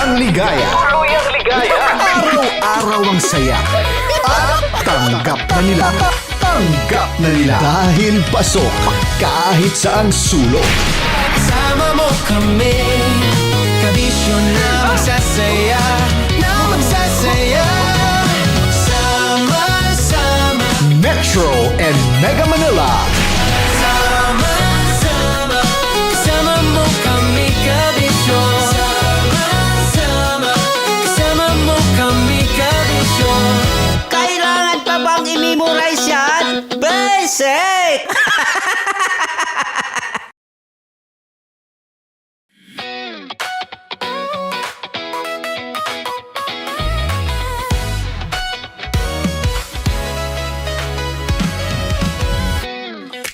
Tuluyang ligaya. Araw-araw ang saya. At tanggap na nila. Tanggap na nila. Dahil pasok kahit saang sulok. Kasama mo kami, kabisyo na magsasaya, na magsasaya. Sama-sama, Metro and Mega Manila. sama-sama, kasama mo kami, kabisyo. Sama-sama, kasama mo kami, kabisyo. Kailangan pa bang i-memorize yan? Basic!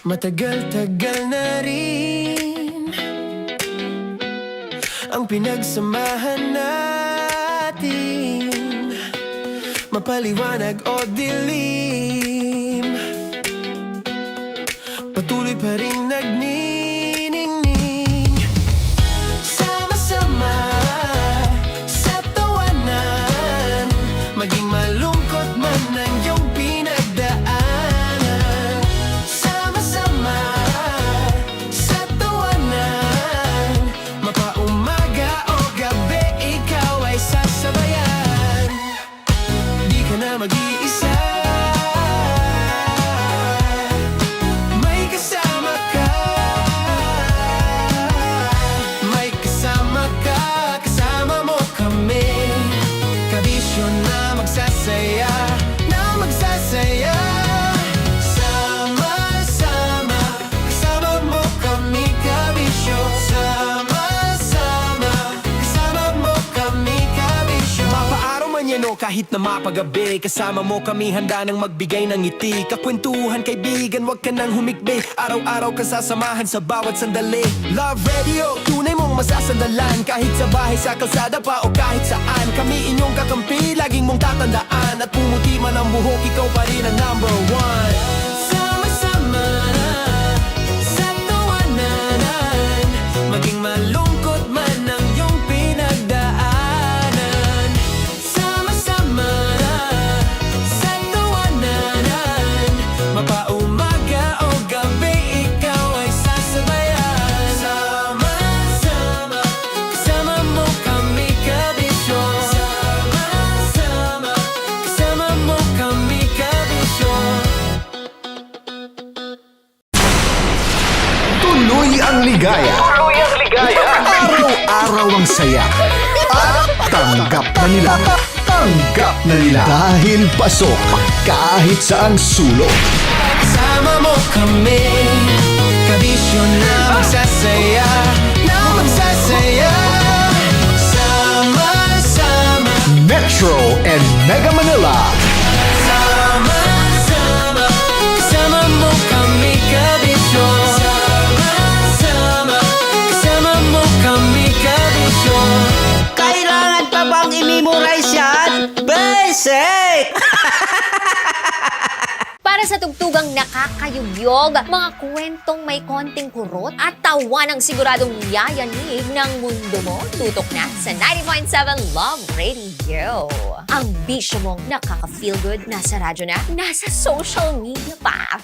Matagal-tagal na rin ang pinagsamahan natin, mapaliwanag o dilim, patuloy pa rin nagniningning. Sama-sama sa tawanan, maging malungkot man ang iyong pinagdaanan. Sama-sama sa tawanan, mapaumaga o gabi, ikaw ay sasabayan. Di ka na mag-iisa, may kasama ka. May kasama ka, kasama mo kami, kabisyo na magsasaya, na magsasaya. Sama-sama, kasama mo kami, kabisyo. Sama-sama, kasama mo kami, kabisyo. Mapaaraw man yan o kahit na mapagabi, kasama mo kami, handa nang magbigay ng ngiti. Kakwentuhan, kaibigan, wag ka nang humikbi. Araw-araw ka sasamahan sa bawat sandali. Love Radio, tunay mong masasandalan. Kahit sa bahay, sa kalsada pa o kahit saan, kami inyong kakampi, laging mong tatandaan. At pumuti man ang buhok, ikaw pa rin ang number one. Sama-sama sa tawanan, maging malungkot man ang iyong pinagdaanan. Sama-sama sa tawanan, mapaumaga o gabi, ikaw ay sasabayan. Sama-sama, kasama mo kami, kabisyo. Sama-sama, kasama mo kami, kabisyo. Tuloy ang ligaya. Araw-araw ang saya. At tanggap na nila. Tanggap na nila. Dahil pasok kahit saang sulok. Kasama mo kami, kabisyo na magsasaya, na magsasaya. Sama-sama, Metro and Mega Manila. sama-sama, kasama mo kami, kabisyo. Sama-sama, kasama mo kami, kabisyo. Kailangan pa bang i-memorize yan? Basic! Para sa tugtugang nakakayugyog, mga kwentong may konting kurot at tawa ng siguradong yayanig ng mundo mo, tutok na sa 90.7 Love Radio. Ang bisyo mong nakaka-feel good, nasa radyo na, nasa social media pa.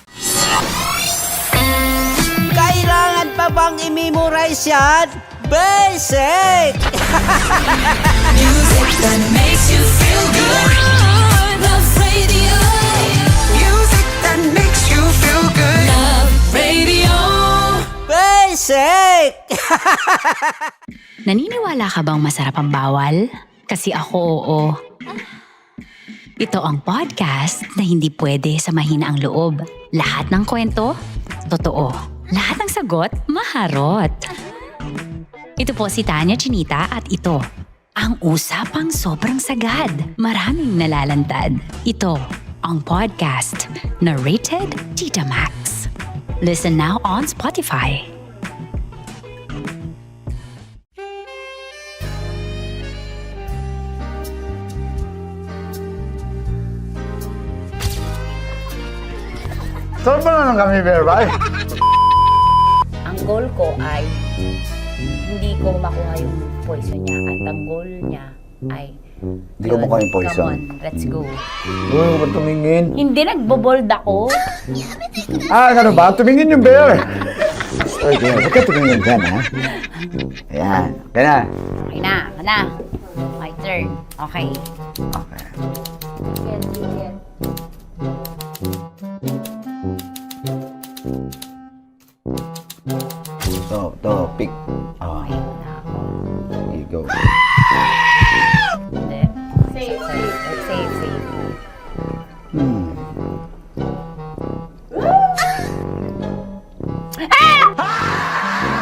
Kailangan pa bang i-memorize yan? Basic! Music that makes you feel good. Love Radio. Music that makes you feel good. Love Radio. Basic! Naniniwala ka bang masarap ang bawal? Kasi ako oo. Ito ang podcast na hindi pwede sa mahina ang loob. Lahat ng kwento, totoo. Lahat ng sagot, maharot. Ito po si Tanya Chinita at ito, ang usapang sobrang sagad. Maraming nalalantad. Ito, ang podcast na rated Tita Max. Listen now on Spotify. Saan ba naman kami, Berbay? Ang goal ko ay hindi ko makuha yung poison niya. At ang goal niya ay... Hindi ko makuha yung poison. Come on, let's go. Uy, huwag ka tumingin. Hindi, nagbobold ako. Ano ba? Tumingin yung bear. Okay, huwag ka tumingin dyan, ha? Ayan. Kaya na. Okay na, my turn. Okay. Okay. To, pick. Oh, Okay na ako. there you go. Hindi. Safe.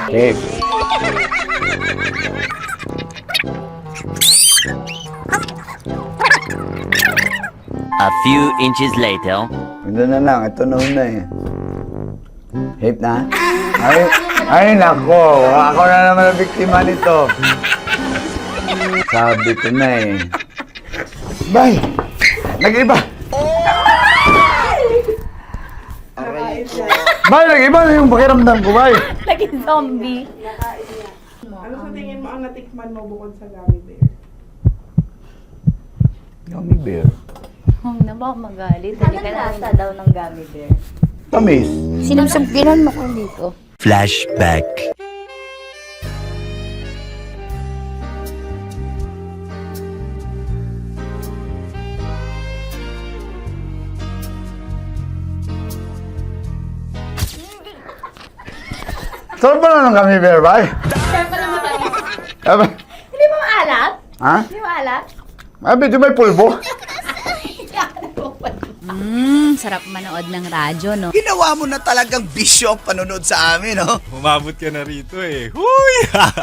Safe. A few inches later. Ito na lang. Ito na una eh. Hip na? Ay, nako. Ako na naman ang biktima nito. Sabi ko na eh. Bay! Nag-iba! Bay, nag-iba na yung pakiramdam ko, bay! Naging zombie. Ano sa tingin mo ang natikman mo bukod sa gummy bear? Gummy bear. Huwag na ba magalit? Hindi ka nasa daw ng gummy bear. Tamis. Sinamsampinan mo ko dito. Flashback. Sarap ba na ng gummy bear, bay? Hindi mo maalat? Ha? Hindi mo maalat? Ay, medyo may pulbo. Sarap manood ng radyo, no? Ginawa mo na talagang bisyo ang panonood sa amin, no? Umabot ka na rito eh. Huy!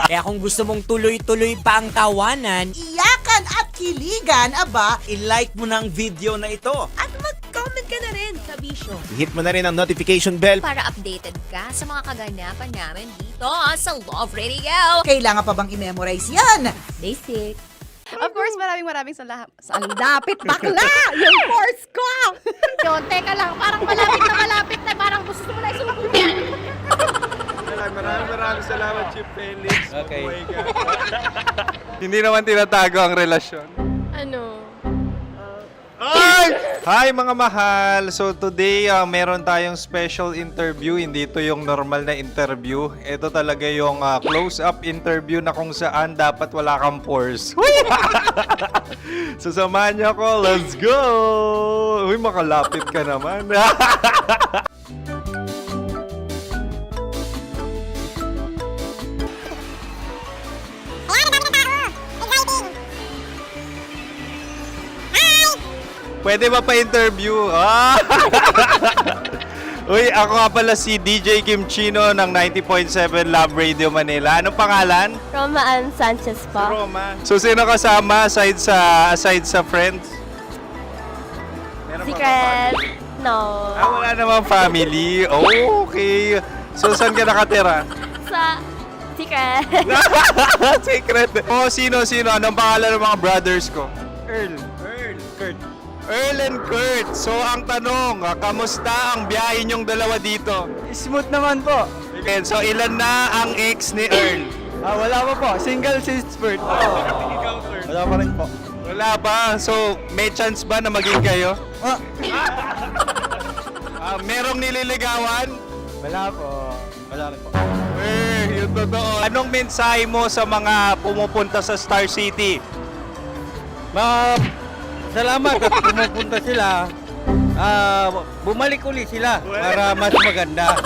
Kaya kung gusto mong tuloy-tuloy pa ang tawanan, Iyakan at kiligan, aba! i-like mo na ang video na ito. At mag-comment ka na rin sa bisyo. Hit mo na rin ang notification bell. Para updated ka sa mga kaganapan namin dito sa Love Radio. Kailangan pa bang i-memorize yan? Basic. Of course, maraming salamat. Sa lapit bakla! Yung course ko! Yun, teka lang, parang malapit na, parang gusto mo na isulat. Maraming salamat, Chip Felix. Okay. Oh my God. Hindi naman tinatago ang relasyon. Ano? Ay! Hi mga mahal! So today, meron tayong special interview. Hindi ito yung normal na interview. Ito talaga yung close-up interview na kung saan dapat wala kang pores. So samahan niyo ako. Let's go! Uy, makalapit ka naman. Pwede ba pa-interview? Uy, ako nga pala si DJ Kim Chino ng 90.7 Love Radio Manila. Anong pangalan? Roma Ann Sanchez po. Roma. So, sino kasama aside sa friends? Meron ba Secret. No. wala namang family. Oh, okay. So, saan ka nakatira? Sa Secret. Secret. Oh, sino? Anong pangalan ng mga brothers ko? Earl, Kurt. Earl and Kurt. So, ang tanong, kamusta ang biyahe niyong dalawa dito? Smooth naman po. Okay, so, ilan na ang ex ni Earl? Wala pa po. Single since birth. Wala pa rin po. Wala pa. So, may chance ba na maging kayo? Merong nililigawan? Wala po. Wala rin po. Yung totoo. Anong mensahe mo sa mga pumupunta sa Star City? Salamat at pumupunta sila. Bumalik uli sila para mas maganda.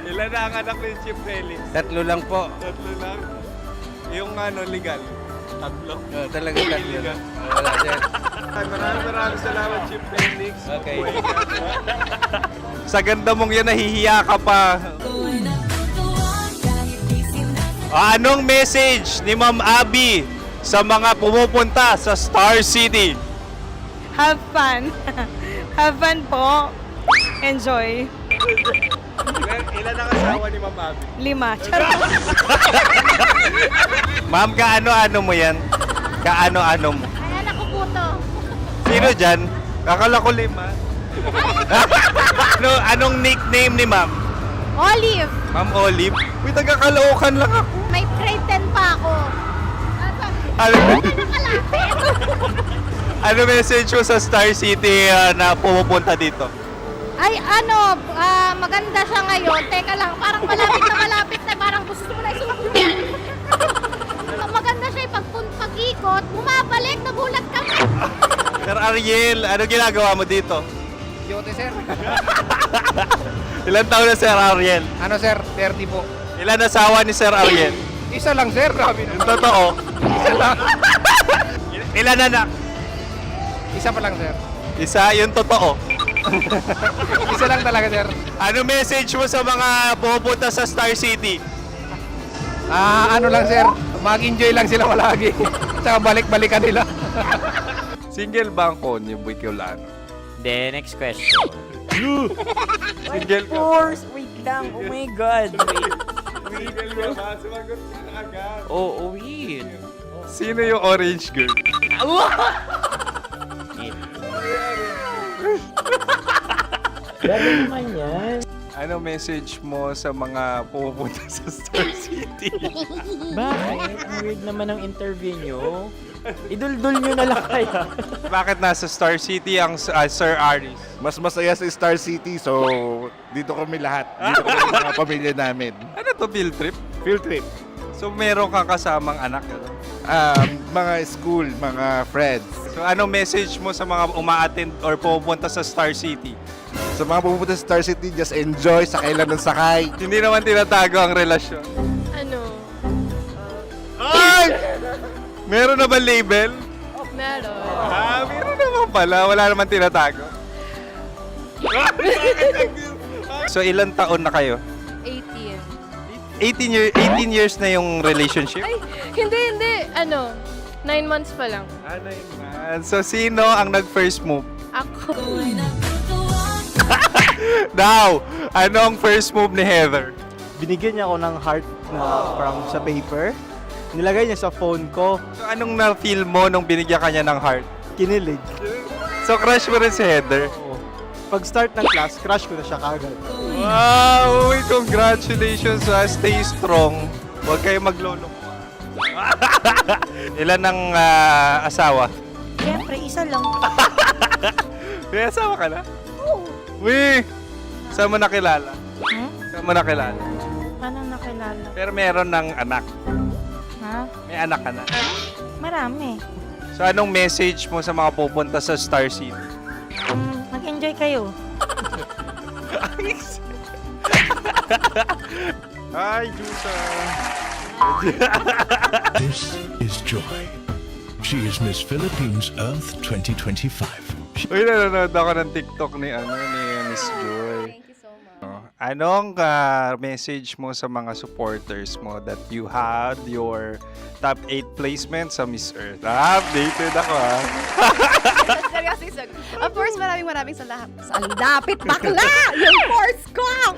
Ilan na ang anak ni Chip Felix? 3 lang po. 3 lang. Yung legal? 3? Talaga 3 lang. Wala dyan. Maraming salamat, Chip Felix. Okay. Sa ganda mong yan, nahihiya ka pa. Anong message ni Ma'am Abby sa mga pumupunta sa Star City? Have fun. Have fun po. Enjoy. Ilan ang asawa ni Ma'am Abby? 5. Charot. Ma'am, kaano-ano mo yan? Kaano-ano mo? Ayan ako po to. Sino dyan? Kakala ko 5. Anong nickname ni Ma'am? Olive. Ma'am Olive? Uy, taga-Caloocan lang ako. May grade 10 pa ako. Ano, Nakalapit. ano message mo sa Star City na pumupunta dito? Ay, maganda siya ngayon. Teka lang, parang malapit na, parang gusto mo na isulat yun. Maganda siya pag-ikot, bumabalik, nagulat kami. Sir Ariel, ano ginagawa mo dito? Yote, sir. Ilan taon na Sir Ariel? Ano, sir? 30 po. Ilan asawa ni Sir Ariel? Isa lang, sir. Grabe Yung totoo. Isa lang. Ilan anak? Isa pa lang, sir. Isa, yung totoo. Isa lang talaga, sir. Ano message mo sa mga pupunta sa Star City? Ano lang, sir. Mag-enjoy lang sila palagi. Tsaka balik-balikan nila. Single ba ang Konyo Bicolano? Then, next question. Single ka? course! Wait lang. Oh my God. Single ka ba? Sumagot ka na agad. Oh, wait. Sino yung orange girl? Grabe naman yan. Ano message mo sa mga pupunta sa Star City? Bakit? Ang weird naman ng interview nyo. Iduldul nyo na lang kaya. Bakit nasa Star City ang Sir Aris? Mas masaya sa Star City, so dito kami lahat. Dito kami mga pamilya namin. Ano to, field trip? Field trip. So meron kang kasamang anak? Ano? Mga school, mga friends. So ano message mo sa mga uma-attend or pupunta sa Star City? Sa mga pupunta sa Star City, just enjoy, sakay lang ng sakay. Hindi naman tinatago ang relasyon. Ano? Ay! Meron na ba label? Meron. Meron naman pala. Wala naman tinatago. So ilan taon na kayo? 18. 18 years na yung relationship? Ay, hindi. 9 months pa lang. 9 months. So sino ang nag-first move? Ako. Now, ano ang first move ni Heather? Binigyan niya ako ng heart na parang sa paper. Nilagay niya sa phone ko. So anong na-feel mo nung binigyan kanya ng heart? Kinilig. So crush mo rin si Heather? Pag start ng class, crush ko na siya kagad. Wow! Uy, congratulations! Stay strong. Huwag kayo maglolo. Ilan ang asawa? Siyempre, isa lang. May asawa ka na? Oo. Uy! Saan mo nakilala? Saan mo nakilala? Paano nakilala? Pero meron ng anak. Ha? May anak ka na. Marami. So anong message mo sa mga pupunta sa Star City? Mag-enjoy kayo. Hi, Jusa! This is Joy. She is Miss Philippines Earth 2025. Uy, nanonood ako ng TikTok ni Miss Joy. Thank you so much. Anong message mo sa mga supporters mo that you had your top 8 placement sa Miss Earth? Updated ako Seryoso. Of course, maraming salamat. Ang dapit bakla! Yung course ko!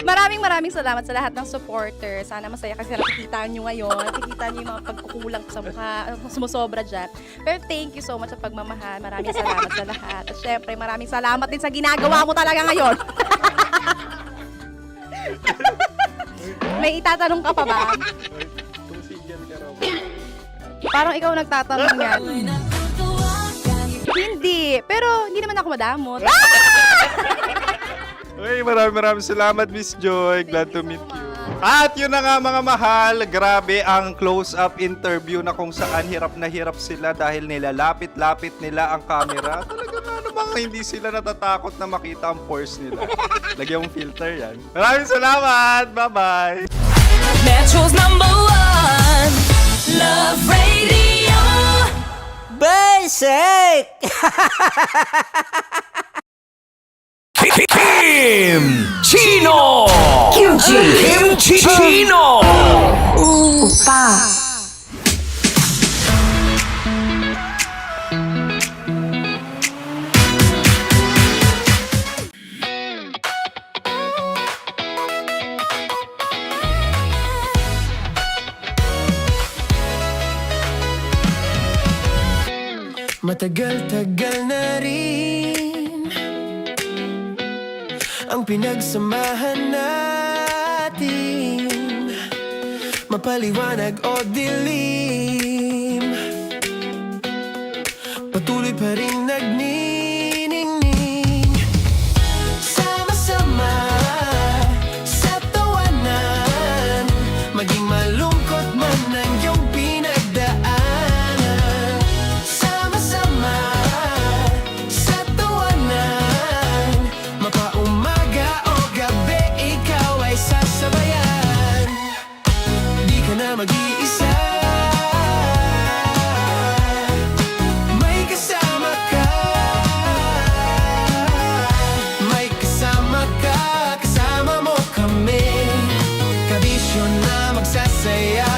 maraming salamat sa lahat ng supporters. Sana masaya kasi nakikita nyo ngayon. Nakikita nyo yung mga pagkukulang ko sa mukha. Sumusobra dyan. Pero thank you so much sa pagmamahal. Maraming salamat sa lahat. At syempre, maraming salamat din sa ginagawa mo talaga ngayon. May itatanong ka pa ba? Parang ikaw nagtatanong yan. Hindi. Pero hindi naman ako madamot. Uy, maraming salamat, Miss Joy. Glad to meet you. At yun na nga mga mahal, grabe ang close-up interview na kung saan hirap na hirap sila dahil nilalapit-lapit nila ang camera. Talaga nga namang hindi sila natatakot na makita ang pores nila. Lagyan mong filter yan. Maraming salamat! Bye-bye! Metro's #1 Love Radio. Basic! Kim Chino! Kimchi Chino! Matagal-tagal na rin ang pinagsamahan na natin, mapaliwanag o dilim, patuloy pa rin nagniningning. Sama-sama sa tawanan, maging malungkot man ang iyong pinagdaanan. Sama-sama sa tawanan, mapaumaga o gabi, ikaw ay sasabayan. Di ka na mag-iisa, may kasama ka. May kasama ka, kasama mo kami. Kabisyo na magsasaya,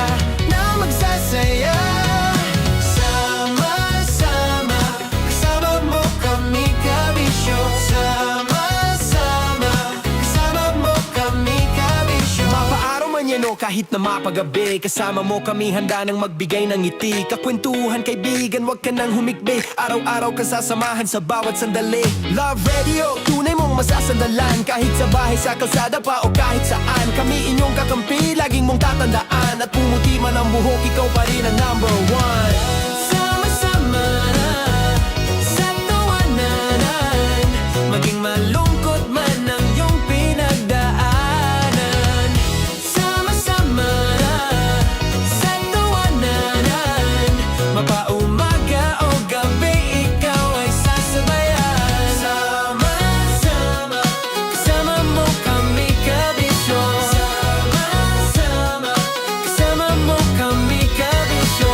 na magsasaya. Sama-sama, kasama mo kami, kabisyo. Sama-sama, kasama mo kami, kabisyo. Mapaaraw man yan o kahit na mapagabi, kasama mo kami, handa nang magbigay ng ngiti. Kakwentuhan, kaibigan, wag ka nang humikbi. Araw-araw ka sasamahan sa bawat sandali. Love Radio, tunay mong masasandalan. Kahit sa bahay, sa kalsada pa o kahit saan, kami inyong kakampi, laging mong tatandaan. At pumuti man ang buhok, ikaw pa rin ang number one. Sama-sama sa tawanan, maging malungkot man ang iyong pinagdaanan. Sama-sama sa tawanan, mapaumaga o gabi, ikaw ay sasabayan. Sama-sama, kasama mo kami, kabisyo. Sama-sama, kasama mo kami, kabisyo.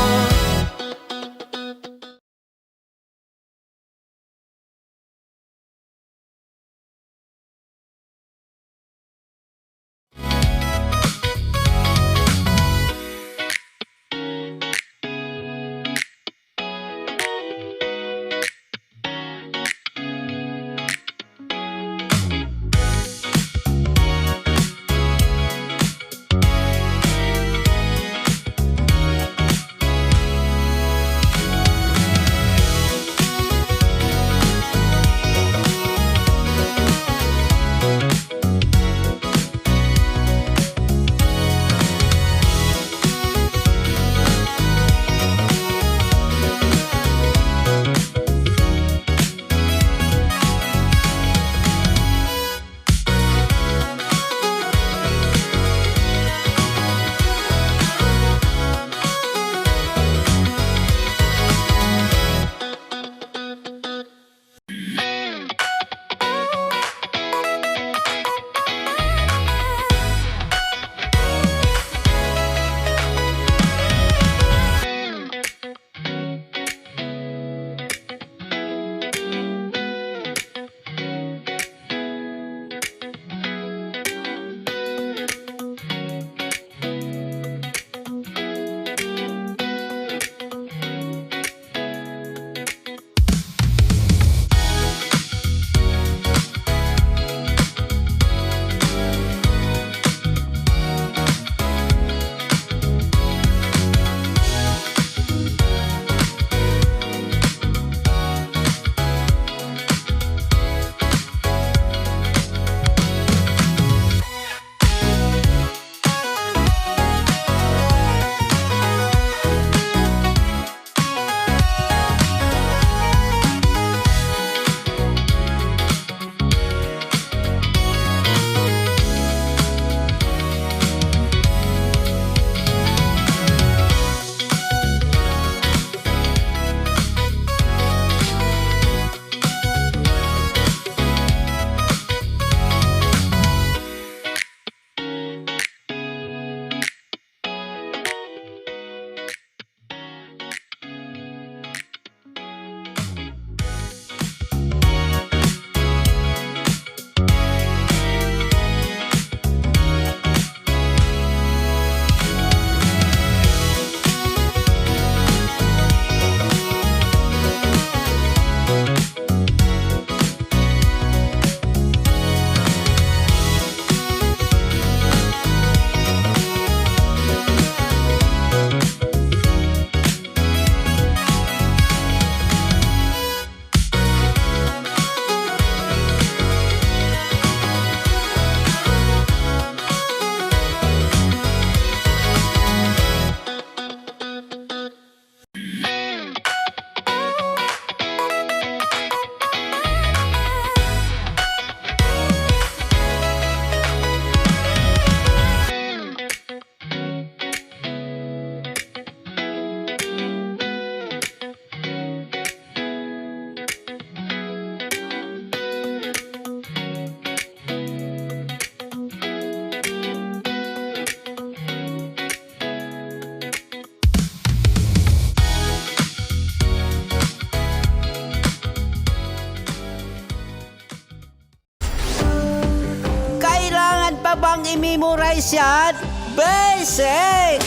pa bang i-memorize yan? Basic!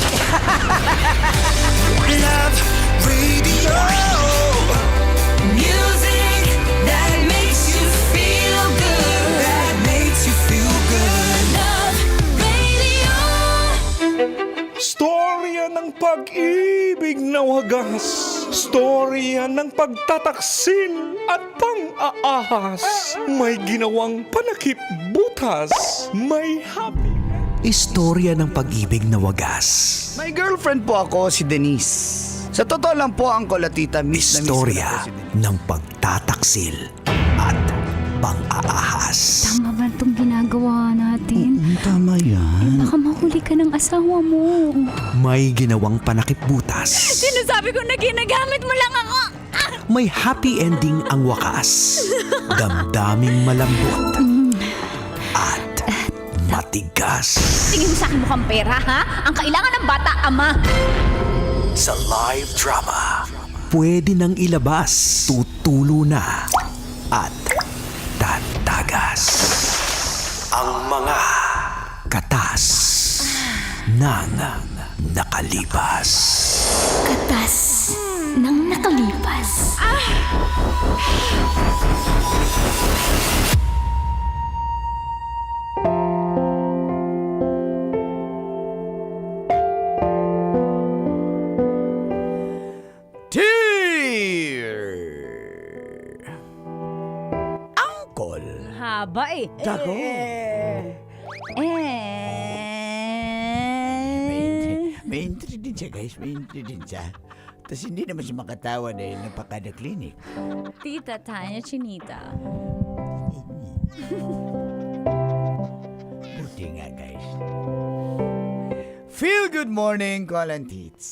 Love Radio. Music that makes you feel good. That makes you feel good. Love Radio. Storya ng pag-ibig na wagas. Storya ng pagtataksil at pang-aahas. May ginawang panakip butas. May happy. Istorya ng pag-ibig na wagas. May girlfriend po ako, si Denise. Sa totoo lang po, ang kolatita, miss na miss ko na Istorya po si Denise. ng pagtataksil at pang-aahas. Tama ba itong ginagawa natin? Tama yan. Baka mahuli ka ng asawa mo. May ginawang panakip butas. Sinasabi ko na ginagamit mo lang ako. May happy ending ang wakas. Damdaming malambot at matigas. Tingin mo sa akin mukhang pera, ha? Ang kailangan ng bata, ama. Sa live drama, pwede nang ilabas, tutulo na at tatagas ang mga katas ng nakalipas. Katas ng nakalipas. Dear Uncle. Haba eh. Dago. May entry din siya, guys. May entry din siya. Tapos hindi naman siya makatawa dahil napakada clinic. Tita Tanya Chinita. Buti nga, guys. Feel good morning, Colin Tits.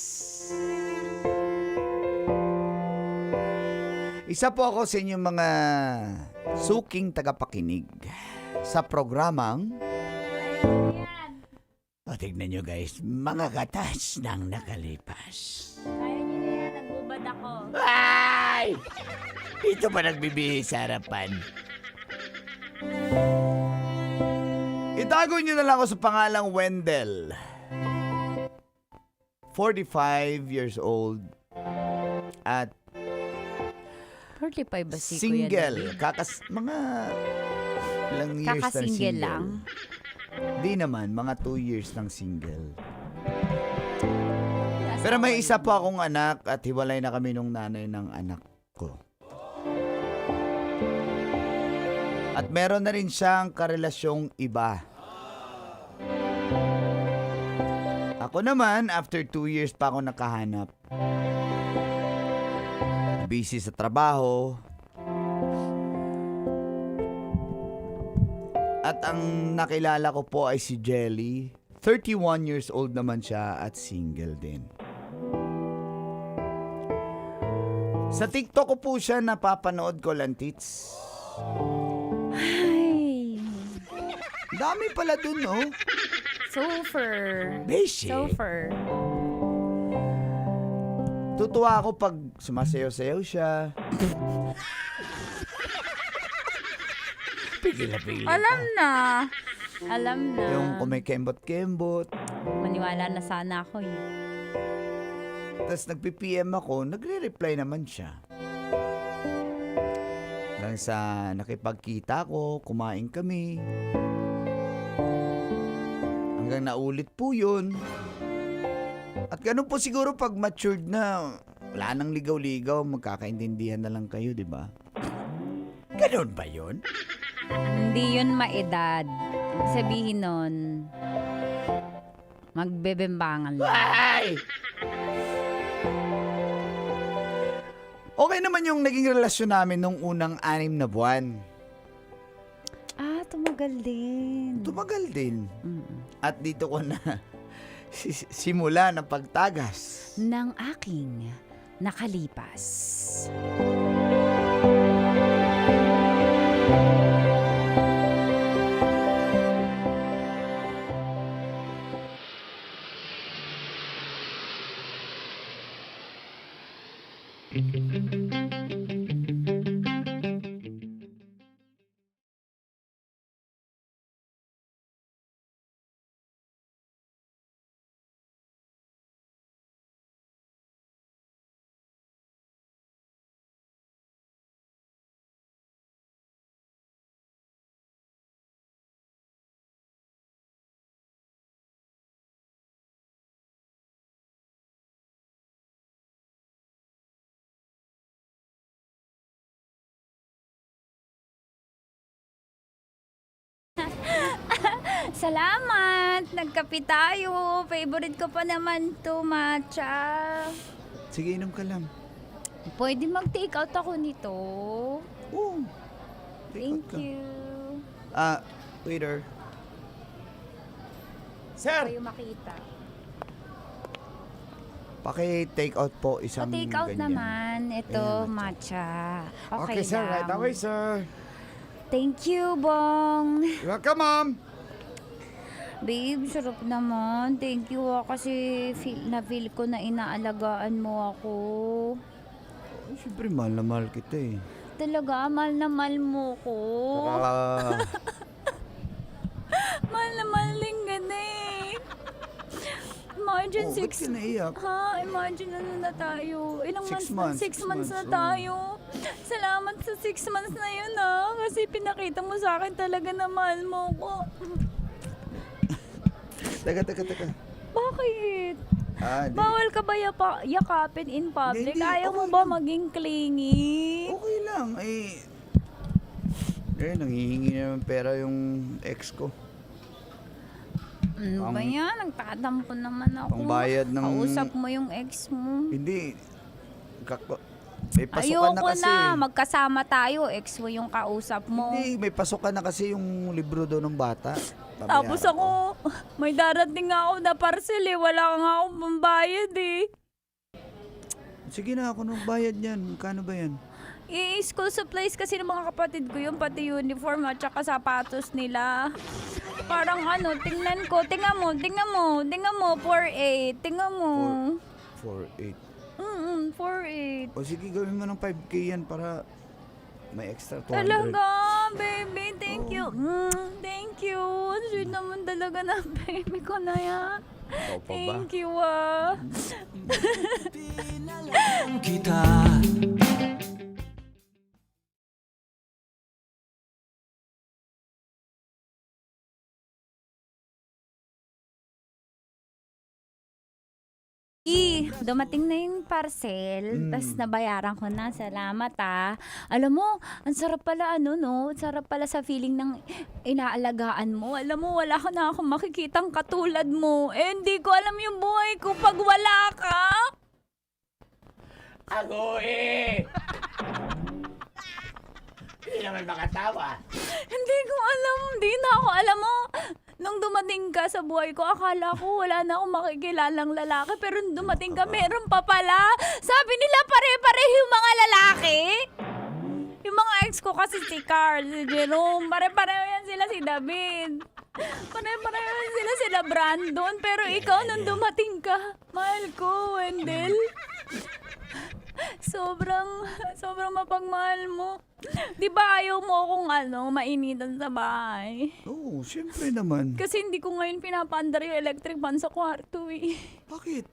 Isa po ako sa inyong mga suking tagapakinig sa programang tignan nyo guys, mga katas ng nakalipas. Kaya niyo na yan, nagbubad ako. Ay! Ito pa nagbibihis sa harapan. Itago nyo na lang ako sa pangalang Wendell. 45 years old at 45 ba si Kuya single. David? Mga ilang years na Kakasingle single. lang? Di naman, mga 2 years ng single. Pero may isa pa akong anak at hiwalay na kami nung nanay ng anak ko. At meron na rin siyang karelasyong iba. Ako naman, after 2 years pa ako nakahanap. Busy sa trabaho. At ang nakilala ko po ay si Jelly. 31 years old naman siya at single din. Sa TikTok ko po siya napapanood ko lang, Tits. Ay. Dami pala dun, no? Sofer. Beshi. Sofer. Tutuwa ako pag sumasayaw-sayaw siya. Pigil na pigil. Alam na. Alam na. Yung kumikembot-kembot. Maniwala na sana ako eh. Tapos nagpi-PM ako, nagre-reply naman siya. Hanggang sa nakipagkita ko, kumain kami. Hanggang naulit po yun. At ganun po siguro pag matured na, wala nang ligaw-ligaw, magkakaintindihan na lang kayo, di ba? Ganun ba yun? Hindi yun maedad. Ibig sabihin nun, magbebembangan lang. Ay! Okay naman yung naging relasyon namin nung unang 6 na buwan. Ah, tumagal din. Tumagal din. At dito ko na simula ng pagtagas ng aking nakalipas. Salamat! Nagkape tayo. Favorite ko pa naman to, matcha. Sige, inom ka lang. Pwede mag-take out ako nito. Oo. Thank you. Waiter. Kayo makita. Paki-take out po isang Pa-take out ganyan. naman. Ito, Ayan, matcha. Okay, sir. lang. Right away, sir. Thank you, Bong. You're welcome, ma'am. Babe, sarap naman. Thank you kasi feel ko na inaalagaan mo ako. Siyempre, mahal na mahal kita eh. Talaga, mahal na mahal mo ko. Mahal na mahal din ganda eh. Imagine Ba't ka naiyak? Imagine ano na tayo. Ilang 6 months? months. 6 months na oo. tayo. Salamat sa 6 months na yun kasi pinakita mo sa akin talaga na mahal mo ko. Teka. Bakit? Di. Bawal ka ba yakapin in public? Hindi, Ayaw mo okay ba lang. maging clingy? Okay lang. Nanghihingi naman pera yung ex ko. Ano ba Ang- yan? Nagtatampo naman ako. Pangbayad ng... Kausap mo yung ex mo. Hindi. May pasukan na Ayoko kasi. na. Magkasama tayo. Ex mo yung kausap mo. Hindi, may pasukan na kasi yung libro doon ng bata. Tapos Babayaran ako, may darating nga ako na parcel eh. Wala nga akong pambayad eh. Sige na, ako nung bayad niyan. Kano ba yan? I-school supplies kasi ng mga kapatid ko yung pati uniform at saka sapatos nila. Parang tingnan ko. Tingnan mo, 4.8. Tingnan mo. 4.8. 4.8. O sige, gawin mo ng 5K yan para may extra 200. Talaga, baby. Thank you. Thank you. Sweet naman talaga na baby ko na yan. Ikaw pa ba? Thank you, Kita Dumating na yung parcel, tas nabayaran ko na. Salamat Alam mo, ang sarap pala Ang sarap pala sa feeling ng inaalagaan mo. Alam mo, wala ka na akong makikitang katulad mo. Hindi ko alam yung buhay ko pag wala ka. Ako Hindi naman makatawa. Hindi ko alam. Hindi na ako alam mo. Nung dumating ka sa buhay ko, akala ko wala na akong makikilalang lalaki. Pero nung dumating ka, meron pa pala. Sabi nila pare-pareho yung mga lalaki. Yung mga ex ko kasi si Carl, si Jerome, pare-pareho yan sila si David. Pare-pareho yan sila Brandon. Pero ikaw nung dumating ka, mahal ko, Wendell. Sobrang mapagmahal mo. Di ba ayaw mo akong mainitan sa bahay? Oo, siyempre naman. Kasi hindi ko ngayon pinapaandar yung electric fan sa kwarto eh. Bakit?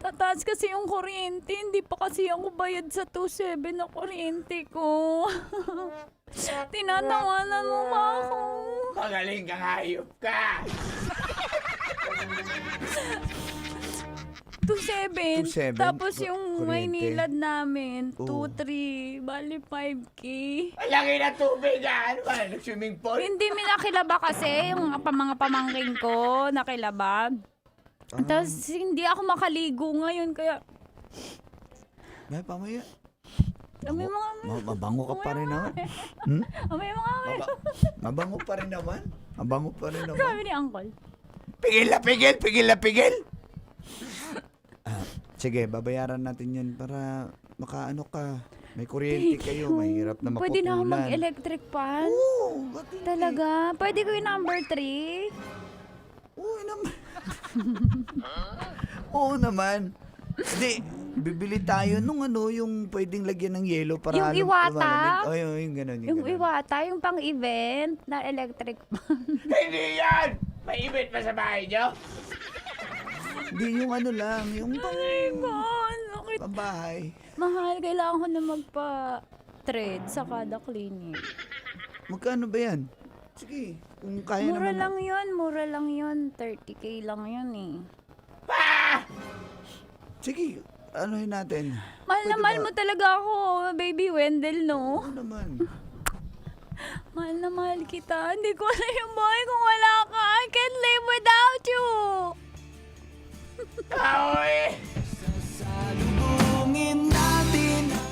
Tataas kasi yung kuryente. Hindi pa kasi ako bayad sa 2.7 na kuryente ko. Tinatawanan mo ba ako? Magaling kang hayop ka. 2.7. 2.7, Tapos yung may kuryente. nilad namin, Oo. 2.3. Bali 5K. Malaki na tubig Ano ba? Swimming pool? Hindi mi nakilaba kasi yung mga pamangking ko nakilaba. Tapos hindi ako makaligo ngayon kaya May pamaya. may mga Mabango ka pa rin naman. may mga Mabango pa rin naman. Mabango pa rin naman. sabi ni Uncle. Pigil na pigil. Sige, babayaran natin yan para makaano ka. May kuryente kayo, mahirap na maputulan. Pwede na ako mag-electric fan? Oo, ba't hindi? Talaga? Pwede ko yung number 3? Oo naman. Oo naman. Hindi, bibili tayo nung yung pwedeng lagyan ng yelo para Yung Iwata? Yung gano'n. Yung Iwata, yung pang-event na electric fan. Hindi yan! May event pa sa bahay niyo? Hindi, yung lang, yung pambahay. Mahal, kailangan ko na magpa-thread sa kada clinic. Magkano ba yan? Sige, kung kaya Mura naman. mura lang yun. 30K lang yun eh. Sige, anuhin natin. Mahal na Pwede mahal ba? mo talaga ako, baby Wendell, no? Oo naman. Mahal na mahal kita. Hindi ko alam yung buhay kung wala ka. I can't live without you. Salubungin natin ang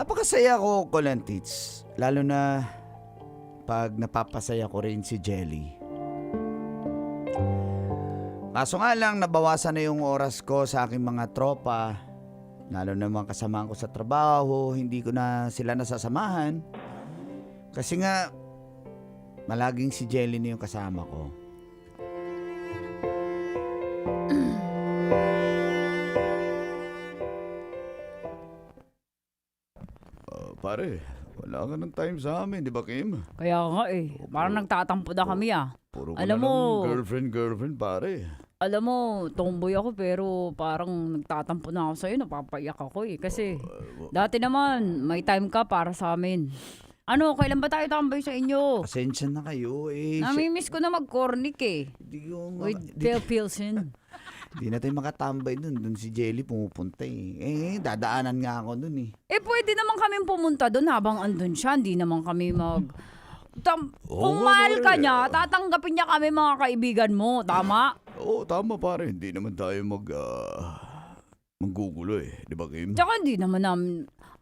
Napakasaya ko, Kolantits. Lalo na pag napapasaya ko rin si Jelly. Kaso nga lang, nabawasan na yung oras ko sa aking mga tropa. Lalo na mga kasamahan ko sa trabaho, hindi ko na sila nasasamahan. Kasi nga, malaging si Jelly na yung kasama ko. Pare, wala ka ng time sa amin, di ba, Kim? Kaya nga eh, parang nagtatampo na kami ah. Puro ka Alam na mo, lang girlfriend, pare. Alam mo, tomboy ako pero parang nagtatampo na ako sa'yo, napapaiyak ako eh. Kasi dati naman, may time ka para sa amin. Ano, kailan ba tayo tambay sa inyo? Pasensya na kayo eh. Namimiss ko na mag-cornic eh. With Phil Pilsen. Di na tayo makatambay dun si Jelly pumupunta eh. Dadaanan nga ako dun eh. Eh, pwede naman kami pumunta doon habang andun siya. Hindi naman kami kung mahal ka niya, tatanggapin niya kami mga kaibigan mo. Tama? Oo, tama pare. Hindi naman tayo manggugulo eh. Di ba, Kim? Tsaka hindi naman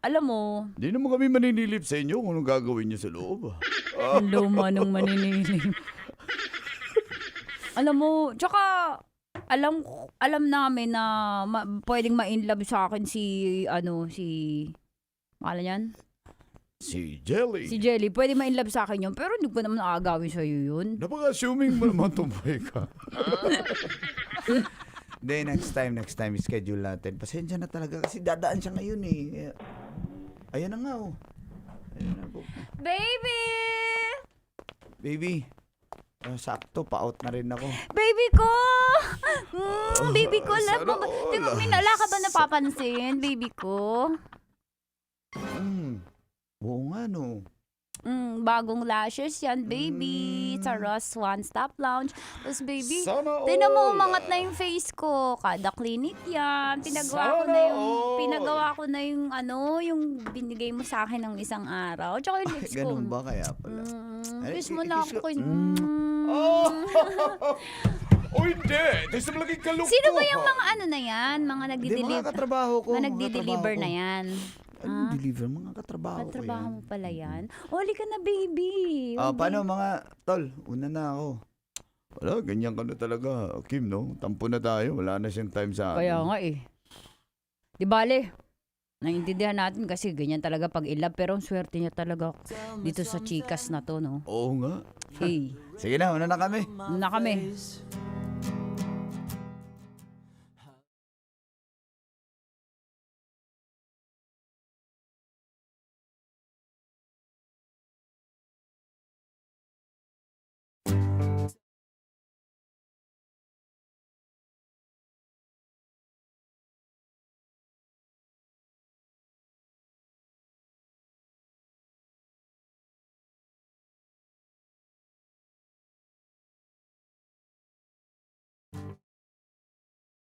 alam mo, Hindi naman kami maninilip sa inyo kung anong gagawin niyo sa loob. ang luma nung maninilim. Alam mo, tsaka alam namin na pwedeng ma-inlove sa akin si pangalan yan? Si Jelly. Si Jelly, pwede ma-inlove sa akin yun, pero hindi ko naman aagawin sa'yo yun. Napaka-assuming mo naman tumboy ka. Hindi, next time, schedule natin. Pasensya na talaga kasi dadaan siya ngayon eh. Ayan na nga oh. Ayan na po. Baby! Baby, sakto, pa-out na rin ako. Baby ko! Baby ko, love mo ba? Di ba, wala ka ba napapansin, baby ko? Oo nga no. Bagong lashes yan, baby. Sa Ross One Stop Lounge. Tapos, baby, Sana tinan mo all. umangat na yung face ko. Kada clinic yan. Pinagawa ko na yung yung binigay mo sa akin ng isang araw. Tsaka yung lips ko. Ganun ba kaya pala? Kiss mo na ako. Oh, hindi! Dahil sa malaging kalungkot. Sino ba yung mga na yan? Mga Hindi, nagdi-deliver? mga katrabaho ko. Mga nagdi-deliver na yan. Anong deliver? Mga katrabaho ko Katrabaho yan. mo pala yan. Oli ka na, baby. Paano mga tol? Una na ako. Wala, ganyan ka na talaga. Kim, no? Tampo na tayo. Wala na siyang time sa akin. Kaya nga eh. Di bale, naiintindihan natin kasi ganyan talaga pag ilab. Pero ang swerte niya talaga dito sa chikas na to, no? Oo nga. Hey. Sige na, una na kami. Na kami.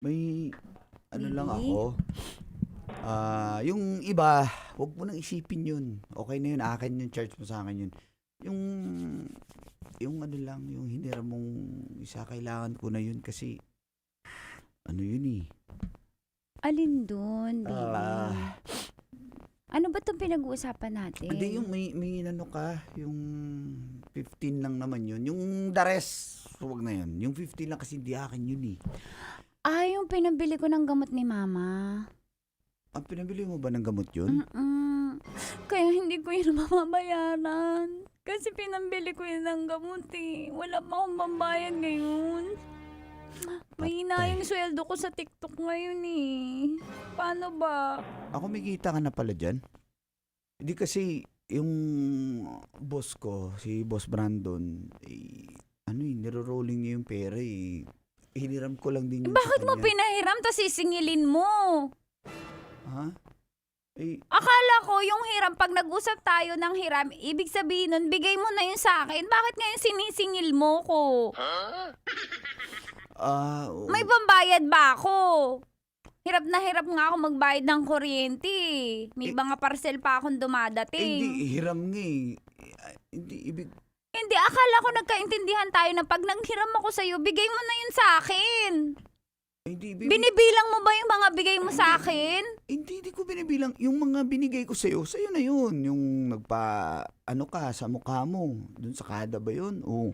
May ano lang ako. Yung iba, wag mo nang isipin yun. Okay na yun, akin yung charge mo sa akin yun. Yung ano lang, yung hinira mong isa, kailangan ko na yun kasi ano yun eh. Alin dun, baby? Ano ba itong pinag-uusapan natin? Hindi, yung may ano ka, yung 15 lang naman yun. Yung the rest, wag na yun. Yung 15 lang kasi hindi akin yun eh. Yung pinabili ko ng gamot ni Mama. Ang pinabili mo ba ng gamot yun? Kaya hindi ko yun mababayaran. Kasi pinambili ko yun ng gamot eh. Wala pa akong pambayad ngayon. Mahina yung sweldo ko sa TikTok ngayon eh. Paano ba? Ako may kita ka na pala dyan. Hindi kasi yung boss ko, si Boss Brandon, niro-rolling niya yung pera eh. Hiniram ko lang din yun Bakit sa mo kanya. pinahiram tas sisingilin mo? Ha? Eh, Akala ko yung hiram, pag nag-usap tayo ng hiram, ibig sabihin nun, bigay mo na yun sa akin. Bakit ngayon sinisingil mo ko? May pambayad ba ako? Hirap na hirap nga ako magbayad ng kuryente. May mga parcel pa akong dumadating. hindi, hiram nga eh. Hindi, ibig... Hindi, akala ko nagkaintindihan tayo na pag nanghiram ako sa'yo, bigay mo na yun sa akin. Hindi, Binibilang mo ba yung mga bigay mo sa akin? Hindi ko binibilang. Yung mga binigay ko sa'yo na yun. Yung ka sa mukha mo. Dun sa kada ba yun? O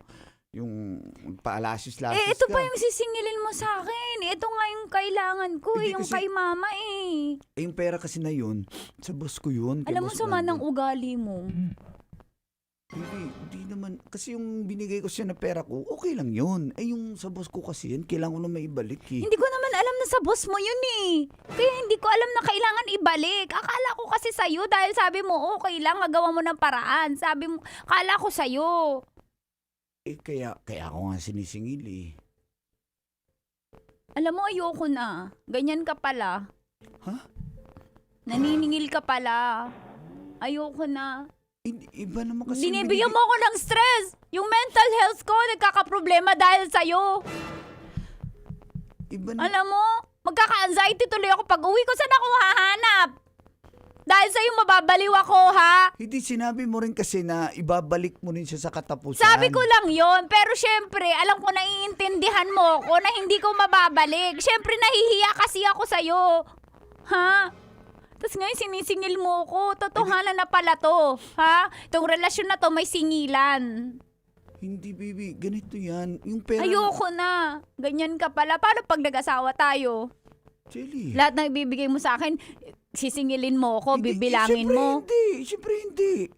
yung paalasis-lasis Ito ka. pa yung sisingilin mo sa akin. Ito nga yung kailangan ko, Hindi yung kasi- kay mama eh. Yung pera kasi na yun, sa boss ko yun. kay Alam mo, Boss sama ng Brandon. ugali mo. Hindi naman. Kasi yung binigay ko siya na pera ko, okay lang yun. Yung sa boss ko kasi yan, kailangan ko na maibalik eh. Hindi ko naman alam na sa boss mo yun eh. Kaya hindi ko alam na kailangan ibalik. Akala ko kasi sa'yo dahil sabi mo, okay lang, magawa mo ng paraan. Sabi mo, akala ko sa'yo. Kaya ako nga sinisingil eh. Alam mo, ayoko na. Ganyan ka pala. Ha? Naniningil ka pala. Ayoko na. Iba naman kasi Binibigyan mo ako ng stress. Yung mental health ko, nagkakaproblema dahil sa'yo. Iba na. Alam mo, magkaka-anxiety tuloy ako pag uwi ko. Saan ako hahanap? Dahil sa'yo mababaliw ako, ha? Hindi, sinabi mo rin kasi na ibabalik mo rin siya sa katapusan. Sabi ko lang yon, pero syempre, alam ko naiintindihan mo ko na hindi ko mababalik. Syempre, nahihiya kasi ako sa'yo. Ha? Tapos ngayon sinisingil mo ko. Totohanan na pala to. Ha? Itong relasyon na to may singilan. Hindi, baby. Ganito yan. Yung pera... Ayoko na. Ganyan ka pala. Paano pag nag-asawa tayo? Jelly. Lahat na ibibigay mo sa akin, sisingilin mo ko, bibilangin mo. Siyempre hindi.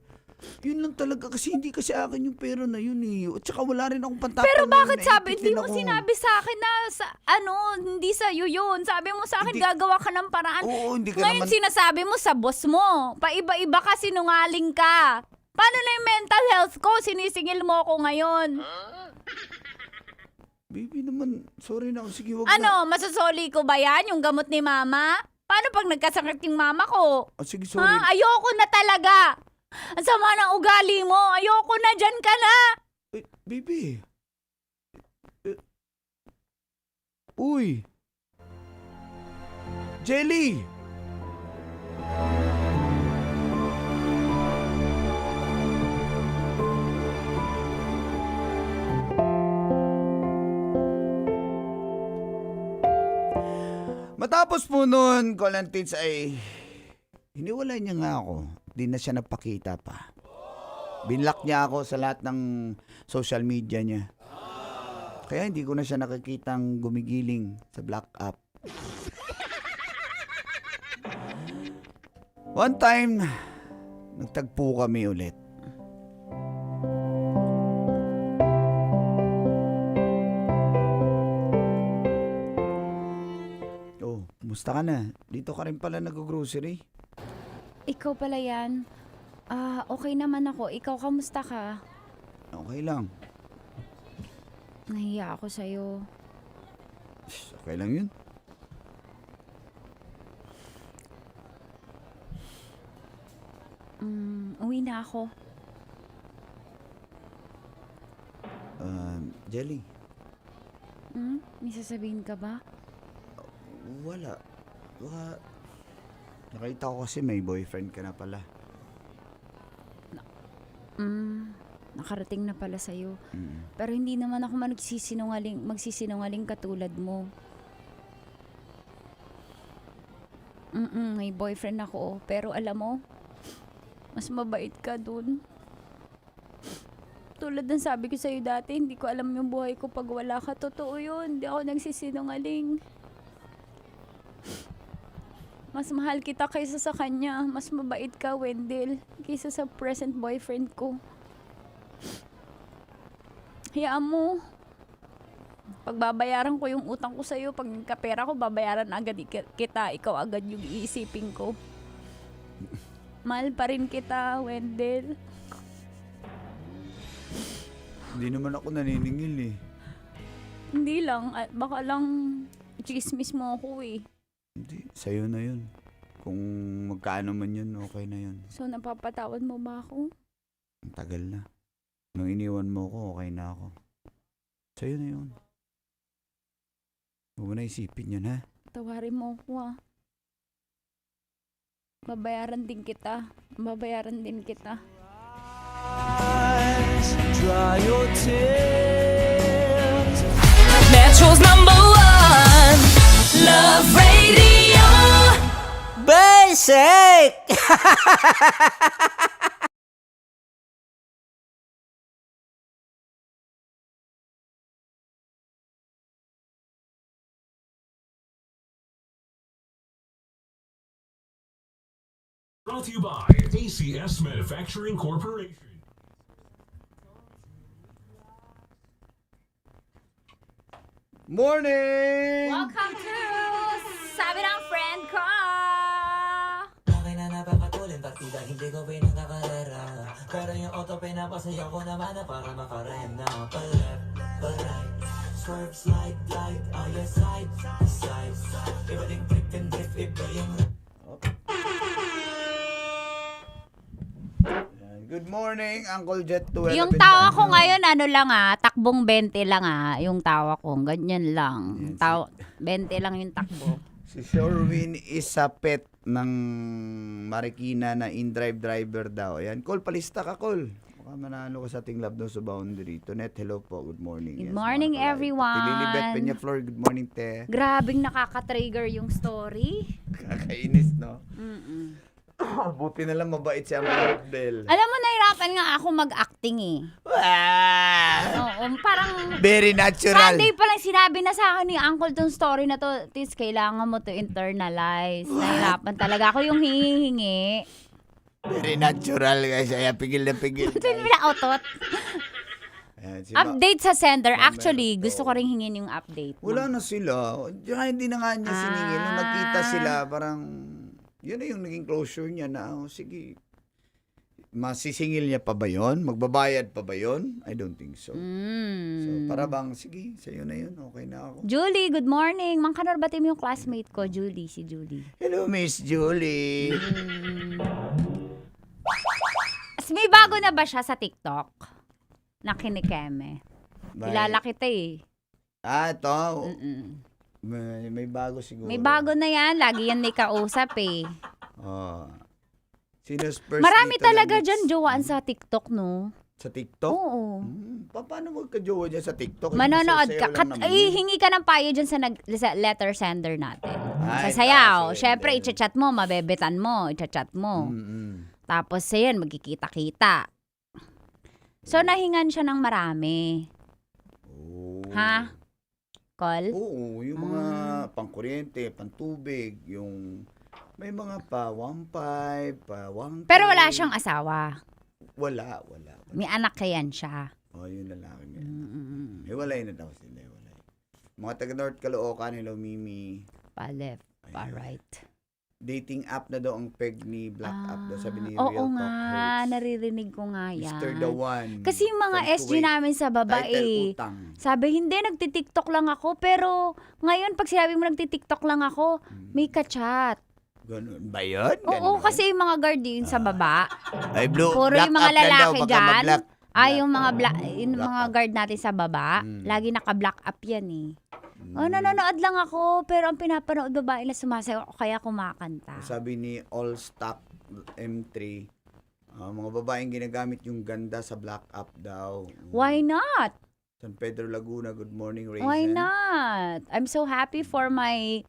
Yun lang talaga kasi hindi kasi akin yung pera na yun eh. At saka wala rin akong pantapon. Pero bakit sabi, hindi mo sinabi sa akin na hindi sa'yo yun. Sabi mo sa akin, gagawa ka ng paraan. Oo, hindi ka Ngayon naman... sinasabi mo sa boss mo. Paiba-iba ka, sinungaling ka. Paano na yung mental health ko? Sinisingil mo ako ngayon. Baby naman, sorry na. Sige, wag na. Ano, masasoli ko ba yan? Yung gamot ni mama? Paano pag nagkasakit yung mama ko? Sige, sorry. Ha? Ayoko na talaga. Ang sama ng ugali mo. Ayoko na, dyan ka na. Baby. Uy. Jelly. Matapos po noon, Colantins ay hiniwalay niya nga ako. Di na siya nagpakita pa. Binlock niya ako sa lahat ng social media niya. Kaya hindi ko na siya nakikitang gumigiling sa black app. One time, nagtagpo kami ulit. Oh, musta ka na? Dito ka rin pala nag-grocery. Ikaw pala yan. Okay naman ako. Ikaw, kamusta ka? Okay lang. Nahiya ako sa'yo. Okay lang yun. Uwi na ako. Jelly, May sasabihin ka ba? wala. Nakita ko kasi may boyfriend ka na pala. Nakarating na pala sa'yo. Pero hindi naman ako magsisinungaling katulad mo. May boyfriend ako. Pero alam mo, mas mabait ka dun. Tulad ng sabi ko sa'yo dati, hindi ko alam yung buhay ko pag wala ka. Totoo yun. Hindi ako nagsisinungaling. Mas mahal kita kaysa sa kanya. Mas mabait ka, Wendell, kaysa sa present boyfriend ko. Hayaan mo. Pag babayaran ko yung utang ko sa'yo, pag kapera ko, babayaran agad kita. Ikaw agad yung iisipin ko. Mahal pa rin kita, Wendell. Hindi naman ako naniningil eh. Hindi lang, baka lang chismis mo ako eh. Hindi, sa'yo na yun. Kung magkano man yun, okay na yun. So, napapatawad mo ba ako? Ang tagal na. Nung iniwan mo ko, okay na ako. Sa'yo na yun. Huwag mo na isipin yun, ha? Tawarin mo ako ah. Babayaran din kita. Babayaran din kita. Dry your tears. Metro's #1 Love Radio Basic! Brought to you by ACS Manufacturing Corporation. Morning! Welcome to Sabi ng Friend ko! Bakit na napapatulin, partida hindi ko pinakakarera. Pero yung auto pinapasaya ko naman na para makarem na. Pa-left, pa-right, swerve, slide, glide, your side, side. Iba ding trip and drift, iba yung... Good morning, Uncle Jet 12. Yung tawa ko ngayon, ano lang takbong 20 lang yung tawa ko. Ganyan lang. 20 lang yung takbo. Si Sherwin is a pet ng Marikina na in-drive driver daw. Ayan, Col, palista ka, Col. Baka manalo ka sa ating love daw sa boundary. Tonet, hello po. Good morning. Good morning, everyone. Lilibet Peñaflor, good morning, te. Grabing nakaka-trigger yung story. Kakainis, no? Buti na lang mabait si Amber Del. Alam mo, nahirapan nga ako mag-acting eh. Oo, parang... Very natural. Sunday pa lang sinabi na sa akin ni Uncle tong story na to. Tis, kailangan mo to internalize. Nahirapan talaga ako yung hihingi. Very natural, guys. Kaya pigil na pigil. Ito yung pinautot. Update sa sender. Actually, gusto ko rin hingin yung update. Wala na sila. Hindi na nga niya siningil. Nung nakita sila, parang... Yun na yung naging closure niya na, sige, masisingil niya pa ba yun? Magbabayad pa ba yun? I don't think so. So, para bang, sige, sa'yo na yun, okay na ako. Julie, good morning. Mangkanor ba yung classmate ko, Julie, si Julie. Hello, Miss Julie. As may bago na ba siya sa TikTok? Na kinikeme. Kilala kita eh. Ito. May bago siguro. May bago na yan. Lagi yan may kausap eh. Sino's first Marami dito talaga lang dyan jowaan sa TikTok, no? Sa TikTok? Oo. Paano magka-jowa dyan sa TikTok? Manonood ka. Hingi ka ng payo dyan sa letter sender natin. Sa sayaw. Siyempre, i-chat mo, mabebetan mo, i-chat mo. Tapos, ayan, magkikita-kita. So, nahingan siya ng marami. Ha? Call? Oo, yung mga pangkuryente, pantubig, yung may mga pa 1.5, pa 1. Pero wala siyang asawa. Wala. May anak kayan siya. Yung lalaki niya. Hiwalay na daw sila. Mga taga North Caloocan, hello Mimi. Pa left, pa right. Dating app na daw ang peg ni Black App daw, sabi ni Real Oo Talk nga, Host. naririnig ko nga yan. Mr. The One. Kasi yung mga from SG Kuwait. namin sa baba Title utang. sabi, hindi, nagtitiktok lang ako. Pero ngayon, pag sinabi mo nagtitiktok lang ako, may kachat. Ganun ba yun? Oo, kasi yung mga guard yun sa baba. Ay, blue, Puro black yung mga up na daw, lalaki baka dyan. mag-black. Yung mga guard natin sa baba, lagi naka-black up yan eh. Nanonood lang ako, pero ang pinapanood babae na sumasayaw ako, kaya kumakanta. Sabi ni All Stock M3, mga babaeng ginagamit yung ganda sa black up daw. Why not? San Pedro Laguna, good morning, Raisin. Why not? I'm so happy for my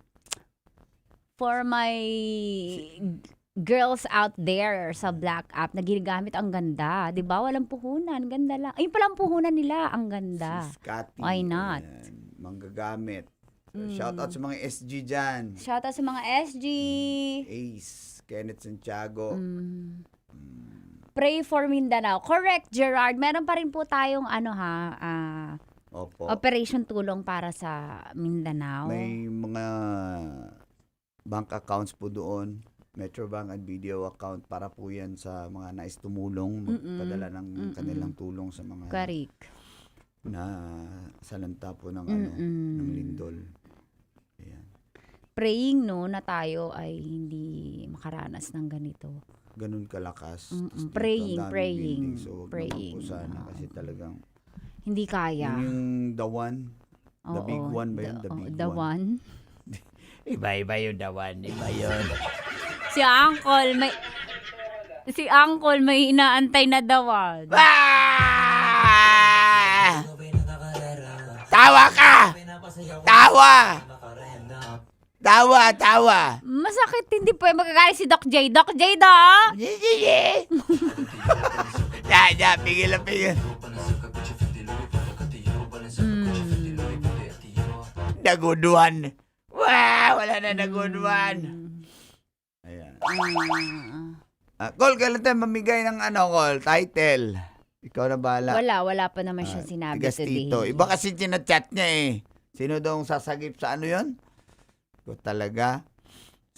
girls out there sa black app na ginagamit ang ganda. 'Di ba? Walang puhunan, ganda lang. Ayun pala ang puhunan nila, ang ganda. Si Cathy, Why not? ayan, manggagamit. Shout out sa mga SG dyan. Shout out sa mga SG. Ace, Kenneth Santiago. Pray for Mindanao. Correct, Gerard. Meron pa rin po tayong Opo. Operation Tulong para sa Mindanao. May mga bank accounts po doon. Metrobank at video account para po yan sa mga nais tumulong, magpadala ng kanilang tulong sa mga Karik. na salanta po ng ng lindol. Ayan. Praying na tayo ay hindi makaranas ng ganito. Ganun kalakas. Tas dito, Praying, ang daming praying, buildings. So, huwag praying. naman po sana kasi talagang Hindi kaya. yun yung the one, the big one ba yun? The big The one. Iba-iba yung the one, iba yun. Si Uncle may inaantay na dawan. Tawa ka! Tawa! Masakit, hindi po magagalit si Doc J. Doc J, da! Pigil. Naguduan. Wala na naguduan. Ayan. Col, kailan tayo mamigay ng Col? Title. Ikaw na bahala. Wala pa naman siya sinabi Tigas today. Tito. Iba kasi chinachat niya eh. Sino daw ang sasagip sa ano yun? Ito talaga.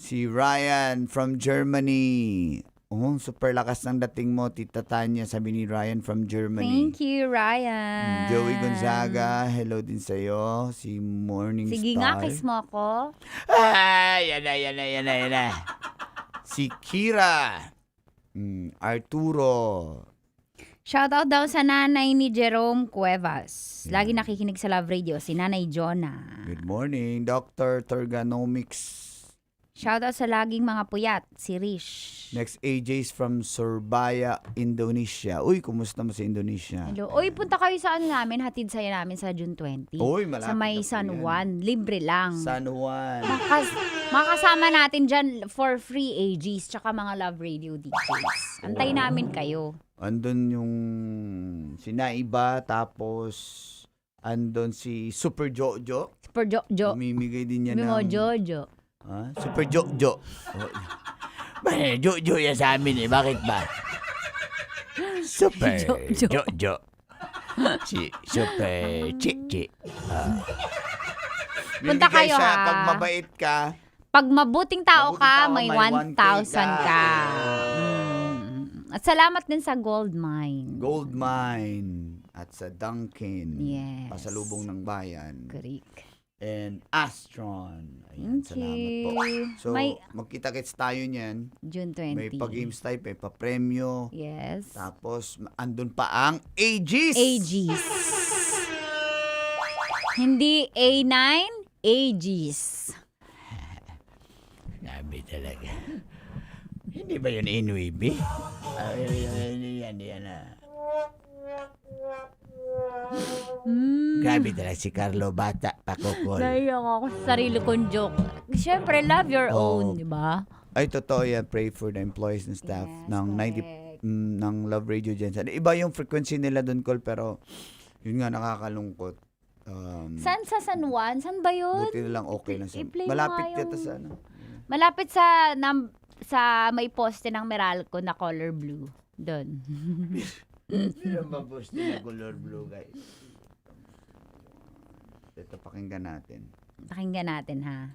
Si Ryan from Germany. Oh, super lakas ng dating mo, Tita Tanya, sabi ni Ryan from Germany. Thank you, Ryan. Joey Gonzaga, hello din sa'yo. Si Morning Sige Star. nga, kiss mo ako. Yan na. Si Kira. Arturo. Shoutout daw sa nanay ni Jerome Cuevas. Lagi nakikinig sa Love Radio, si Nanay Jonah. Good morning, Dr. Turganomics. Shoutout sa laging mga puyat, si Rish. Next, AJ's from Surabaya, Indonesia. Uy, kumusta mo sa Indonesia? Hello. Uy, punta kayo sa namin, hatid saya namin sa June 20. Uy, malapit sa may na po San yan. Juan. Libre lang. San Juan. Makasama natin dyan for free AGs tsaka mga Love Radio DJs. Antay namin kayo. Andun yung si Naiba, tapos andun si Super Jojo. Super Jojo. Umimigay din niya Mo ng... Jojo. Super Jojo. Jojo yan sa amin eh. Bakit ba? Super Jojo. Si Super Chichi. Punta kayo, siya, ha? pag mabait ka, Pag mabuting tao Mabuting tao, ka, may may 1,000 1K ka. At salamat din sa Gold Mine. Gold Mine at sa Dunkin. Yes. Pasalubong ng bayan. Correct. And Astron. Ayan, Thank salamat you. po. So, May- magkita-kits tayo niyan. June 20. May pa-games tayo, may pa-premyo. Yes. Tapos, andun pa ang AGs. AGs. Hindi A9, AGs. Sabi talaga. Hindi ba yun Inuibi? Yan na. Grabe talaga si Carlo Bata, pakukol. Naiyak ako sa sarili kong joke. Siyempre, love your own, di ba? Ay, totoo yan. Pray for the employees and staff ng 90 ng Love Radio Jensen. Iba yung frequency nila doon, Col, pero yun nga, nakakalungkot. Saan sa San Juan? Saan ba yun? Buti na lang okay lang sa... I-play mo Malapit nga yata yung- sa ano. Malapit sa may poste ng Meralco na color blue. Doon. Meron ba post na color blue, guys? Ito, pakinggan natin. Pakinggan natin, ha?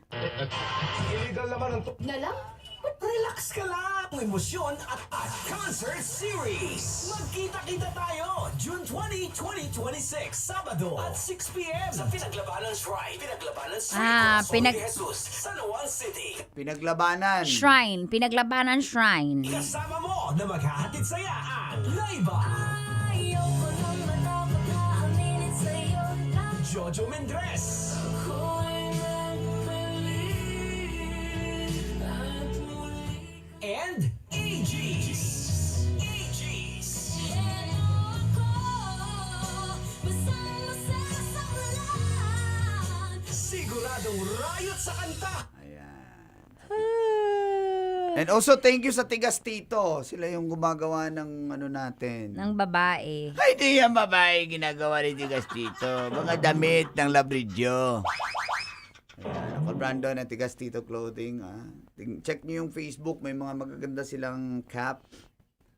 Illegal naman ang Nalang? Relax ka lang! Emosyon at concert series! Magkita-kita tayo June 20, 2026, Sabado at 6 p.m. sa Pinaglabanan Shrine. Pinaglabanan Street, Jesus, San Juan City. Pinaglabanan. Shrine. Pinaglabanan Shrine. Kasama mo na maghahatid saya ang Laiba. Jojo Mendres. And AGs. Siguradong rayot sa kanta. And also, thank you sa Tigas Tito. Sila yung gumagawa ng ano natin. Ng babae. Ay, di yan babae ginagawa ni Tigas Tito. Mga damit ng Labridyo. Ayan, ako Brandon at Tigas Tito Clothing. Check nyo yung Facebook. May mga magaganda silang cap.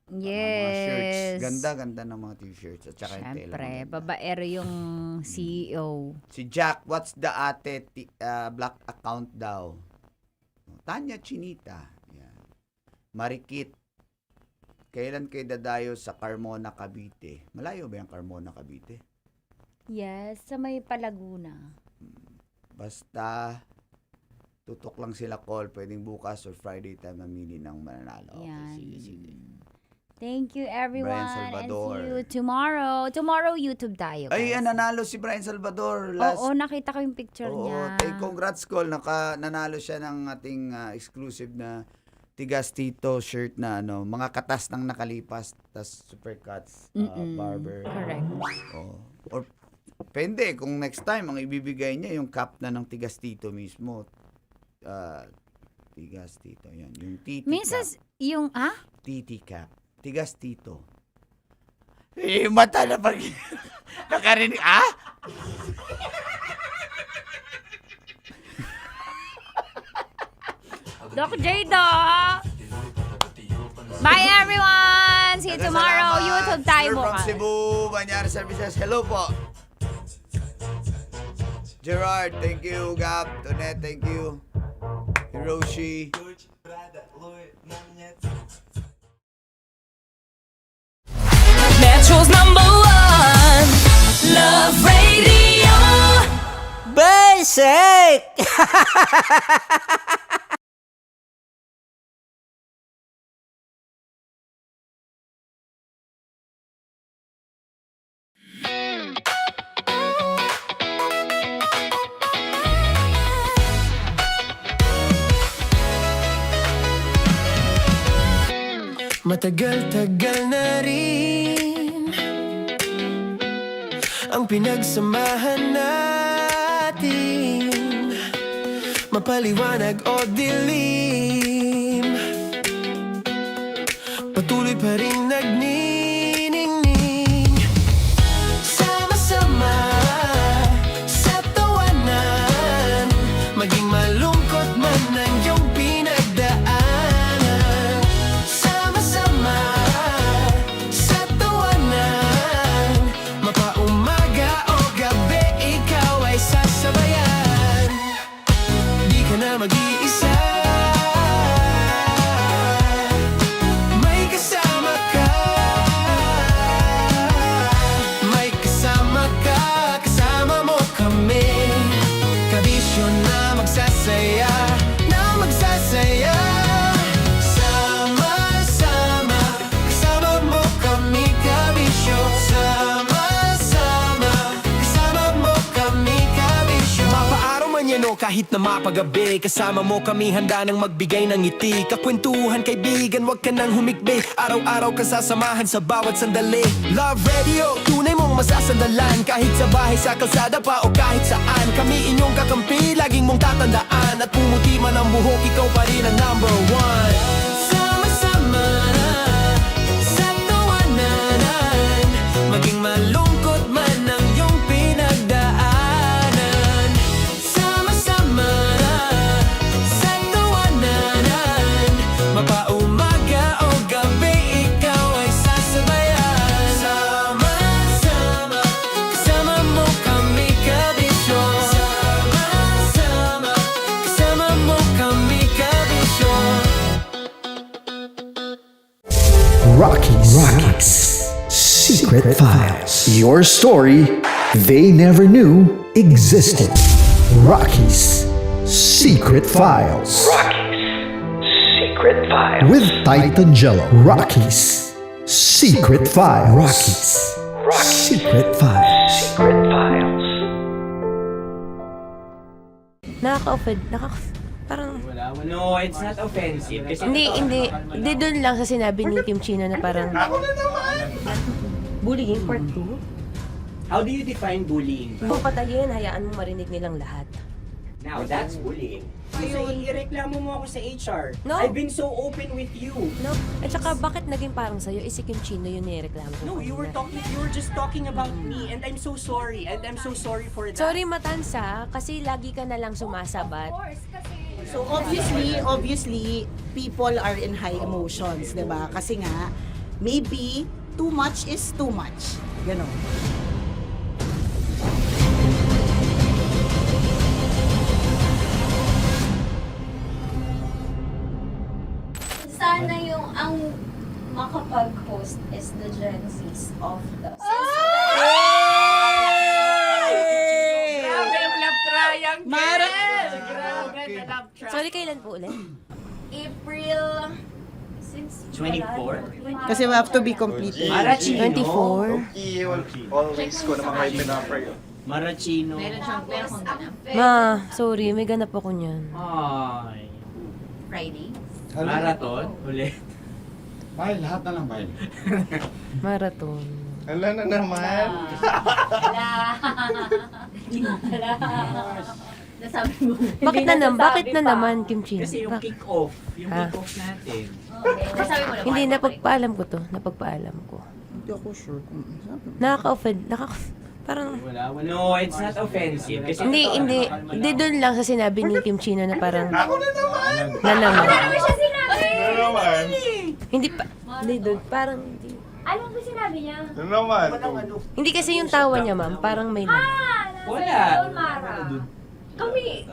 Mga shirts. Yes. Ganda ng mga t-shirts at saka yung tela. Siyempre, maganda. babaero yung CEO. Si Jack, what's the ate black account daw? Tanya Chinita. Yan. Marikit. Kailan kayo dadayo sa Carmona, Cavite? Malayo ba yung Carmona, Cavite? Yes, sa may Palaguna. Basta tutok lang sila call. Pwedeng bukas or Friday tayo mamili ng mananalo. Okay, Yan. sige. Thank you everyone. Brian Salvador. And see you tomorrow. Tomorrow YouTube tayo, guys. Ay, nanalo si Brian Salvador. Oo, nakita ko yung picture niya. Congrats call. Nanalo siya ng ating exclusive na Tigas Tito shirt na mga katas ng nakalipas, tas supercuts, barber. Correct. Or pwede, kung next time, ang ibibigay niya yung cap na ng Tigas Tito mismo. Tigas Tito, yan. Yung titi Minsan, cap. yung, Titi cap. Tigas Tito. Mata na pag... Nakarinig, Doc Jado! Bye everyone! See you tomorrow. YouTube tayo Sir from bukas. Cebu, Banyar Services. Hello po. Gerard, thank you. Gab, Tonet, thank you. Hiroshi. Metro's #1 Love Radio. Basic. Matagal-tagal na rin ang pinagsamahan natin, mapaliwanag o dilim, patuloy pa rin nagniningning, sama-sama sa tawanan, maging malungkot man ang iyong pinagdaanan. Sama-sama sa tawanan, mapaumaga o gabi, ikaw ay sasabayan. Di ka na mag-iisa, may kasama ka. May kasama ka, kasama mo kami. Kabisyo na magsasaya, na magsasaya. Sama-sama, kasama mo kami, kabisyo. Sama-sama, kasama mo kami, kabisyo. Mapaaraw man yan o kahit na mapagabi, kasama mo kami, handa nang magbigay ng ngiti. Kakwentuhan, kaibigan, wag ka nang humikbi. Araw-araw ka sasamahan sa bawat sandali. Love Radio, tunay mong masasandalan. Kahit sa bahay, sa kalsada pa o kahit saan, kami inyong kakampi, laging mong tatandaan. At pumuti man ang buhok, ikaw pa rin ang #1. Sama-sama sa tawanan, maging malungkot man ang iyong pinagdaanan. Sama-sama sa tawanan, mapaumaga o gabi, ikaw ay sasabayan. Sama-sama, kasama mo kami, kabisyo. Sama-sama, kasama mo kami, kabisyo. Rockies. Secret Files. Your story they never knew existed. Rockies. Secret Files. Secret Files. With Titan Jello. Rockies. Secret Files. Rockies. Secret Files. Secret Files. Nakaka-offend. Parang... No, it's not offensive. Kasi Hindi doon lang sa sinabi ni Team Chino na parang... Bullying, part 2? how do you define bullying? Kung patayin, hayaan mo marinig nilang lahat. Now, that's bullying. So, ireklamo mo ako sa HR. No. I've been so open with you. No? At saka, bakit naging parang sa'yo? Si Kim Chino yun nireklamo ko. No, you were just talking about me, and I'm so sorry. And I'm so sorry for that. Sorry, Matansa, kasi lagi ka na lang sumasabat. So obviously, people are in high emotions, 'di ba? Kasi nga maybe too much is too much. Ganon. Sana yung ang makapag-host is the Gen Zs of the Grabe ang love triangle! Mara- Grabe na love triangle! Sorry, kailan po ulit? April since 24? Kasi we have to be completely. Marachino. 24. Always ko naman kayo pinapray. Marachino. Ma, sorry, may ganap ako niyan. Ay. Friday. Marathon? Ulit. Mahal, lahat na lang mahal. Marathon. Ala na naman. Nasabi mo. Bakit na naman, Kim Chin? Kasi yung kick-off. Yung Ah. kick-off natin. Nasabi mo na ba? Hindi, napagpaalam ko to. Napagpaalam ko. Hindi ako sure kung Nakaka-offend. Parang, Wala. No, it's not offensive. Kasi hindi doon lang sa sinabi ni Kim Chino na parang, Ako na naman. na naman. Ano siya sinabi? Na naman. Hindi pa, hindi doon, parang, hindi. Ano ba sinabi niya? Na naman. Hindi kasi yung tawa niya, ma'am, parang may lang. Wala. Mara. Kami.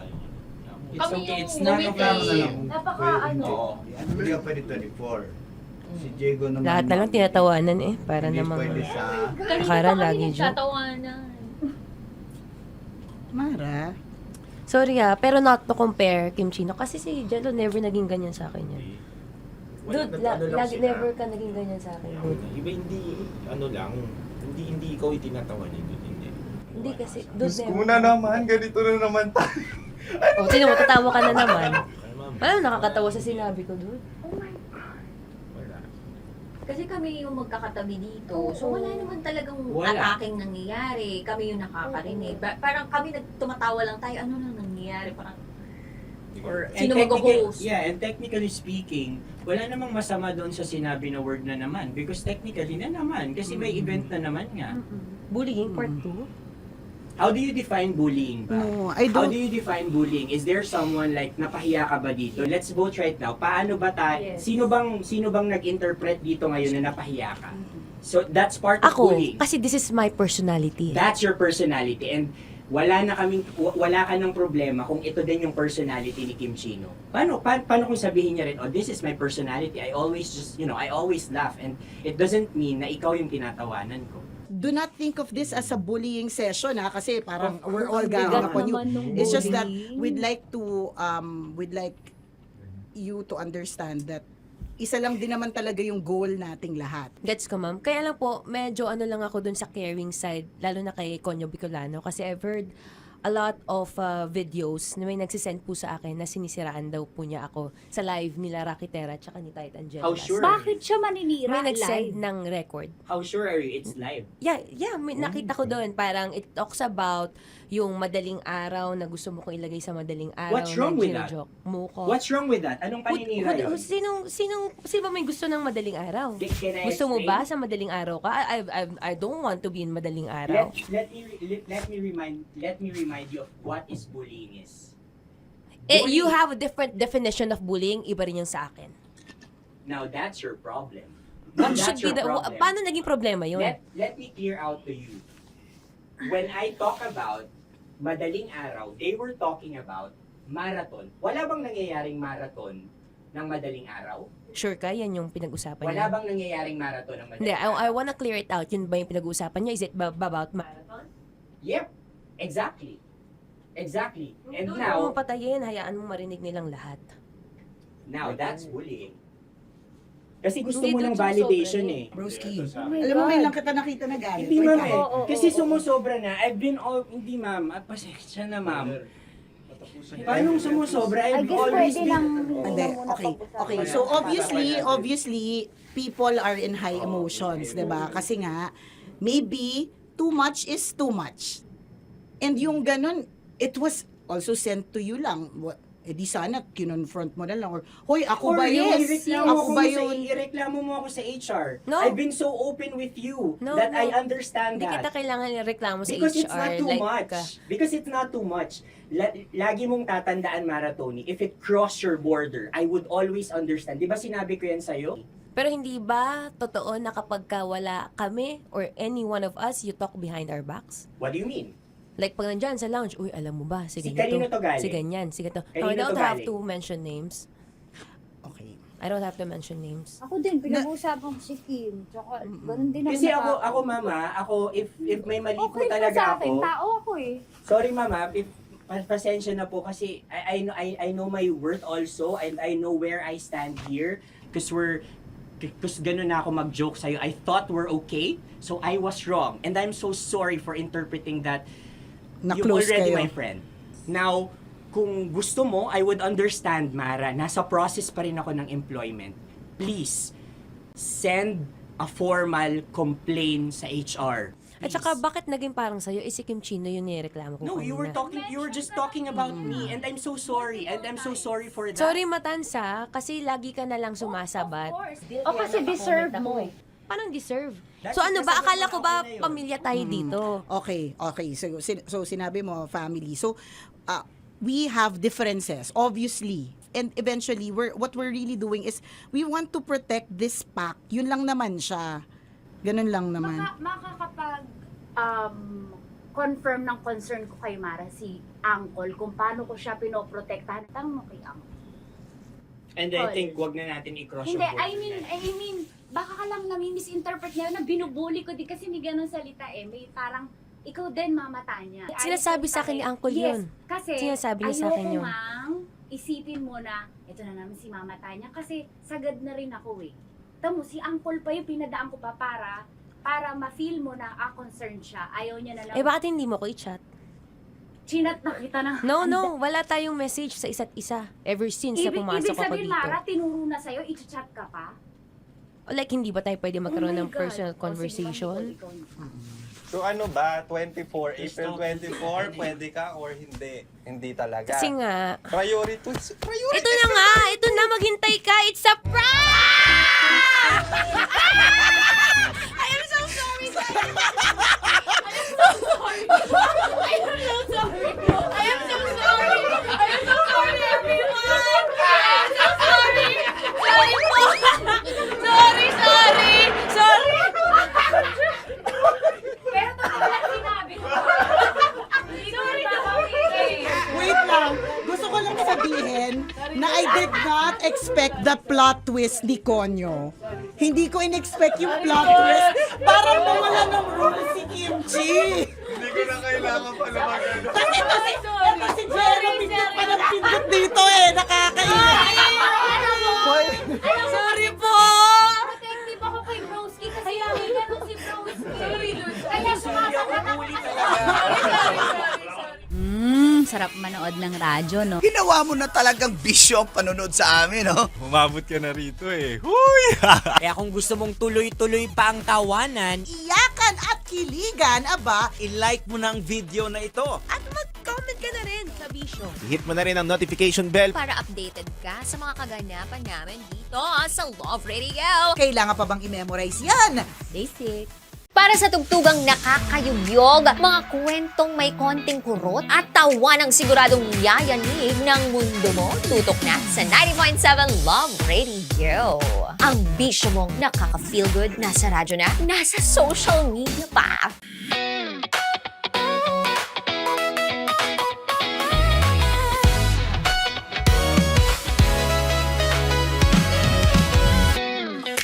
It's okay. It's not offensive. Napaka ano. Hindi ka pwede 24. Si Diego naman. Lahat na lang tinatawanan eh, para Hindi namang, pwede sa... akala lagi joke. Tatawanan. Mara. Sorry pero not to compare Kim Chino, kasi si Jello never naging ganyan sa akin yan. Dude, lagi never ka naging ganyan sa akin, dude. Iba hindi, ano lang, hindi ikaw itinatawa niya, hindi. Hindi kasi, dude, Kung na naman, ganito na naman tayo. Oh, sino mo, tatawa ka na naman. Alam, nakakatawa sa sinabi ko, dude. Kasi kami yung magkakatabi dito. So wala naman talagang Wala. ataking nangyayari. Kami yung nakakarinig. Parang kami tumatawa lang tayo. Ano lang nangyayari? Parang sino mag-host? Yeah, and technically speaking, wala namang masama doon sa sinabi na word na naman. Because technically na naman. Kasi may event na naman nga. Bullying, part 2? How do you define bullying ba? No, I How don't. do you define bullying? Is there someone like napahiya ka ba dito? Let's vote right now. Paano ba tayo? Sino bang nag-interpret dito ngayon na napahiya ka? So that's part of Ako, bullying. kasi this is my personality. That's your personality, and wala ka ng problema kung ito din yung personality ni Kim Chino. Paano kung sabihin niya rin, oh, this is my personality. I always I always laugh, and it doesn't mean na ikaw yung tinatawanan ko. Do not think of this as a bullying session kasi parang we're all ganging upon you. It's just that we'd like you to understand that isa lang din naman talaga yung goal nating lahat. Gets ko, ma'am. Kaya lang po, medyo ano lang ako dun sa caring side, lalo na kay Conyo Bicolano, kasi I've heard a lot of videos na may nagsisend po sa akin na sinisiraan daw po niya ako sa live nila Rakitera at ni Tight Angela. How sure? Bakit siya maninira? May nag-send ng record. How sure are you it's live? Yeah, may nakita ko doon. Parang it talks about yung madaling araw na gusto mo kong ilagay sa madaling araw. What's wrong with that? Mo ko. What's wrong with that? Anong paninira yun? Sino ba may gusto ng madaling araw? Can I Gusto mo explain? ba sa madaling araw ka? I don't want to be in madaling araw. Let me remind you of what is bullying is. You have a different definition of bullying, iba rin yung sa akin. Now that's your problem. What That's should be your the, problem. paano naging problema yun? Let me clear out to you. When I talk about madaling araw, they were talking about marathon. Wala bang nangyayaring marathon ng madaling araw? Sure ka? Yan yung pinag-usapan Wala niya? bang nangyayaring marathon ng madaling Hindi, araw? I wanna clear it out. Yun ba yung pinag-usapan niya? Is it about marathon? Yep, exactly. And Doon now, mo patayin, hayaan mo marinig nilang lahat. now that's bullying. Kasi gusto Hindi mo ng doon validation sumusobra eh. Broski. Oh my Alam mo, God. may lang kita nakita na galit. Hindi ma'am Ikaw. eh. Kasi sumusobra na. Hindi ma'am. Pasensya na ma'am. Paano sumusobra? I've always been... Hindi, okay. So obviously, people are in high emotions, 'di ba? Kasi nga, maybe too much is too much. And yung ganun, it was also sent to you lang. Di sana kinonfront mo na lang or hoy, ako ba yun? Ako ba yun? Ireklamo mo ako sa HR. No. I've been so open with you No, that no. I understand Hindi that. kita kailangan ireklamo sa Because HR. it's not too much. ka. Because it's not too much. Lagi mong tatandaan, Maratoni, if it crossed your border, I would always understand. Di ba sinabi ko yan sa'yo? Pero hindi ba totoo na kapag wala kami or any one of us, you talk behind our backs? What do you mean? Like pag nandyan sa lounge, uy, alam mo ba, si Si ganito, kanino to galing? si ganyan, si ganito. No, Kanino I don't to have galing? to mention names. I don't have to mention names. Ako din, pinag-uusapan ko si Kim. Tsaka, ganun din Kasi naman ako mama, if may mali po okay pa talaga sa akin, ako. tao ako eh. Sorry mama, if pasensya na po kasi I know my worth also and I know where I stand here because ganun na ako mag-joke sa'yo. I thought we're okay, so I was wrong. And I'm so sorry for interpreting that you're Na-close already kayo. my friend. Now, kung gusto mo, I would understand, Mara. Nasa process pa rin ako ng employment. Please, send a formal complaint sa HR. At saka, bakit naging parang sa'yo, si Kim Chino yung nireklamo ko No, kanina? you were just talking about me and I'm so sorry. And I'm so sorry for that. Sorry, Matansa, kasi lagi ka na lang sumasabat. O kasi deserve mo eh. Paano deserve? That's So ano ba, because akala ko ba ako na yun. pamilya tayo dito? Okay. So sinabi mo, family. So, we have differences, obviously. And eventually, what we're really doing is, we want to protect this pact. Yun lang naman siya. Ganun lang naman. Makakapag confirm ng concern ko kay Mara, si Uncle, kung paano ko siya pinoprotektahan. Tanong mo kay Uncle. And I think wag na natin i-cross Hindi, yung I mean, baka ka lang nami-misinterpret niya na binubuli ko din kasi may ganun salita eh. May parang, ikaw din mamata niya. Sinasabi sa akin ni Uncle yun. Yes, kasi Sinasabi niya sa akin yun. ayoko ngang isipin mo na, ito na naman si Mama Tanya, kasi sagad na rin ako eh. Tamo, si Uncle pa yung pinadaan ko pa para ma-feel mo na concerned siya. Ayaw niya na lang. Eh, bakit hindi mo ko i-chat? Chinat na kita na. No, wala tayong message sa isa't isa ever since na pumasok Ibig ako sabihin, dito. Mara, tinuro na sa'yo, i-chat ka pa? Like, hindi ba tayo pwede magkaroon Oh my ng God. personal O, sige, conversation? ikaw. So ano ba, 24, April 24, pwede ka or hindi? Hindi talaga. Kasi nga, Priority. ito na nga, ito na, maghintay ka, it's a prank! I am so sorry, guys! I am so sorry! I am so sorry! I am so sorry! I am so sorry, everyone! I am so sorry! Sorry po! Sorry! Sorry! Pero totoo lang sinabi ko. Sorry na Wait lang. Gusto ko lang sabihin na I did not expect the plot twist ni Konyo. Hindi ko in-expect yung plot twist. Parang nawala ng role si Kimchi. Hindi ko na kailangan pala mag-ano. Kasi si Jerry pindot pa ng pindot dito eh. Nakakainis. Sorry po! Protective ako kay Broski kasi may ganun si Broski. Kaya sumasagot ako kasi. Sarap manood ng radyo, no? Ginawa mo na talagang bisyo ang panonood sa amin, no? Umabot ka na rito eh. Huy! Kaya kung gusto mong tuloy-tuloy pa ang tawanan, Iyakan at kiligan, aba, i-like mo na ang video na ito. At mag-comment ka na rin sa Bisyo. Hit mo na rin ang notification bell. Para updated ka sa mga kaganapan namin dito sa Love Radio. kailangan pa bang i-memorize yan? Basic. Para sa tugtugang nakakayugyog, mga kwentong may konting kurot at tawa ng siguradong yayanig ng mundo mo, tutok na sa 90.7 Love Radio. Ang bisyo mong nakaka-feel good, nasa radyo na, nasa social media pa.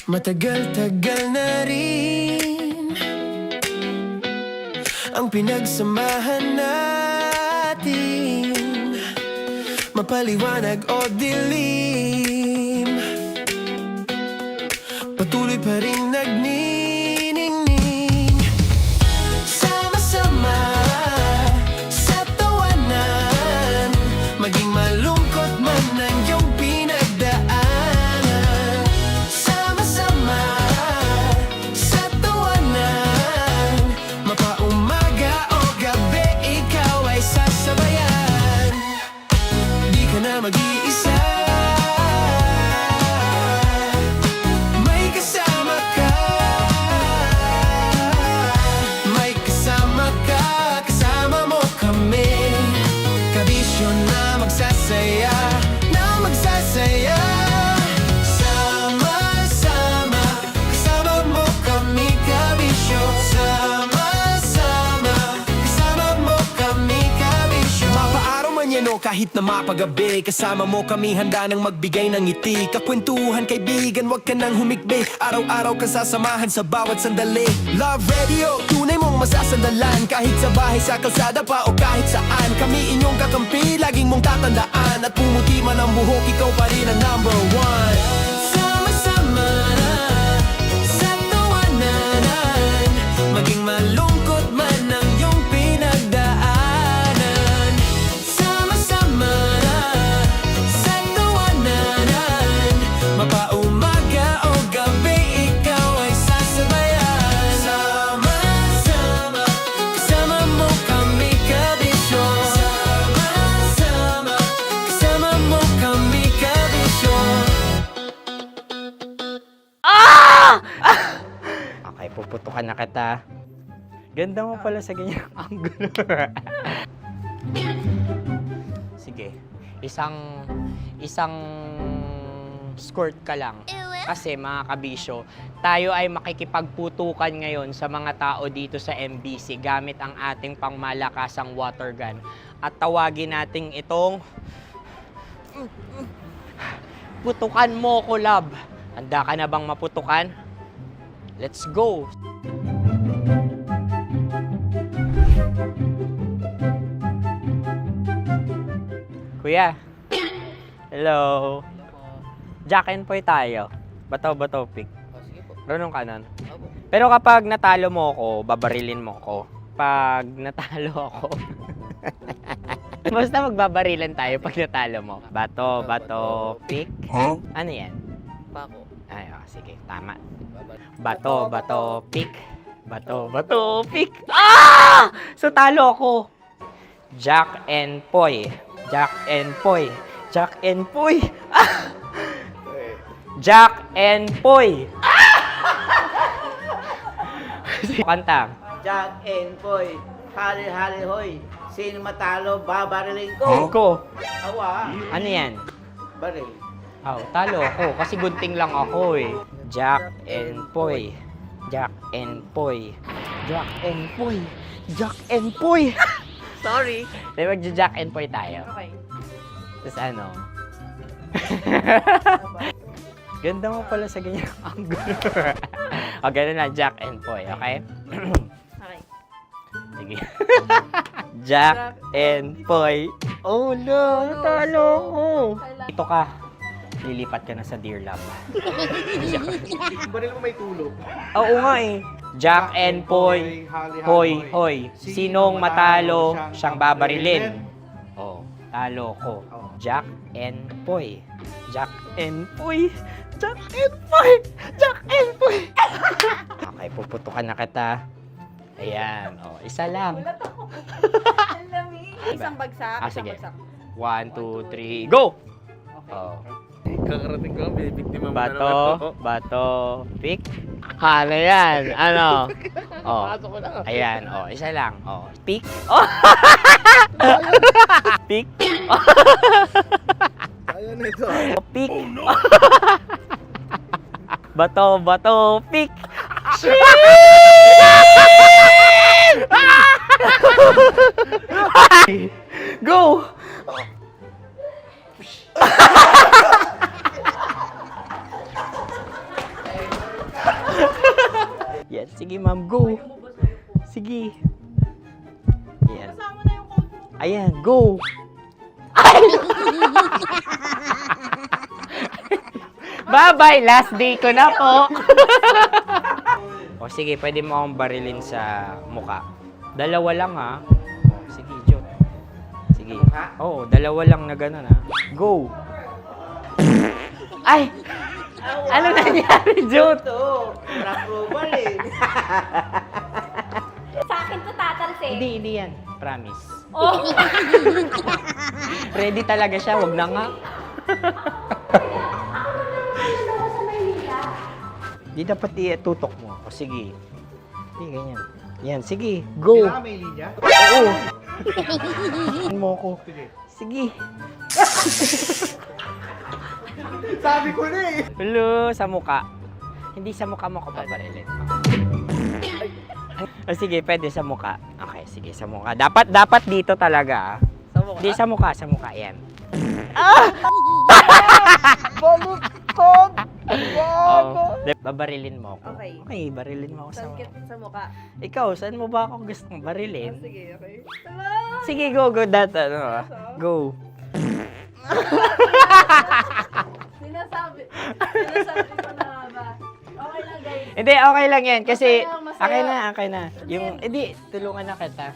Matagal-tagal na rin ang pinagsamahan natin, mapaliwanag o dilim, patuloy pa rin nagniningning. Sama-sama sa tawanan, maging malungkot man ang iyong pinagdaanan. Sama-sama sa tawanan, mapaumaga o gabi, ikaw ay sasabayan. Di ka na mag-iisa, may kasama ka. May kasama ka, kasama mo kami. Kabisyo na magsasaya, na magsasaya. Sama-sama man yan o kahit na mapagabi, kasama mo kami handa nang magbigay ng ngiti. Kakwentuhan kaibigan, wag ka nang humikbi. Araw-araw ka sasamahan sa bawat sandali. Love Radio, tunay mong masasandalan. Kahit sa bahay, sa kalsada pa o kahit saan, kami inyong kakampi, laging mong tatandaan. At pumuti man ang buhok, ikaw pa rin ang number one. Sama-sama na sa tawanan, maging malungkot man ang iyong pinagdaanan. Sama-sama na sa tawanan, mapaumaga o gabi, ikaw ay sasabayan. Sama-sama, kasama mo kami kabisyo. Sama-sama, kasama mo kami kabisyo. Okay, puputukan na kita. Ganda mo pala sa ganyang angulo. Sige, isang skirt ka lang. Kasi mga kabisyo, tayo ay makikipagputukan ngayon sa mga tao dito sa MBC gamit ang ating pangmalakasang water gun. At tawagin natin itong putukan mo ko, love. Handa ka na bang maputukan? Let's go! Kuya. Hello. Jack and Poy tayo. Bato-bato pick. Runong kanan. Pero kapag natalo mo ako, babarilin mo ako. Pag natalo ako, basta magbabarilan tayo pag natalo mo. Bato, pick. Huh? Ano yan? Pako. Ay, oh, sige, tama. Bato, pick. Bato, pick. Ah! So, talo ako. Jack and Poy. Jack and Poy. Jack and Poy. Ah! Jack and Poy. Kanta. Jack and Poy, hali-hali hoy. Sino matalo, babariling ko. Ko. Awa. Ano yan? Baril. Oh, talo ako kasi gunting lang ako eh. Jack and Poy. Jack and Poy. Jack and Poy. Jack and Poy. Sorry. Di ba Jack and Poy tayo? Okay. Tapos ano? Ganda mo pala sa ganyang angulo. O, ganun na, Jack and Poy, okay? Okay. Sige. Jack and Poy. Oh no, talo ko. Ito ka. Lilipat ka na sa Dear Love. Baril mo may tulog. Oo nga eh. Jack and Poy. Hoy, hoy. Sinong matalo, siyang babarilin. Oh, talo ko. Jack and Poy. Jack and Poy. Jack and Poy. Jack and Poy. Okay, puputukan na kita. Ayan. Oh, isa lang. Isang bagsak. Ah, sige. 1, 2, 3, go! Oh. Kakarating ko, may biktima mo na naman Bato, bato, pick. Ano yan? Ano? Oh. Ayan, oh, isa lang. Oh, pick. Oh. Pick. Ayaw na ito. Oh, pick. Bato, bato, pick. Go! Yan, sige ma'am, go. Sige. Ayan. Ayan, go. Ay! Bye-bye, last day ko na po. O sige, pwede mo akong barilin sa muka. Dalawa lang ha. O, sige, Jot. Sige. Oo, dalawa lang na gano'n ha. Go. Ay! Ano nangyari, Jot? Approval eh. Sa akin to tatalsik. Hindi yan. Promise. Oh. Ready talaga siya, wag na nga. Di dapat itutok mo. O sige. Hindi, ganyan. Yan, sige. Go. Kailangan may linya? Oo. Mo ko. Sige. Sabi ko na eh. Hello, sa muka. Hindi sa muka mo ko paparilin. O sige, pwede sa muka. Okay, sige, sa muka. Dapat dito talaga. Sa mukha. Di, sa mukha, yan. Baluktot! Babarilin mo ako. Okay. Okay, barilin mo ako sa mukha. Sa mukha. Ikaw, saan mo ba ako gustong barilin? Sige, okay. Sige, go, go. Sinasabi ko na ba? Okay lang, guys. Hindi, okay lang yan. Kasi, Masaya. okay na. Yung, hindi, tulungan na kita.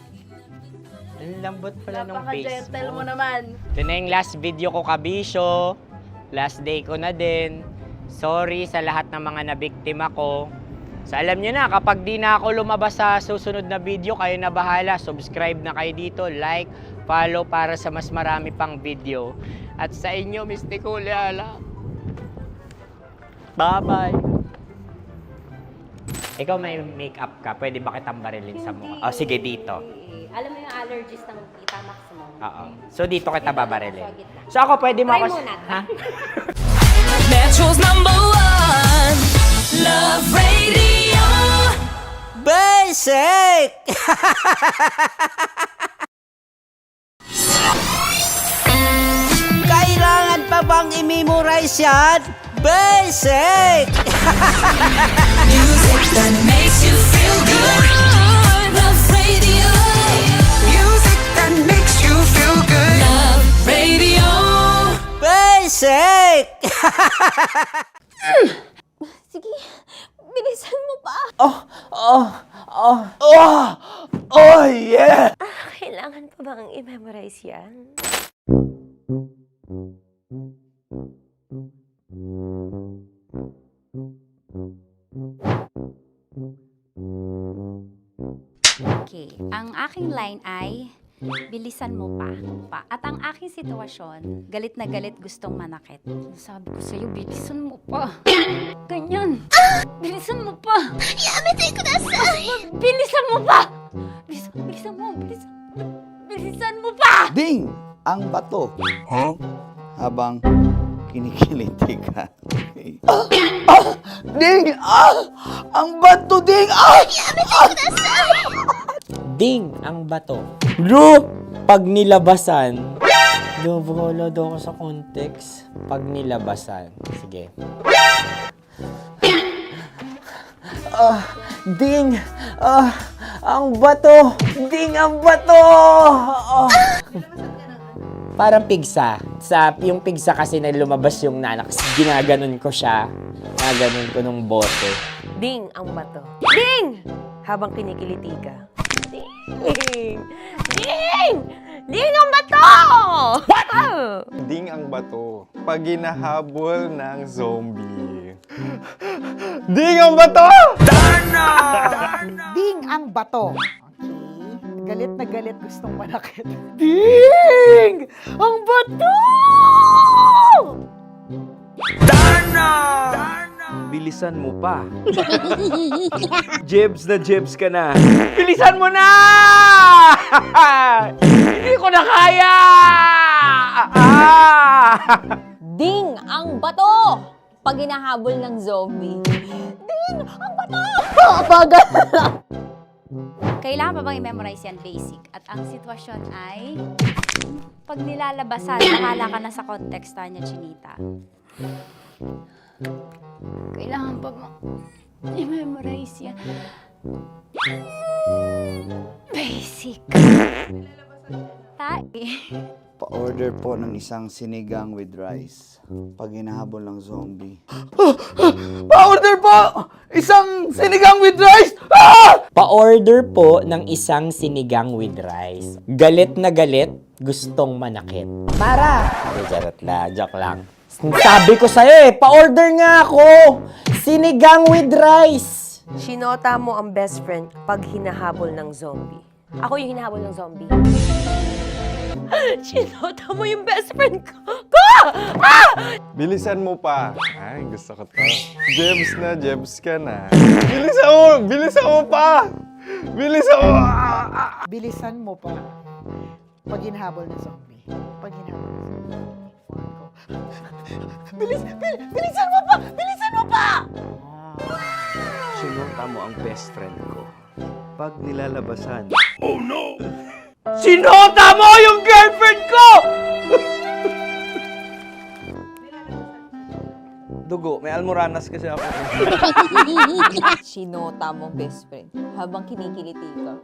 Ang lambot pala ng face Napaka-gentle mo. mo naman. Ito na yung last video ko, kabisyo. Last day ko na din. Sorry sa lahat ng mga nabiktima ko. So alam nyo na, kapag di na ako lumabas sa susunod na video, kayo na bahala. Subscribe na kayo dito, like, follow para sa mas marami pang video. At sa inyo, Mistiko Leala. Bye-bye. Ikaw may makeup ka, pwede ba kitang barilin sa mukha? Oh, sige, dito. Alam mo yung allergies ng tita Max mo? Oo. So dito kita babarilin. So ako pwede mo Try ako... muna. Ha? Metro's #1 Love Radio. Basic! Kailangan pa bang i-memorize yan? Basic! Music that makes you feel good. Love Radio. Music that makes you feel good. Love Radio. Basic! Sige, bilisan mo pa. Oh, yeah! Kailangan pa bang i-memorize yan? Okay, ang aking line ay, bilisan mo pa. At ang aking sitwasyon, galit na galit gustong manakit. Sabi ko sa'yo, bilisan mo pa. Ganyan. Bilisan mo pa. Yamitay ko na sa... Bilisan mo pa. Bilisan mo pa. Ding! Ang bato. Habang kinikiliti ka. Ding! Ang bato, Ding! Ding ang bato. Bro! Pag nilabasan. Wala daw ako sa context. Pag nilabasan. Sige. Ding! Ang bato! Ding ang bato! Parang pigsa. Yung pigsa kasi na lumabas yung nanak. Ginaganon ko siya. Ginaganon ko nung bote. Ding ang bato. Ding! Habang kinikiliti ka. Ding! Ding! Ding ang bato! What? Ding ang bato. Pag hinahabol ng zombie. Ding ang bato! Ding ang bato. Okay. Galit na galit gustong manakit. Ding! Ang bato! Bilisan mo pa. Jebs ka na. Bilisan mo na! Hindi ko na kaya! Ding ang bato! Pag hinahabol ng zombie. Ding ang bato! Bagal! Kailangan pa bang i-memorize yan basic? At ang sitwasyon ay, pag nilalabasan, bahala ka na sa konteksta niya, Chinita. Kailangan pa bang i-memorize yan? Basic. Pa-order po ng isang sinigang with rice. Pag hinahabol ng zombie. Pa-order po! Isang sinigang with rice! Pa-order po ng isang sinigang with rice. Galit na galit, gustong manakit. Para! Joke lang. Sabi ko sa'yo pa-order nga ako! Sinigang with rice! Sinota mo ang best friend pag hinahabol ng zombie. Ako yung hinahabol ng zombie. Sinota mo yung best friend ko! Bilisan mo pa. Ay, gusto ko to. Jebs ka na. Bilisan mo pa! Bilisan mo pa. Pag hinahabol ng zombie. Pag hinahabol ng zombie. Bilisan mo pa! Bilisan mo pa! Sinunta mo ang best friend ko. Pag nilalabasan. Oh no! Sinota mo yung girlfriend ko! Dugo, may almoranas kasi ako. Sinota mo, best friend, habang kinikiliti ka.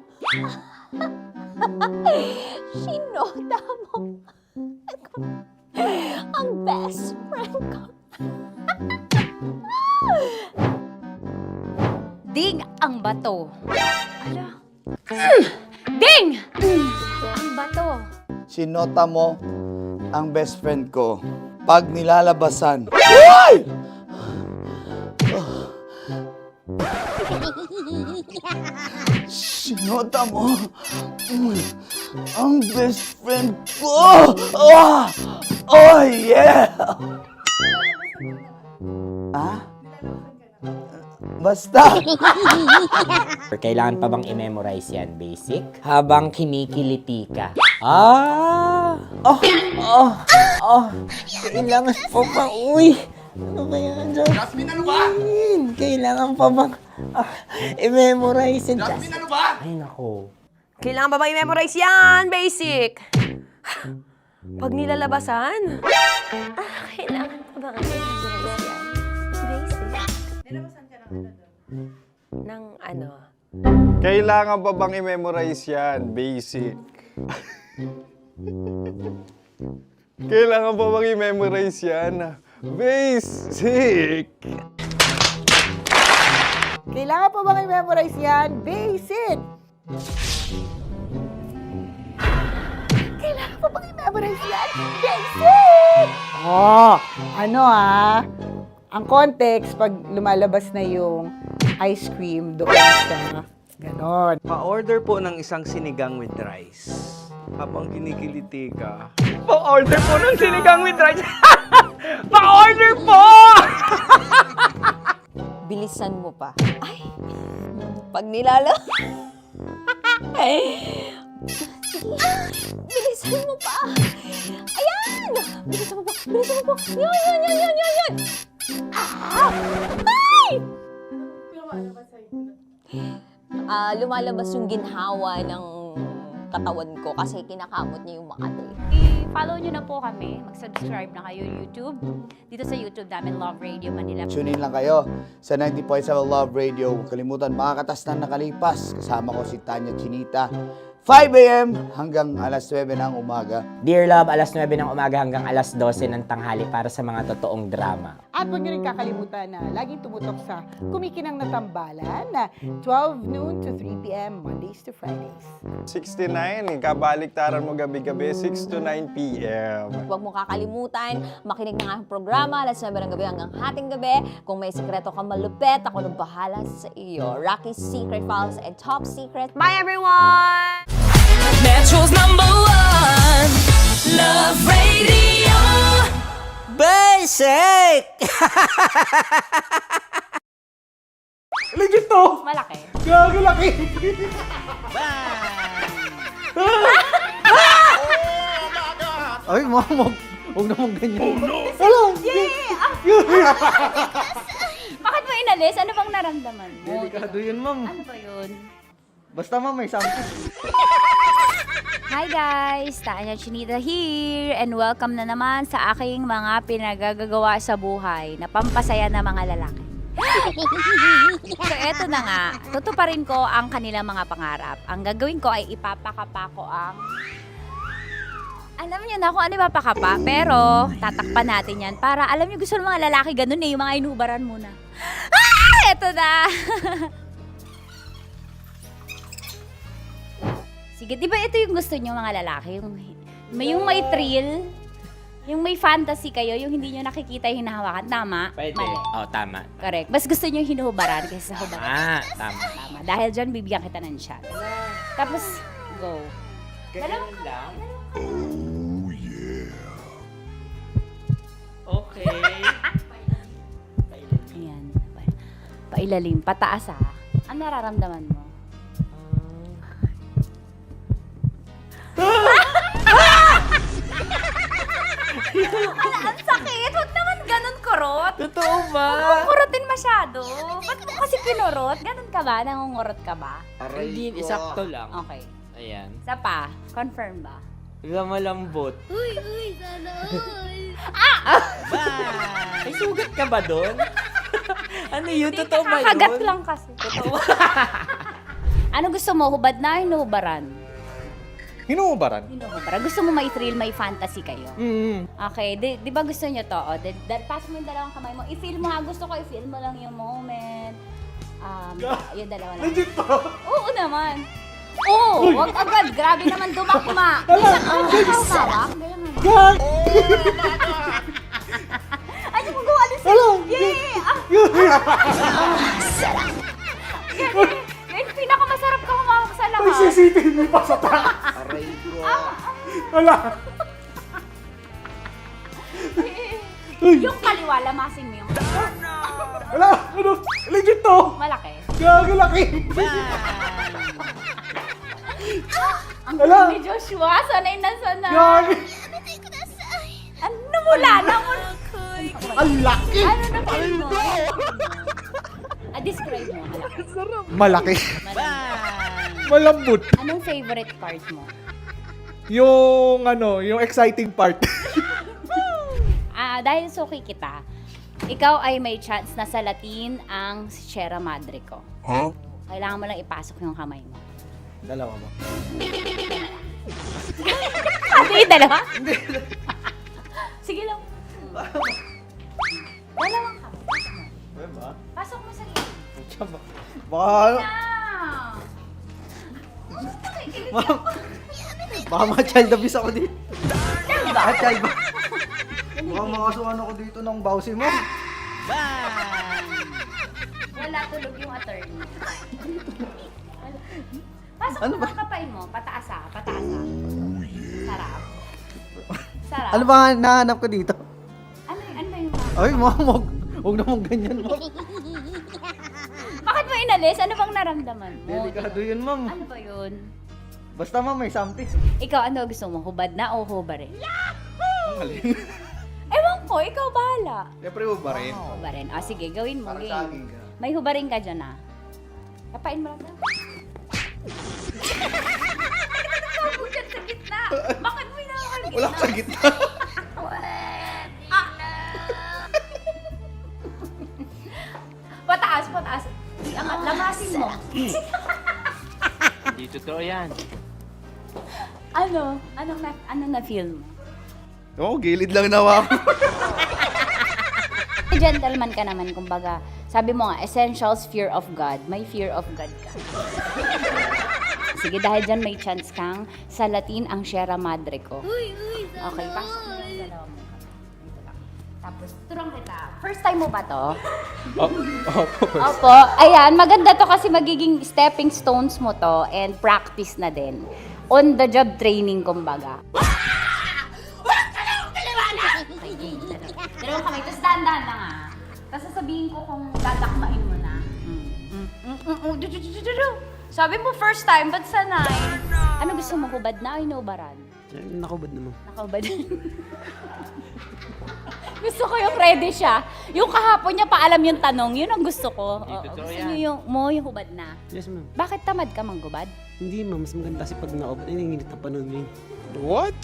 Sinota mo ang best friend ko. Ding ang bato. Ala. Ding! Ang bato. Sinota mo ang best friend ko pag nilalabasan. Uy! Sinota mo ang best friend ko. Oh yeah! Ah? Basta. Kailangan pa bang i-memorize yan, basic? Habang kinikiliti ka. Ah! Kailangan pa ba? Uy! Ano ba yan, Jasmine, ano ba? Kailangan pa bang i-memorize yan, Jasmine, ano ba? Ay, nako. Kailangan ba i-memorize yan? Basic! Pag nilalabasan? Kailangan ba i-memorize yan? Basic? Nilabasan ka ng ano? Kailangan pa bang i-memorize yan? Basic. Kailangan pa bang i-memorize yan? Basic. Kailangan pa bang i-memorize yan? Basic! Kailangan pa bang i-memorize yan? Basic! Ang context, pag lumalabas na yung ice cream doon sa ganon. Pa-order po ng isang sinigang with rice. Habang kinikiliti ka. Pa-order po ng sinigang with rice. Pa-order po! Bilisan mo pa. Ay! Pag nilala... Bilisan mo pa! Ayan! Bilisan mo pa! Bilisan mo pa! Yan! Ah! Ay! Lumalabas yung ginhawa ng katawan ko kasi kinakamot niya yung Makati. I-follow nyo na po kami. Mag-subscribe na kayo YouTube. Dito sa YouTube namin, Love Radio Manila. Tune in lang kayo sa 90.7 Love Radio. Huwag kalimutan, makakatas na nakalipas. Kasama ko si Tanya Chinita. 5 a.m. hanggang alas 9 ng umaga. Dear Love, alas 9 ng umaga hanggang alas 12 ng tanghali para sa mga totoong drama. At huwag niyo rin kakalimutan na laging tumutok sa Kumikinang na Tambalan na 12 noon to 3 p.m. Mondays to Fridays. 69, kabaliktaran mo gabi-gabi, 6 to 9 p.m. Huwag mo kakalimutan, makinig ng aking programa, alas 9 ng gabi hanggang hating gabi. Kung may sekreto kang malupet, ako nang bahala sa iyo. Rocky's Secret Files and Top Secret. Bye everyone! Metro's #1 Love Radio. Basic! Legit to! Malaki. Gago laki! Ay, mamag. Huwag naman ganyan. Oh no! Wala! Bakit mo inalis? Ano bang naramdaman mo? Delikado yun, ma'am. Ano ba yun? Basta ma'am, may sample. Hi guys! Tanya Chinita here and welcome na naman sa aking mga pinagagagawa sa buhay na pampasaya ng mga lalaki. So eto na nga, tutuparin ko ang kanilang mga pangarap. Ang gagawin ko ay ipapakapa ko ang... Alam niyo na kung ano ipapakapa, pero tatakpan natin yan para alam niyo gusto ng mga lalaki ganun eh, yung mga inubaran muna. Eto na! Sige, di ba ito yung gusto nyo mga lalaki? Yung may thrill, yung may fantasy kayo, yung hindi nyo nakikita yung hinahawakan. Tama? Pwede. Mali. Oh, tama. Correct. Mas gusto nyo yung hinuhubaran kaysa sa hubaran. Tama. Tama. Dahil dyan, bibigyan kita ng shot. Tapos, go. Ganun lang. Oh, yeah. Okay. Ayan. Pailalim. Pataas ha. Ano nararamdaman mo? Ang sakit! Huwag naman ganun kurot! Totoo ba? Huwag mong kurotin masyado. Ba't mo kasi kinurot? Ganun ka ba? Nangungurot ka ba? Hindi, sakto lang. Okay. Ayan. Isa pa. Confirm ba? Malambot. Uy, sana all. May sugat ka ba doon? Ano yun? Totoo ba yun? Kakagat lang kasi. Ano gusto mo? Hubad na, hinuhubaran? Hinuhubaran? Hinuhubaran. Gusto mo may thrill, may fantasy kayo? Okay, di ba gusto nyo to? Pass mo yung dalawang kamay mo. I-feel mo ha. Gusto ko i-feel mo lang yung moment. Yung dalawa lang. Legit to? Oo naman. Oo, wag agad. Grabe naman dumakma. Minsan, hawak. Gag! Ano mo gawa na sa'yo? Yeah! Ganyan, pinakamasarap ka humawak sa lahat. May CCTV pa sa taas. Aray ko. Wala. Yung kaliwa, lamasin mo yung Wala. Ano? Legit to. malaki. Gagi laki. Ang Wala. galing ni Joshua, sanay na sanay. Gagi. Ano mula na mo? Ang laki. Ano na feel mo? Describe mo, Malaki. malaki. Malambot. Anong favorite part mo? Yung yung exciting part. Dahil suki kita, ikaw ay may chance na salatin ang Sierra Madre ko. Huh? Kailangan mo lang ipasok yung kamay mo. Dalawa mo. Hindi, dalawa? Sige lang. Dalawang kamay. Pasok mo sa gilid. Baka Baka ma-child abuse ako dito. Child ba? Baka makasuhan ako dito ng bawsi mo. Wala, tulog yung attorney. Pasok mo ang kapay mo. Pataas ah. Sarap. Sarap. Ano ba nahanap ko dito? Ano ba yung Ay, ma'am, huwag naman ganyan, ma'am. Bakit mo inalis? Ano bang naramdaman mo? Delikado yun, ma'am. Ano ba yun? Basta, ma'am, may something. Ikaw, ano gusto mo? Hubad na o hubarin? Ang galing. Ewan ko, ikaw bahala. Siyempre, hubarin. Hubarin. Sige, gawin mo. Parang Game. saging ka. May hubarin ka dyan ah. Kapain mo lang daw. Nakakabog dyan sa gitna. Bakit mo inakakal gitna? Wala sa gitna. Pataas. Iangat, lamasin mo. Hindi totoo yan. Ano na feel mo? Oo, gilid lang nawa ako. Gentleman ka naman, kumbaga. Sabi mo nga, essentials, fear of God. May fear of God ka. Sige, dahil dyan may chance kang salatin ang Sierra Madre ko. Okay, pasok mo yung dalawa mo. Dito lang. Tapos, turang kita. First time mo ba to? Opo. Ayan, maganda to kasi magiging stepping stones mo to and practice na din. On the job training, kumbaga. Dalawang kamay. Tapos dahan-dahan lang ah. Tapos sasabihin ko kung dadakmain mo na. Sabi mo first time, ba't sanay? Ano gusto mo? Hubad na o hinubaran? Nakubad naman. Nakahubad. Gusto ko yung ready siya. Yung kahapon niya paalam yung tanong, yun ang gusto ko. Gusto niyo yung hubad na. Yes, ma'am. Bakit tamad ka manggubad? Hindi, ma'am. Mas maganda kasi pag naubad. Ay, nanginit na pa nun, What?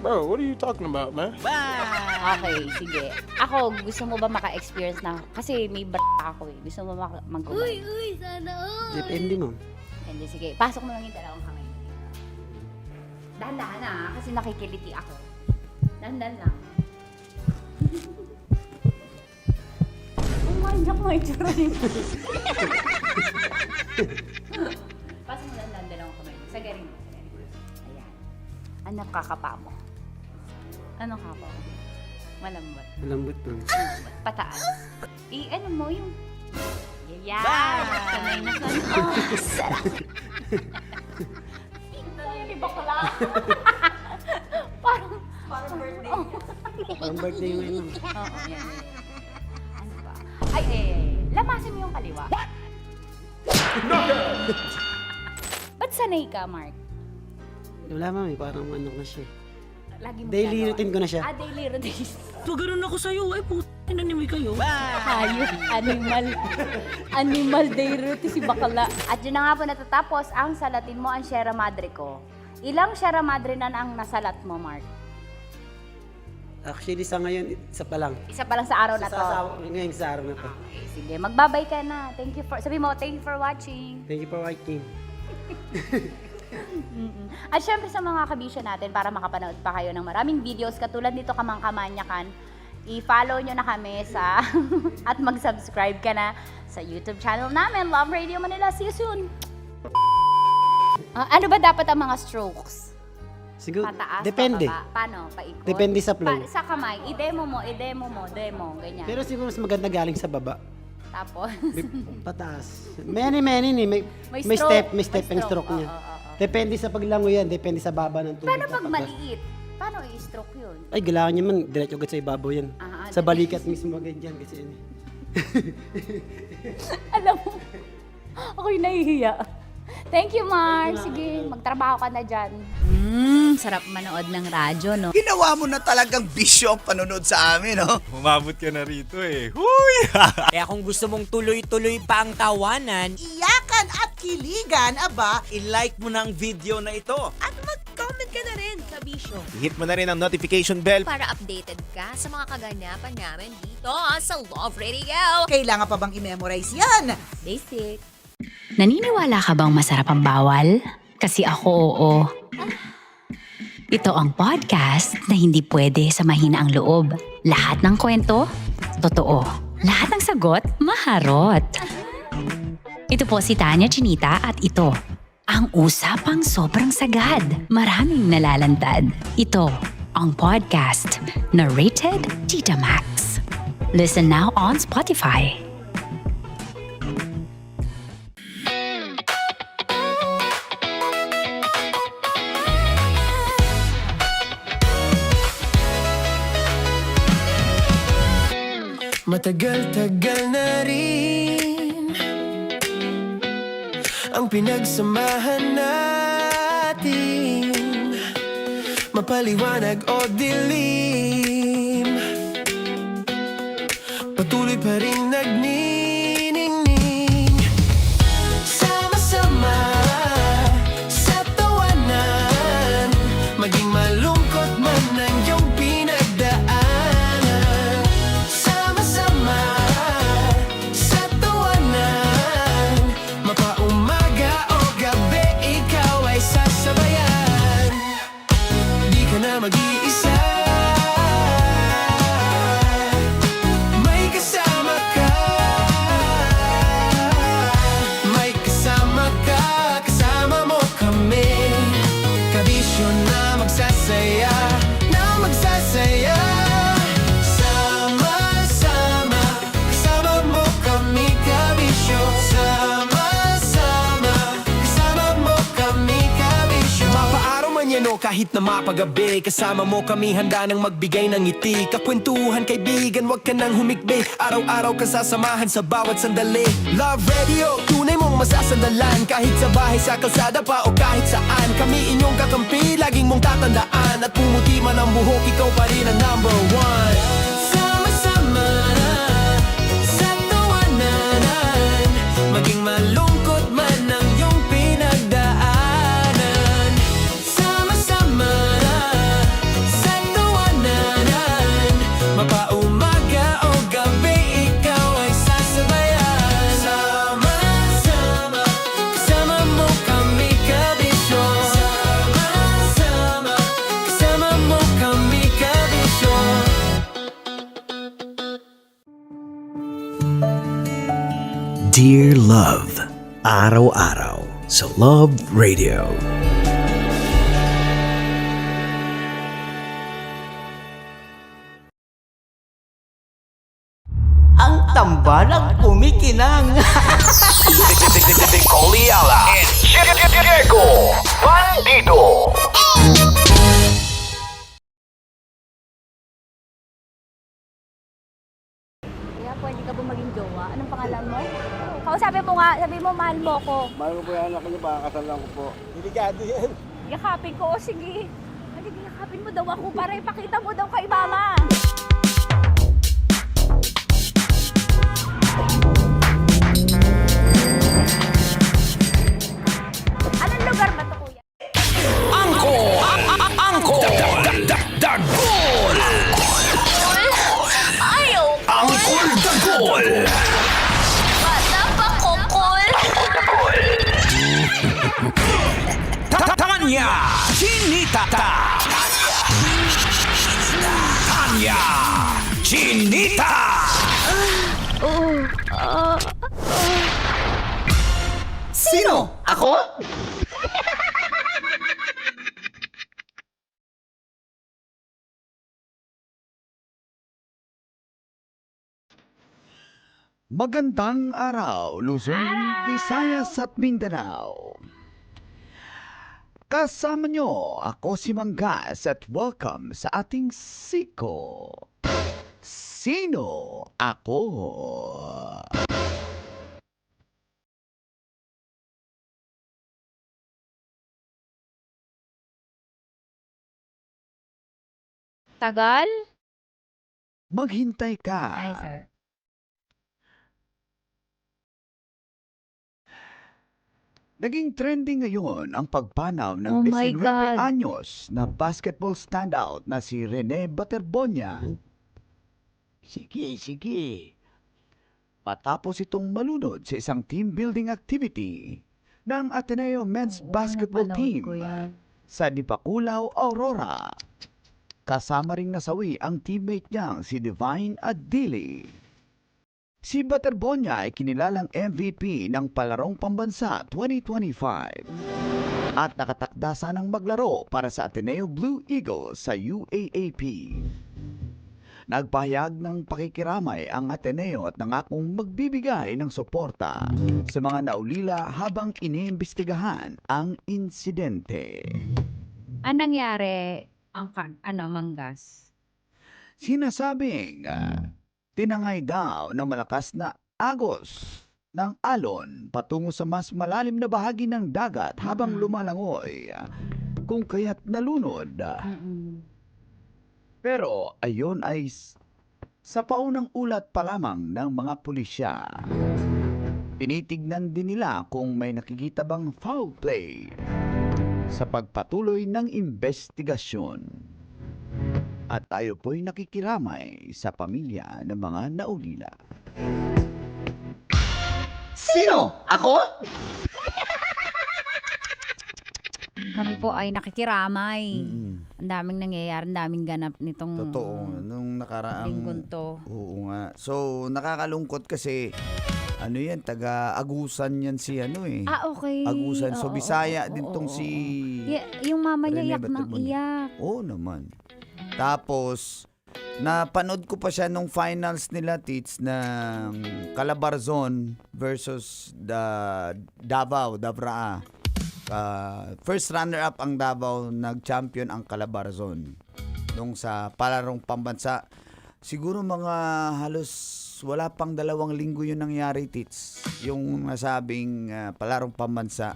Bro, what are you talking about, man? Okay, sige. Ako, gusto mo ba maka-experience na? Kasi may ako eh. Gusto mo manggubad? Sana all. Depende, ma'am. Hindi, sige. Pasok mo lang yung dalawang kamay. Dahan-dahan na kasi nakikiliti ako. Dahan-dahan lang. Umanyak mo yung tsura niyo. Pasok mo lang dalawang kamay. Sagarin mo. Ayan. Ano kakapa mo? Ano kapa mo? Malambot. Malambot, ma'am. Pataas. Ano mo yung... Yeah! Sanay na sanay. Oh, sarap. Yung iba ko lang. Parang birthday. Parang birthday mo yun, ma'am. Oo, yan. Ano ba? Ay, lamasin mo yung kaliwa. What? Ba't sanay ka, Mark? Wala, ma'am. Parang ano na siya. Lagi mo Daily ginagawa? routine ko na siya. Daily routine. So, ganun ako sa'yo. Ay, nanimay kayo. Hayop, animal day routine si bakla. At yun na nga po natatapos ang salatin mo ang Sierra Madre ko. Ilang Sierra Madre na ang nasalat mo, Mark? Actually, sa ngayon, isa pa lang. Isa pa lang sa araw na to. Ngayon sa araw na to. Okay, sige, magbabay ka na. Sabi mo, thank you for watching. Thank you for watching. At syempre sa mga kabisyo natin, para makapanood pa kayo ng maraming videos katulad nito Kamangkamanyakan, i-follow nyo na kami sa at mag-subscribe ka na sa YouTube channel namin, Love Radio Manila. See you soon! Ano ba dapat ang mga strokes? Siguro, Pataas, depende. pababa? Paano? Paikot? Depende sa flow. Sa kamay, i-demo mo, ganyan. Pero siguro mas maganda galing sa baba. Tapos? Pataas. Many ni. May stroke. step, may step ang stroke niya. Depende sa paglango yan, depende sa baba ng tubig. Paano pag maliit? Paano i-stroke yun? Ay, kailangan niya man, diretso agad sa ibabaw yan. Sa balikat mismo agad yan kasi yan. Alam mo, ako'y nahihiya. Thank you, Mar. Sige, magtrabaho ka na dyan. Sarap manood ng radyo, no? Ginawa mo na talagang bisyo ang panonood sa amin, no? Umabot ka na rito eh. Huy! Kaya kung gusto mong tuloy-tuloy pa ang tawanan, Iyakan at kiligan, aba, i-like mo na ang video na ito. At mag-comment ka na rin, kabisyo. Hit mo na rin ang notification bell. Para updated ka sa mga kaganapan namin dito sa Love Radio. kailangan pa bang i-memorize yan? Basic. Naniniwala ka bang masarap ang bawal? Kasi ako oo. Ito ang podcast na hindi pwede sa mahina ang loob. Lahat ng kwento, totoo. Lahat ng sagot, maharot. Ito po si Tanya Chinita at ito, ang usapang sobrang sagad. Maraming nalalantad. Ito, ang podcast na Rated Tita Max. Listen now on Spotify. Matagal-tagal na rin ang pinagsamahan natin, mapaliwanag o dilim, patuloy pa rin nagniningning. Sama-sama sa tawanan, maging malungkot man ang iyong pinagdaanan. Sama-sama sa tawanan, mapaumaga o gabi, ikaw ay sasabayan. Di ka na mag-iisa, may kasama ka. May kasama ka, kasama mo kami. Kabisyo na magsasaya, na magsasaya. Sama-sama, kasama mo kami, kabisyo. Sama-sama, kasama mo kami, kabisyo. Mapaaraw man yan o kahit na mapagabi, kasama mo kami, handa nang magbigay ng ngiti. Kakwentuhan, kaibigan, wag ka nang humikbi. Araw-araw ka sasamahan sa bawat sandali. Love Radio, tunay mong masasandalan. Kahit sa bahay, sa kalsada pa o kahit saan, kami inyong kakampi, laging mong tatandaan. At pumuti man ang buhok, ikaw pa rin ang number one. Sama-sama sa tawanan, maging malungkot man ang iyong pinagdaanan. Sama-sama sa tawanan, mapaumaga o gabi, ikaw ay sasabayan. Sama-sama, kasama mo kami, kabisyo. Sama-sama, kasama mo kami, kabisyo. Dear Love, araw-araw sa Love Radio. Ang tambalang kumikinang. Coliala and Diego Bandido. Kaya pwede ka ba maging jowa? Anong pangalan mo? Kausapin mo nga, sabi mo mahal mo ko. Mahal ko po yan, anak niyo, baka kasal lang ko po. Delikado yan. Yakapin ko, o sige. Halika, Yakapin mo daw ako para ipakita mo daw kay mama. Anong lugar ba to, kuya? Angkol! Dagol! Ayaw! Angkol Dagol! Bata pa, kokol! Tanya Chinita! Tanya Chinita! Sino? Ako? Magandang araw, Luzon, Visayas at Mindanao. Kasama nyo, ako si Manggas at welcome sa ating Siko. Sino ako? Tagal? Maghintay ka. Ay, sir. Naging trending ngayon ang pagpanaw Oh ng my 19 God. anyos na basketball standout na si Rene Baterbonia. Sige. Matapos itong malunod sa isang team building activity ng Ateneo Men's Basketball Team sa Dipakulaw, Aurora. Kasama ring nasawi ang teammate niyang si Divine Adili. Si Baterbonia ay kinilalang MVP ng Palarong Pambansa 2025 at nakatakda sanang maglaro para sa Ateneo Blue Eagles sa UAAP. Nagpahayag ng pakikiramay ang Ateneo at nangakong magbibigay ng suporta sa mga naulila habang iniimbestigahan ang insidente. Anong nangyari? Manggas? Sinasabing tinangay daw ng malakas na agos ng alon patungo sa mas malalim na bahagi ng dagat habang lumalangoy, kung kaya't nalunod. Pero ayon ay sa paunang ulat pa lamang ng mga pulisya. Tinitignan din nila kung may nakikita bang foul play sa pagpatuloy ng investigasyon. At tayo po'y nakikiramay sa pamilya ng mga naulila. Sino? Ako? Kami po ay nakikiramay. Ang daming nangyayari, ang daming ganap nitong Totoo, nung nakaraang linggong to. Oo nga. So, nakakalungkot kasi ano yan, taga-Agusan yan si Okay. Agusan. So, Oo, Bisaya oo, din oo, tong oo. si Yung mama niya Rene iyak ng Baterbonia. iyak. Oo naman. Tapos, napanood ko pa siya nung finals nila, Tits, ng Calabarzon versus the Davao. First runner-up ang Davao, nag-champion ang Calabarzon. Nung sa Palarong Pambansa, siguro mga halos wala pang 2 linggo yun nangyari, Tits. Yung nasabing Palarong Pambansa,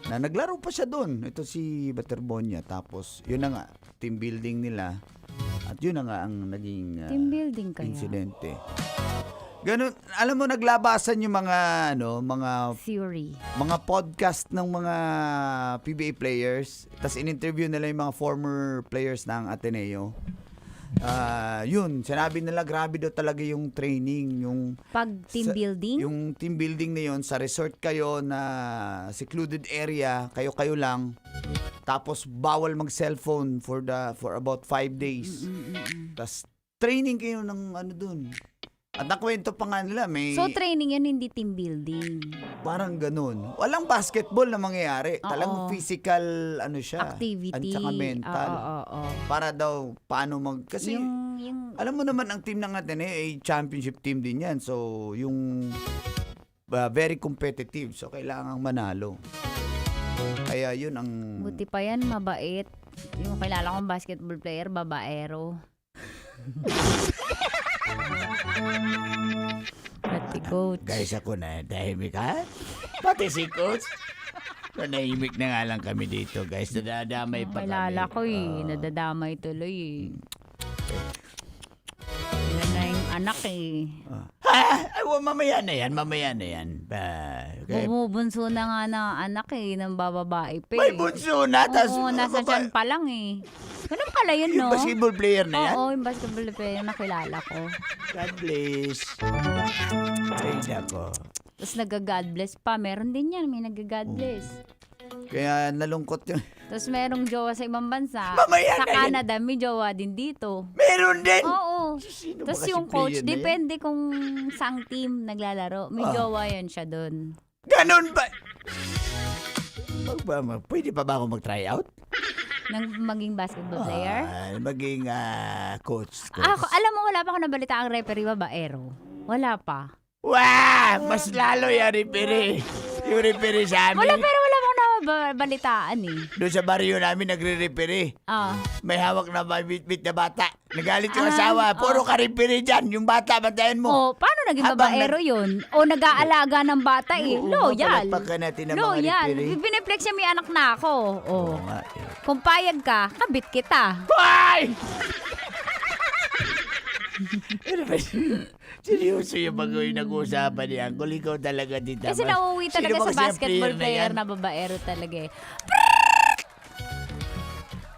na naglaro pa siya doon. Ito si Baterbonia. Tapos, yun na nga, team building nila. At yun na nga ang naging Team building kaya? insidente. Ganun, alam mo, naglabasan yung mga, mga Theory. mga podcast ng mga PBA players. Tapos in-interview nila yung mga former players ng Ateneo. Yun, sinabi nila grabe daw talaga yung training, yung Pag team building? Yung team building na yun, sa resort kayo na secluded area, kayo lang. Tapos bawal mag-cellphone for about 5 days. Tapos training kayo ng dun. At nakwento pa nga nila, So training yan, hindi team building. parang ganun. Walang basketball na mangyayari. Oo. Talagang physical, siya. Activity. At saka mental. Oo. Para daw, paano kasi, alam mo naman, ang team ng Ateneo ay championship team din yan. So, yung very competitive. So, kailangang manalo. Kaya yun ang... Buti pa yan, mabait. Yung kilala kong basketball player, babaero. Pati coach. Guys, ako na tahimik ha? Pati si coach. Nanahimik na nga lang kami dito, guys. Nadadamay pa kami. Kilala ko nadadamay tuloy Yan na yung anak Ay, mamaya na yan. Bumubunso na nga na anak ng bababae pa May bunso na, tas Oo, nasa tiyan pa lang Ganun pala yun, Yung no? basketball player na yan? Oo, yung basketball player na kilala ko. God bless. Ay, nako. Tapos nag-God bless pa. Meron din yan, may nag-God bless. Kaya nalungkot yung... Tapos merong jowa sa ibang bansa. Mamaya Sa na yan. Canada, may jowa din dito. Meron din? Oo. ba Tapos kasi yung coach, player na yan? depende kung saang team naglalaro. May jowa yan siya doon. Ganon ba? Pwede pa ba ako mag-try out? Nang maging basketball player? Maging coach. Alam mo, wala pa ako nabalita ang referee babaero. Wala pa. Wow! Mas lalo yung referee. Yung referee sa amin. Wala, pero wala pa ako nabalitaan Doon sa barrio namin nagre-referee. May hawak na bit na bata. Nagalit yung asawa. Puro ka referee dyan. Yung bata, bantayan mo. Paano naging babaero yun? O nag-aalaga ng bata Loyal. Palakpakan natin ang mga Loyal. referee. Piniplex niya may anak na ako. Kung payag ka, kabit kita. Hoy! Seryoso yung bago yung nag-uusapan niya. Kung ikaw talaga dito. Kasi nauuwi talaga sa basketball player na babaero talaga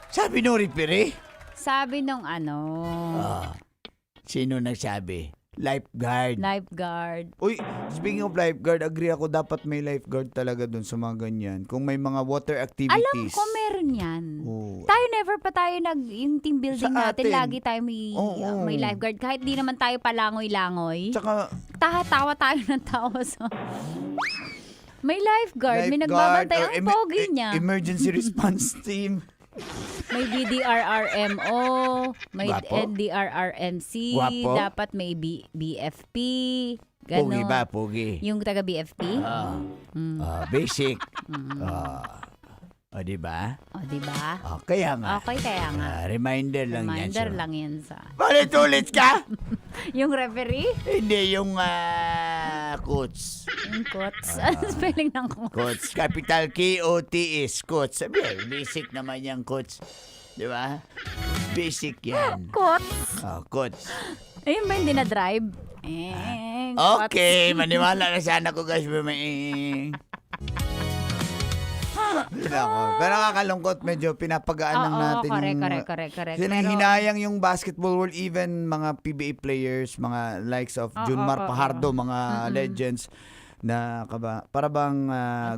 Sabi nung referee? Sabi nung Sino nagsabi? Lifeguard. Uy, speaking of lifeguard, agree ako dapat may lifeguard talaga dun sa mga ganyan. Kung may mga water activities. Alam ko meron yan. Tayo never pa tayo yung team building Sa natin. atin. Lagi tayo may lifeguard. Kahit di naman tayo palangoy-langoy. Tsaka, tawa tayo ng tawa may lifeguard. May nagbabantay. Ang pogi niya. Emergency response team. May BDRRMO, may Gwapo. NDRRMC, Gwapo. dapat may BFP, gano'n. Pogi ba? Pogi. Yung taga BFP? Basic. O, diba? Kaya nga. Okay, kaya nga. Reminder lang yan. Reminder lang yan sa... Ulit ka? Yung referee? Hindi, yung coach. Yung coach. Ano spelling ng coach? Coach. Capital K-O-T-S. Coach. Sabi, basic naman yung coach. Di ba? Basic yan. Coach? Coach. Ayun ba yung dinadrive? Okay, maniwala na sana ko guys. Pero nakakalungkot, medyo pinapagaan lang natin correct. Hinayang yung basketball world, even mga PBA players, mga likes of Junmar Fajardo, mga legends na para bang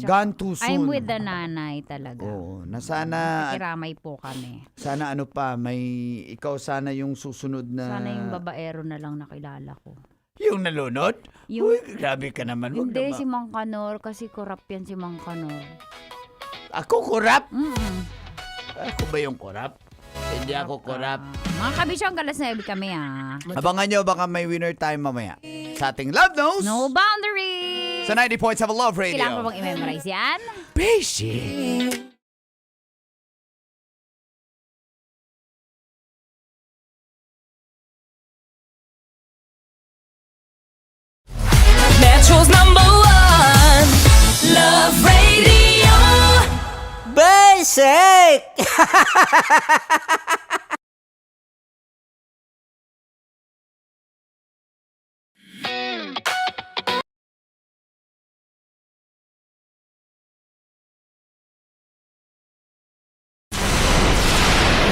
gone too soon. I'm with the nanay talaga. Oo, na sana Nakikiramay po kami. Sana ikaw sana yung susunod na Sana yung babaero na lang nakilala ko. Yung nalunod? Uy, grabe ka naman. Hindi, si Mang Kanor, kasi korap yan si Mang Kanor. Ako korap? Ako ba yung korap? Hindi ako korap. Mga kabisyong, galas na ibig kami Abangan nyo, baka may winner time mamaya sa ating Love Knows. No boundaries! Sa 90.7 Love Radio. Kailangan pa bang i-memorize yan? Basic. Metro's #1 Love Radio. Basic!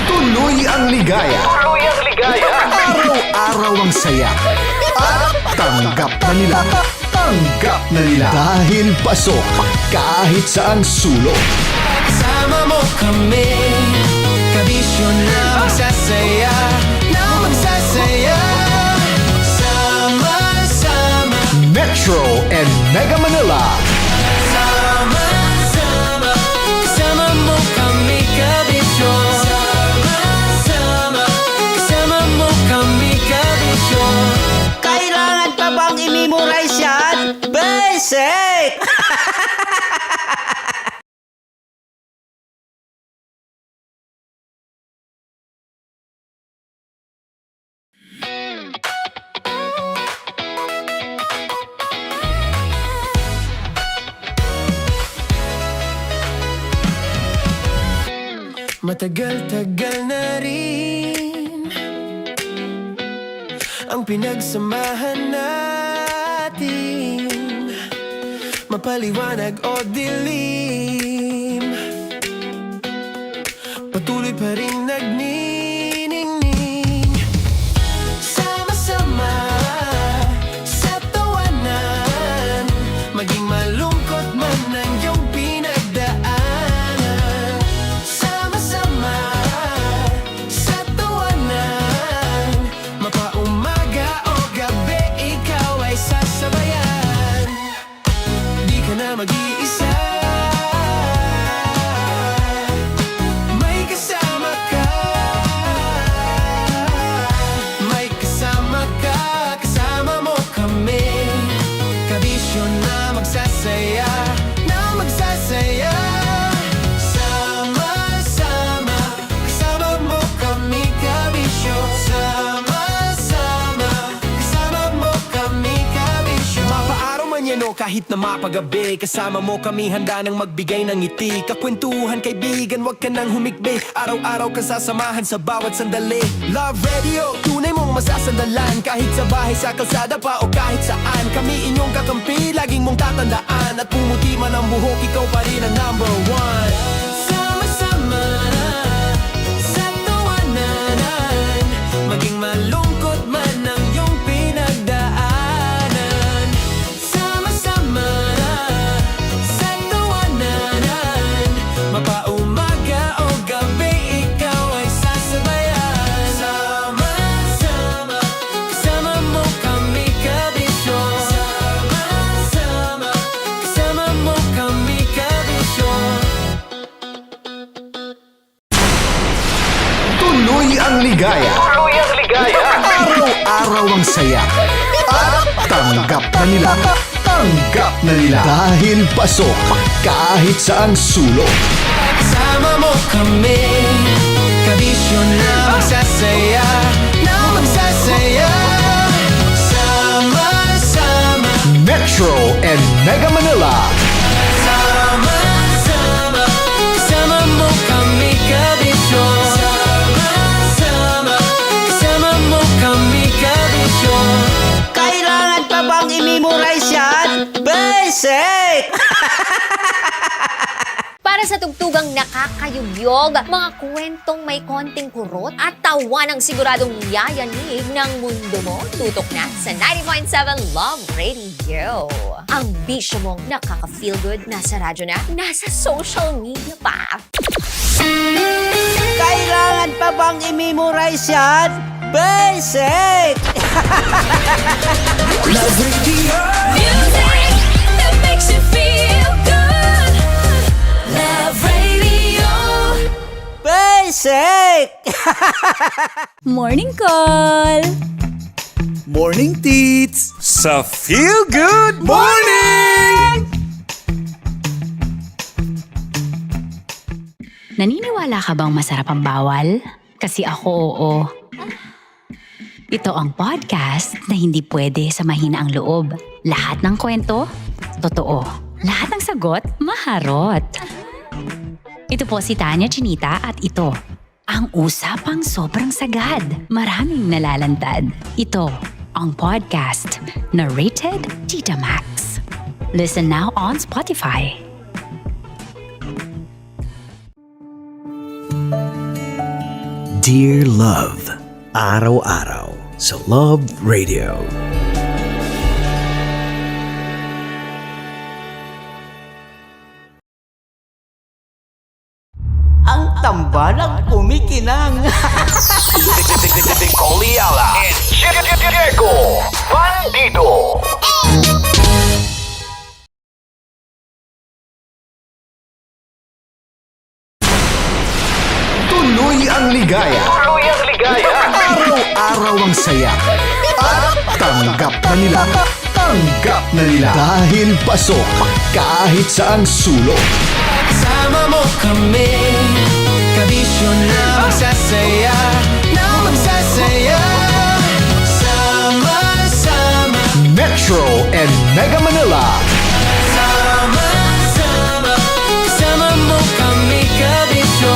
Tuloy ang ligaya. Araw-araw ang saya. At tanggap na nila. Dahil pasok kahit saang sulok. Kasama mo kami, kabisyo na magsasaya, sama-sama. Metro and Mega Manila. Sama-sama, kasama mo kami, kabisyo. Sama-sama, kasama mo kami, kabisyo. Kailangan pa bang i-memorize yan? Basic! Matagal-tagal na rin ang pinagsamahan natin, mapaliwanag o dilim, patuloy pa rin nagniningning. Sama-sama sa tawanan, maging malungkot man ang iyong pinagdaanan. Sama-sama sa tawanan, mapaumaga o gabi, ikaw ay sasabayan. Di ka na mag-iisa, may kasama ka. May kasama ka, kasama mo kami. Kabisyo na magsasaya, na magsasaya. Sama-sama, kasama mo kami, kabisyo. Sama-sama, kasama mo kami, kabisyo. Mapaaraw man yan o kahit na mapagabi, kasama mo kami, handa nang magbigay ng ngiti. Kakwentuhan, kaibigan, wag ka nang humikbi. Araw-araw ka sasamahan sa bawat sandali. Love Radio, tunay mong masasandalan. Kahit sa bahay, sa kalsada pa o kahit saan, kami inyong kakampi, laging mong tatandaan. At pumuti man ang buhok, ikaw pa rin ang number one. Sama-sama sa tawanan, maging malungkot man ang iyong pinagdaanan. Sama-sama sa tawanan, mapaumaga o gabi, ikaw ay sasabayan. Sama-sama, kasama mo kami, kabisyo. Sama-sama, kasama mo kami, kabisyo. Tuloy ang ligaya. Araw-araw ang saya. At tanggap na nila. Tanggap na nila. Dahil pasok kahit saang sulok. Kasama mo kami, kabisyo na magsasaya, na magsasaya. Sama-sama, Metro and Mega Manila. sama-sama, kasama mo kami, kabisyo. Sama-sama, kasama mo kami, kabisyo. Kailangan pa bang i-memorize yan? Basic! Para sa tugtugang nakakayugyog, mga kwentong may konting kurot at tawa ng siguradong yayanig ng mundo mo, tutok na sa 90.7 Love Radio. Ang bisyo mong nakaka-feel good, nasa radyo na, nasa social media pa. Kailangan pa bang i-memorize yan? Basic! Love Radio. Music that makes you feel good. Love Radio. Basic! Morning call! Morning, Tits! Sa Feel Good Morning! Naniniwala ka bang masarap ang bawal? Kasi ako oo. Ito ang podcast na hindi pwede sa mahina ang loob. Lahat ng kwento, totoo. Lahat ng sagot, maharot. Ito po si Tanya Chinita at ito, ang usapang sobrang sagad. Maraming nalalantad. Ito, ang podcast na Rated Tita Max. Listen now on Spotify. Dear Love, araw-araw sa Love Radio. Ang tambalang kumikinang. Coliala and Diego Bandido. Tuloy ang ligaya. Araw-araw ang saya. At tanggap na nila. Tanggap na nila. Dahil pasok kahit saang sulok. Kasama mo kami, kabisyo na magsasaya, na magsasaya. Sama-sama, Metro and Mega Manila. Sama-sama, kasama mo kami, kabisyo.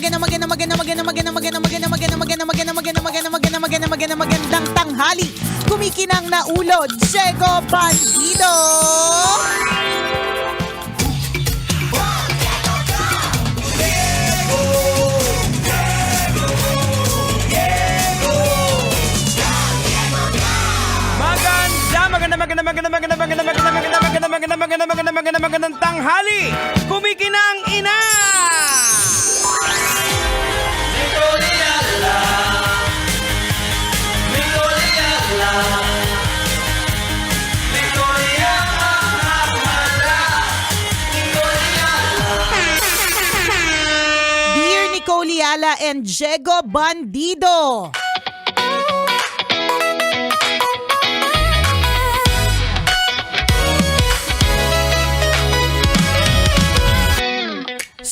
magandang tanghali. Kumikinang na ulo, Diego Bandido. Magandang tanghali! Kumikinang ina! Dear Nicole Yala and Diego Bandido.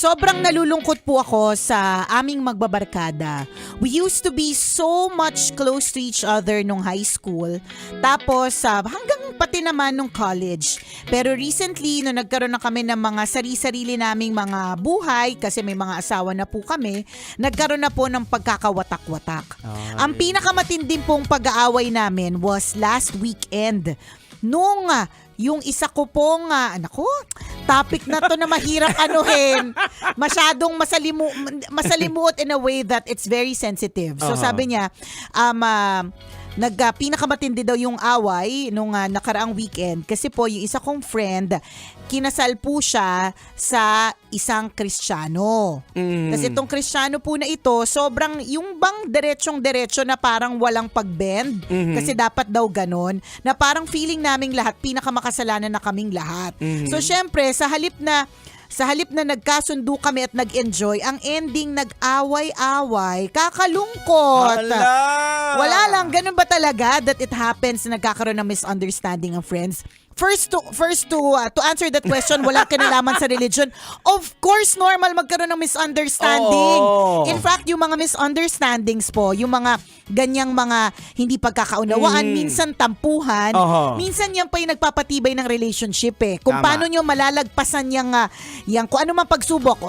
Sobrang nalulungkot po ako sa aming magbabarkada. We used to be so much close to each other nung high school. Tapos hanggang pati naman nung college. Pero recently, nung nagkaroon na kami ng mga sarili-sarili naming mga buhay, kasi may mga asawa na po kami, nagkaroon na po ng pagkakawatak-watak. Ang pinakamatinding pong pag-aaway namin was last weekend. Nung yung isa ko pong, topic na to na mahirap anuhin, masyadong masalimuot in a way that it's very sensitive. So sabi niya, pinakamatindi daw yung away nung nakaraang weekend kasi po yung isa kong friend, kinasal po siya sa isang Kristiyano. Kasi itong Kristiyano po na ito, sobrang yung bang diretsong-diretso na parang walang pag-bend, kasi dapat daw ganon, na parang feeling naming lahat, pinakamakasalanan na kaming lahat. So syempre, sa halip na nagkasundo kami at nag-enjoy, ang ending nagaway-away, kakalungkot. Wala lang, ganun ba talaga that it happens na nagkakaroon ng misunderstanding ng friends? First to answer that question, wala kinalaman sa religion. Of course, normal magkaroon ng misunderstanding. In fact, yung mga misunderstandings po, yung mga ganyang mga hindi pagkakaunawaan, minsan tampuhan, minsan yan pa yung nagpapatibay ng relationship eh. Kung paano nyo malalagpasan yung kung ano mang pagsubok,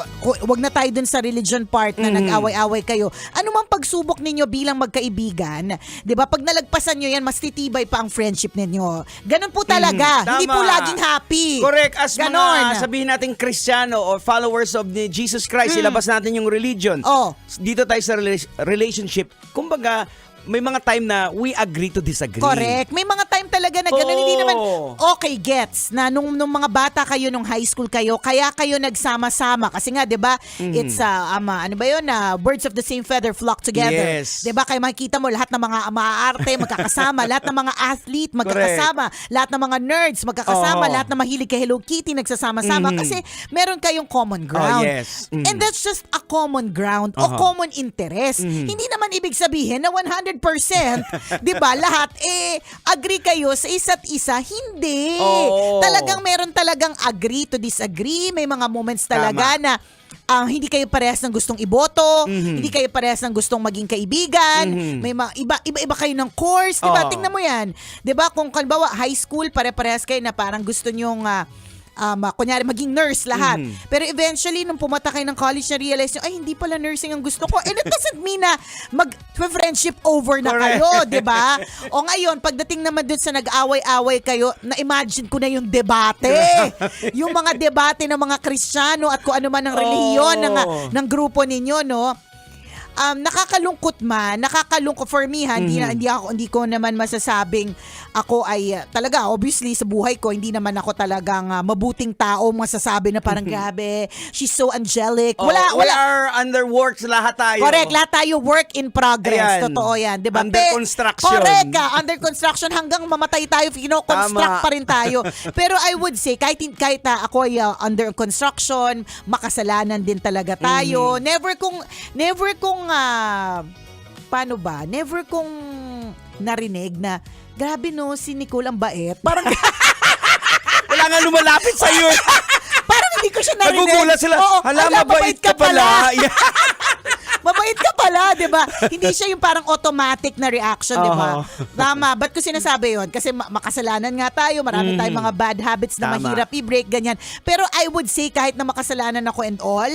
wag na tayo dun sa religion part na nag-away-away kayo. Ano mang pagsubok ninyo bilang magkaibigan, 'di ba? Pag nalagpasan nyo yan, mas titibay pa ang friendship ninyo. Ganun po talaga. Hindi po laging happy. Correct. As Ganon. mga sabihin natin Kristiyano or followers of the Jesus Christ, ilabas natin yung religion. Dito tayo sa relationship. Kumbaga, may mga time na we agree to disagree. Correct. May mga time talaga na gano'n. Hindi naman, okay, gets, na nung mga bata kayo, nung high school kayo, kaya kayo nagsama-sama. Kasi nga, di ba, it's, ano ba yun, birds of the same feather flock together. Yes. Di ba, kayo makikita mo, lahat ng mga maaarte magkakasama, lahat ng mga athlete magkakasama, lahat ng mga nerds magkakasama, lahat ng mahilig kay Hello Kitty nagsasama-sama. Kasi meron kayong common ground. And that's just a common ground o common interest. Hindi naman ibig sabihin na 100% 'di ba? Lahat agree kayo sa isa't isa. Hindi. Talagang meron talagang agree to disagree. May mga moments talaga na hindi kayo parehas ng gustong iboto, hindi kayo parehas ng gustong maging kaibigan, may mga iba kayo ng course, 'di ba? Tingnan mo 'yan. 'Di ba? Kung kalbawa high school, pare-parehas kayo na parang gusto nyong kunyari maging nurse lahat. Pero eventually, nung pumata kayo ng college, na-realize nyo, ay, hindi pala nursing ang gusto ko. And it doesn't mean na mag-friendship over na kayo, di ba? O ngayon, pagdating naman dun sa nag-away-away kayo, na-imagine ko na yung debate. Yung mga debate ng mga Kristiyano at kung ano man ang relihiyon ng grupo ninyo, no? Nakakalungkot for me hindi ko naman masasabing ako ay talaga, obviously sa buhay ko hindi naman ako talagang mabuting tao, masasabi na parang grabe, she's so angelic. Wala. We are under works lahat tayo. Correct, lahat tayo work in progress. Ayan. Totoo yan, 'di ba? Under construction. Correct ka, under construction hanggang mamatay tayo, kino-construct pa rin tayo. Pero I would say kahit ako ay under construction, makasalanan din talaga tayo. Never kong Never kong narinig na grabe no, si Nicole ang bait. Parang wala nga lumalapit sa iyo. Parang hindi ko siya narinig. Nagugulat sila. Hala, mabait ka pala. Mabait ka pala, di ba? Hindi siya yung parang automatic na reaction, di ba? Tama. Ba't ko sinasabi yun? Kasi makasalanan nga tayo. Marami tayong mga bad habits na mahirap i-break, ganyan. Pero I would say kahit na makasalanan ako and all,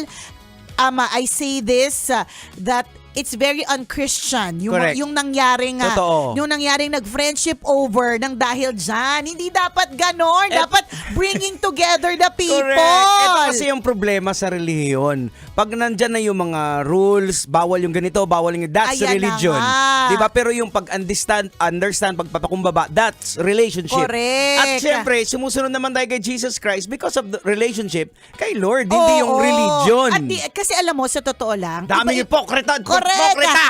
I say this that it's very unchristian Correct. yung nangyaring Totoo. yung nangyaring nag-friendship over ng dahil dyan. Hindi dapat ganon. Dapat bringing together the people. Correct. Ito kasi yung problema sa relihiyon. Pag nandyan na yung mga rules, bawal yung ganito, bawal yung that's Ayan na religion. nga. Diba? Pero yung pag-understand, pagpapakumbaba, that's relationship. Correct. At syempre, sumusunod naman tayo kay Jesus Christ because of the relationship kay Lord, hindi yung Oo. religion. At kasi alam mo, sa totoo lang, Daming hipokrita. correct.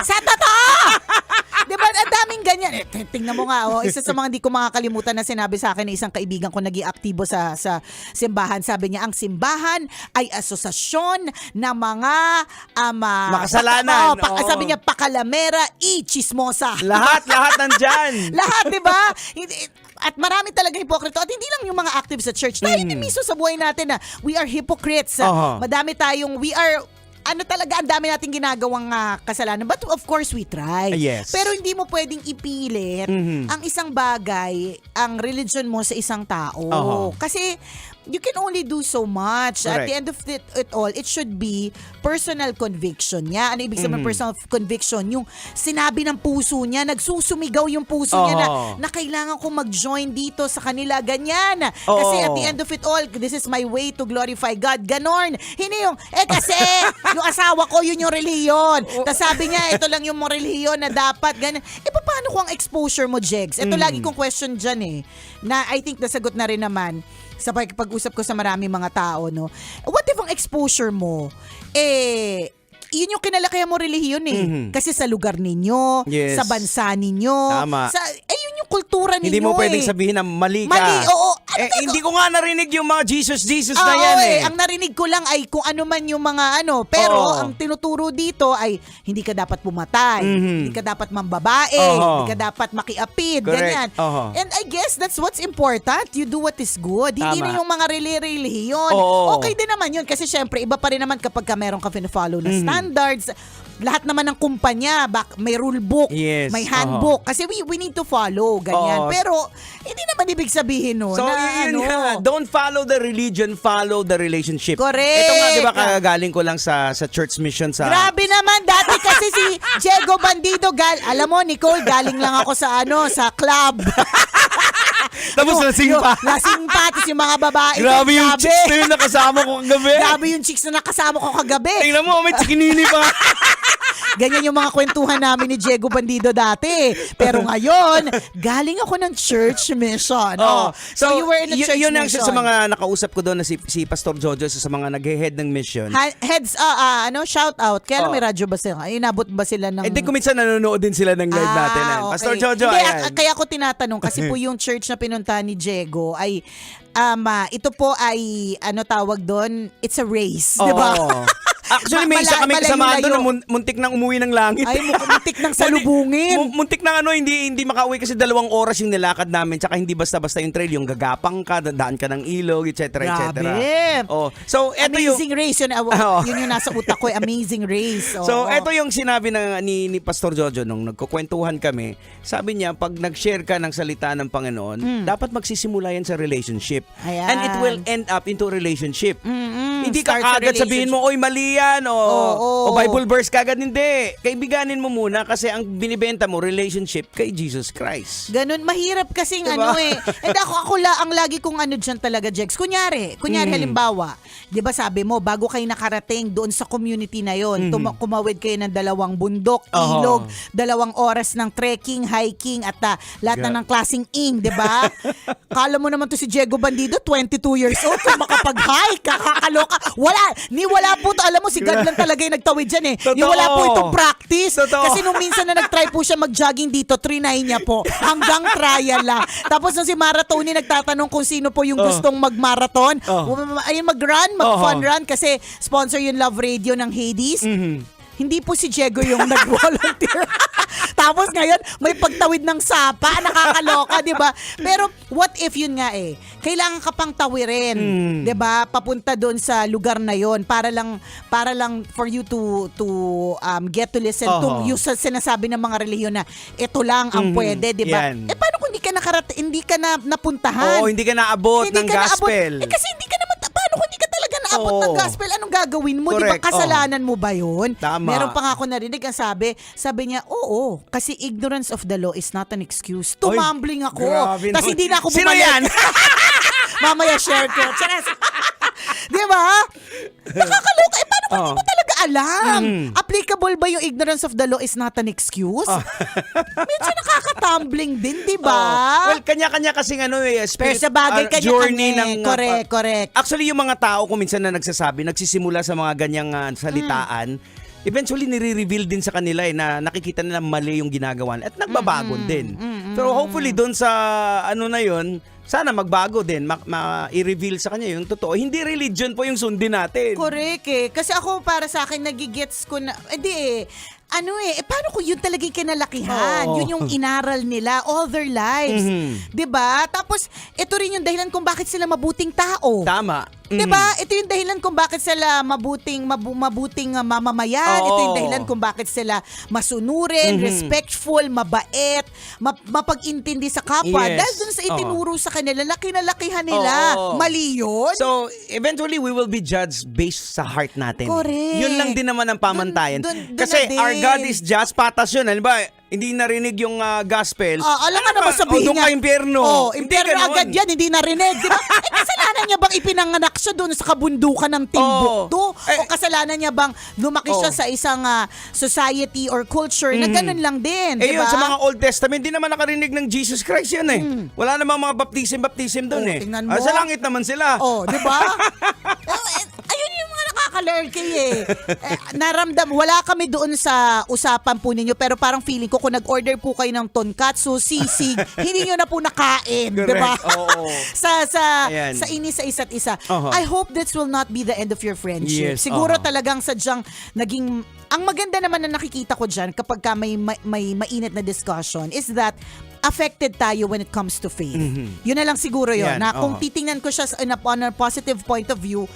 Sa totoo! Diba, ang daming ganyan. Tingnan mo nga, isa sa mga hindi ko makakalimutan na sinabi sa akin ng isang kaibigan ko naging aktibo sa simbahan. Sabi niya, ang simbahan ay asosasyon ng mga makasalanan. sabi niya, pakalamera y chismosa. Lahat nandyan. Lahat, diba? At marami talaga hipokrito. At hindi lang yung mga active sa church. Tayo din mismo sa buhay natin na we are hypocrites. Madami tayong, talaga, ang dami nating ginagawang kasalanan. But of course, we try. Yes. Pero hindi mo pwedeng ipilit ang isang bagay, ang religion mo sa isang tao. Kasi you can only do so much. At Correct. the end of it all, it should be personal conviction niya. Ano ibig sabihin ng personal conviction? Yung sinabi ng puso niya, nagsusumigaw yung puso niya na kailangan ko mag-join dito sa kanila. Ganyan. Kasi at the end of it all, this is my way to glorify God. Ganon. Hindi yung, kasi yung asawa ko, yun yung reliyon. Tapos sabi niya, ito lang yung reliyon na dapat. Ganyan. Paano kung ang exposure mo, Jegs? Ito lagi kong question dyan na I think nasagot na rin naman sa pag-usap ko sa maraming mga tao, no? What if ang exposure mo, yun yung kinalakihan mo relihiyon Kasi sa lugar ninyo, Yes. sa bansa ninyo, Tama. yun yung kultura ninyo. Hindi mo pwedeng sabihin na mali ka. Mali, oo. Hindi ko nga narinig yung mga Jesus na yan Ang narinig ko lang ay kung ano man yung mga pero ang tinuturo dito ay hindi ka dapat pumatay, hindi ka dapat mambabae, hindi ka dapat makiapid, Correct. ganyan. And I guess that's what's important. You do what is good. Hindi Tama. na yung mga relihiyon. Okay din naman yun kasi syempre iba pa rin naman kapag meron ka follow na standards. Lahat naman ng kumpanya, may rule book, Yes. may handbook. Kasi we need to follow, ganyan. Oo. Pero hindi naman ibig sabihin So, yun nga. Don't follow the religion, follow the relationship. Correct. Ito nga, di ba, kagagaling ko lang sa church mission sa... Grabe naman, dati kasi si Diego Bandido, alam mo, Nicole, galing lang ako sa club. Tapos lasing pa. Lasing pa, tapos yung mga babae. Grabe yung chicks na yun nakasama ko kagabi. Grabe yung chicks na nakasama ko kagabi. Tingnan mo, may chikinini pa. Ganyan yung mga kwentuhan namin ni Diego Bandido dati. Pero ngayon, galing ako ng church mission. So you were in a church yun ang mission. sa mga nakausap ko doon na si Pastor Jojo sa mga nag-head ng mission. Heads, shout out. Kaya may radyo ba sila? Inabot ba sila ng... Hindi ko minsan nanonood din sila ng live natin. Okay. Pastor Jojo, Hindi, ayan. kaya ako tinatanong kasi po yung church na pinunta ni Diego ay ito po ay tawag doon, it's a race, di ba? Actually, may isa kami kasama doon na muntik nang umuwi ng langit. Ay, muntik nang salubungin. Muntik nang hindi makauwi kasi 2 oras yung nilakad namin. Tsaka hindi basta-basta yung trail. Yung gagapang ka, dadaan ka ng ilog, etc. Grabe. So, eto amazing race. Yun yung nasa utak ko. Amazing race. So, eto yung sinabi ni Pastor Jojo nung nagkukwentuhan kami. Sabi niya, pag nag-share ka ng salita ng Panginoon, dapat magsisimula yan sa relationship. Ayan. And it will end up into a relationship. Hindi ka Start sa agad sabihin mo, oy, mali yan, o Bible verse kagad. Hindi. Kaibiganin mo muna kasi ang binibenta mo, relationship kay Jesus Christ. Ganun, mahirap kasing diba? And ako ang lagi kong dyan talaga, Jex. Kunyari, halimbawa, di ba sabi mo, bago kayo nakarating doon sa community na yon, kumawid kayo ng 2 bundok, ilog, 2 oras ng trekking, hiking, at lahat na ng klaseng di ba? Kala mo naman to si Diego Bandido, 22 years old, kung makapag-hike, kakaloka. Wala po to, alam mo, si God lang talaga yung nagtawid dyan Yung wala po itong practice. Kasi nung minsan na nag-try po siya mag-jogging dito, trinay niya po. Hanggang trial lang. Tapos nung si Maratoni nagtatanong kung sino po yung gustong mag-marathon, mag-run, mag-fun run, kasi sponsor yung Love Radio ng Hades. Hindi po si Diego yung nag-volunteer. Tapos ngayon, may pagtawid ng sapa, nakakaloka, di ba? Pero what if yun nga kailangan ka pang tawirin, di ba? Papunta doon sa lugar na yon para lang for you to get to listen to yung sinasabi ng mga relihiyon na ito lang ang pwede, di ba? Paano kung hindi ka na napuntahan? Oo, hindi ka naabot ng gospel. Kasi hindi ka naman, paano kung hindi ka talaga naabot mag-aabot ng Oo. gospel, anong gagawin mo? Di ba Correct, kasalanan mo ba yun? Tama. Meron pa nga ako narinig ang sabi niya, oo, kasi ignorance of the law is not an excuse. Tumambling ako. grabe Tapos naman. hindi na ako Sino bumalik. yan? Mamaya share ko. Charas. Di ba? Nakakaloka. Eh, paano mo talaga alam? Applicable ba yung ignorance of the law is not an excuse? Medyo nakakatumbling din, di ba? Well, kanya-kanya kasing Pero sa bagay, journey ng correct. Actually, yung mga tao kung minsan na nagsasabi, nagsisimula sa mga ganyang salitaan, eventually nire-reveal din sa kanila na nakikita nila mali yung ginagawa at nagbabago din. Pero hopefully doon sa na yun, sana magbago din, i-reveal sa kanya yung totoo. Hindi religion po yung sundin natin. Correct eh. Kasi ako para sa akin nagigets ko na, paano kung yun talagang kinalakihan? Oo. Yun yung inaral nila all their lives. 'Di ba? Tapos ito rin yung dahilan kung bakit sila mabuting tao. Tama. 'Di ba? Ito yung dahilan kung bakit sila mabuting mamamayan. Oo. Ito yung dahilan kung bakit sila masunurin, respectful, mabait, mapag-intindi sa kapwa. Yes. Dahil dun sa itinuro sa kanila na kinalakihan nila. Oo. Mali yun. So, eventually, we will be judged based sa heart natin. Correct. Yun lang din naman ang pamantayan. Dun Kasi na din. our God is just, patas yun. Ano ba? Hindi narinig yung gospel. Alam ka naman sabihin doon ka impyerno. Hindi impyerno agad yan, hindi narinig. Di ba? Kasalanan niya bang ipinanganak siya doon sa kabundukan ng Timbuktu? O kasalanan niya bang lumaki siya sa isang society or culture na ganun lang din? Di Yun, ba? sa mga Old Testament, hindi naman nakarinig ng Jesus Christ yan eh. Wala namang mga baptism doon eh. Tingnan mo. Sa langit naman sila. Di ba? Ayun yung mga nakakalurky eh. Wala kami doon sa usapan po ninyo, pero parang feeling ko kung nag-order po kayo ng tonkatsu, sisig, hindi nyo na po nakain. Di ba? Oo. Ayan. sa inis sa isa't isa. Uh-huh. I hope this will not be the end of your friendship. Yes, Siguro uh-huh. talagang sadyang naging... Ang maganda naman na nakikita ko dyan kapag ka may mainit na discussion is that affected tayo when it comes to faith. Yun na lang siguro yun. Yan, Na kung uh-huh. titingnan ko siya on a positive point of view,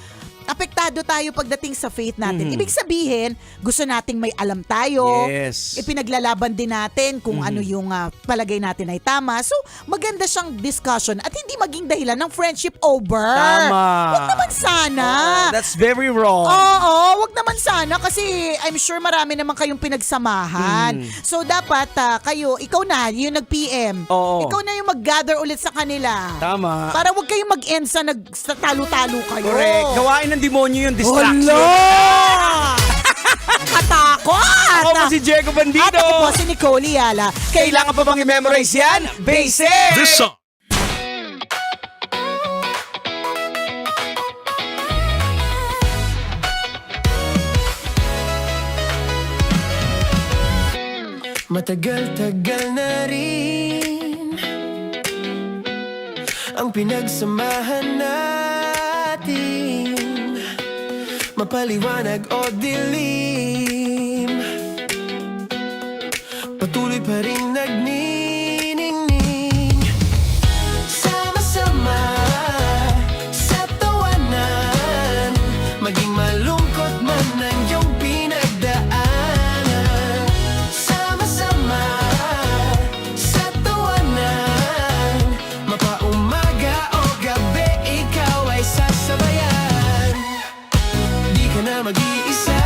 apektado tayo pagdating sa faith natin. Ibig sabihin, gusto nating may alam tayo. Yes. Ipinaglalaban din natin kung ano yung palagay natin ay tama. So, maganda siyang discussion at hindi maging dahilan ng friendship over. Tama. Wag naman sana. That's very wrong. Oo, wag naman sana kasi I'm sure marami naman kayong pinagsamahan. So, dapat ikaw na, yung nag-PM. Oo. Ikaw na yung mag-gather ulit sa kanila. Tama. Para wag kayong mag-end sa talo-talo kayo. Correct. Gawain ng demonyo yung distraction. Katakot! Ako po si Diego Bandido. At ako po si Nicole Yala. Kailangan pa bang i-memorize yan? Basic! This song. Matagal-tagal na rin ang pinagsamahan natin, mapaliwanag o dilim, patuloy pa rin nagniningning, sama-sama sa tawanan, maging malungkot man ang iyong pinagdaanan. Sama-sama sa tawanan, mapaumaga o gabi, ikaw ay sasabayan. Di ka na mag-iisa,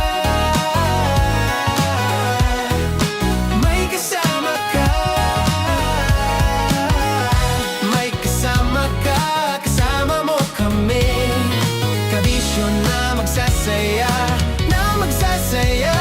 may kasama ka. May kasama ka, kasama mo kami. Kabisyo na magsasaya, na magsasaya.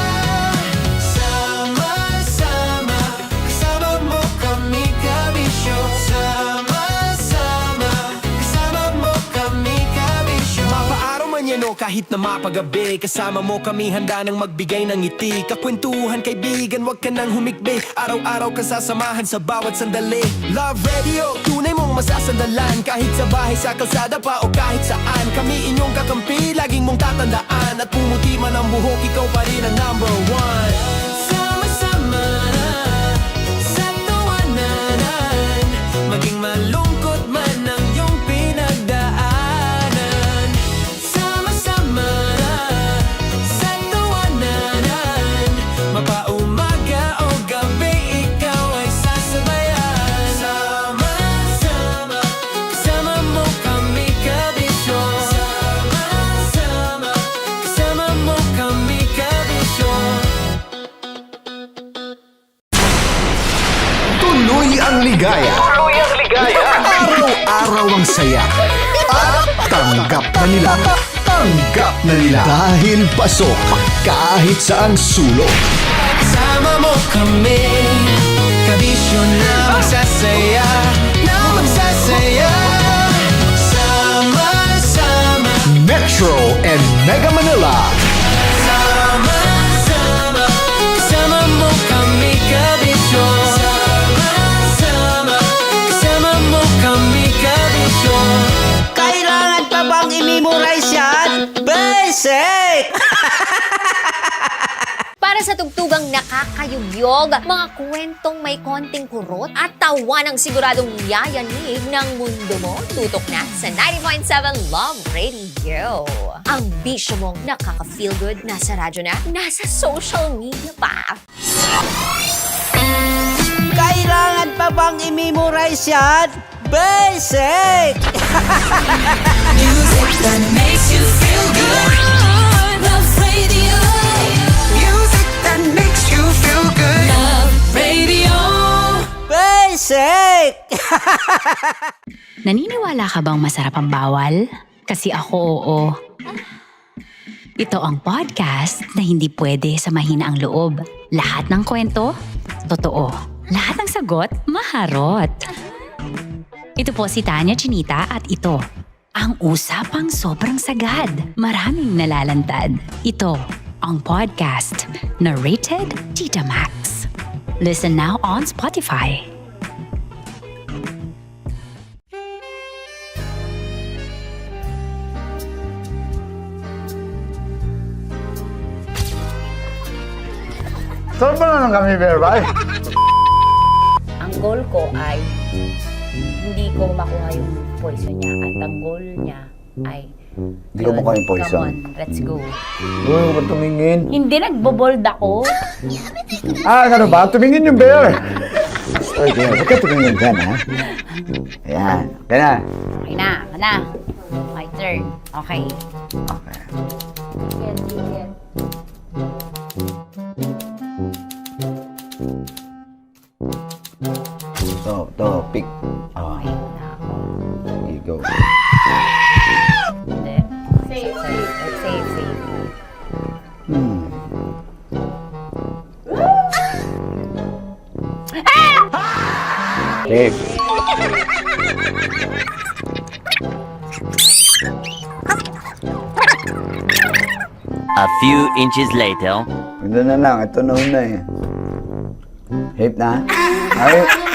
Sama-sama, kasama mo kami, kabisyo. Sama-sama, kasama mo kami, kabisyo. Mapaaraw man yan o kahit na mapagabi, kasama mo kami, handa nang magbigay ng ngiti. Kakwentuhan, kaibigan, wag ka nang humikbi. Araw-araw ka sasamahan sa bawat sandali. Love Radio, tunay mong masasandalan. Kahit sa bahay, sa kalsada pa o kahit saan, kami inyong kakampi, laging mong tatandaan. At pumuti man ang buhok, ikaw pa rin ang number one. Sama-sama sa tawanan, maging malungkot man ang iyong pinagdaanan. Sama-sama sa tawanan, mapaumaga o gabi, ikaw ay sasabayan. Sama-sama, kasama mo kami, kabisyo. Sama-sama ligaya. Araw-araw ang saya. At tanggap na nila. Tanggap na nila. Dahil pasok kahit saang sulok. Sama mo kami, kabisyo na magsasaya, sama-sama. Metro and Mega Manila. Sama-sama, kasama mo kami, kabisyo. Sama-sama, kasama mo kami, kabisyo. Kailangan pa bang i-memorize yan? Basic! Para sa tugtugang nakakayugyog, mga kwentong may konting kurot at tawa ng siguradong yayanig ng mundo mo, tutok na sa 90.7 Love Radio. Ang bisyo mong nakaka-feel good, nasa radyo na, nasa social media pa. Kailangan pa bang i-memorize yan? Basic! Music that makes you feel good. Love Radio. Music that makes you feel good. Love Radio. Basic! Naniniwala ka bang masarap ang bawal? Kasi ako oo. Ito ang podcast na hindi pwede sa mahina ang loob. Lahat ng kwento, totoo. Lahat ng sagot, maharot. Ito po si Tanya Chinita at ito, ang usapang sobrang sagad. Maraming nalalantad. Ito, ang podcast na Rated Tita Max. Listen now on Spotify. Saan ba na kami, Berbay? Ang goal ko ay hindi ko makuha yung poison niya at ang goal niya ay Hindi ko makuha yung poison. Come on, let's go. Uy, huwag ka tumingin. Hindi, nagbobold ako. Ano ba? Tumingin yung bear. Oy, bear, huwag ka tumingin dyan, ha? Ayan. Kaya na. Okay na, okay na. My turn. Okay. Okay. Chicken, chicken. To, pick. Oh. Here you go. Hindi. Safe, safe. Let's save, save. Safe. A few inches later. Ito na lang. Ito na una eh. Safe na?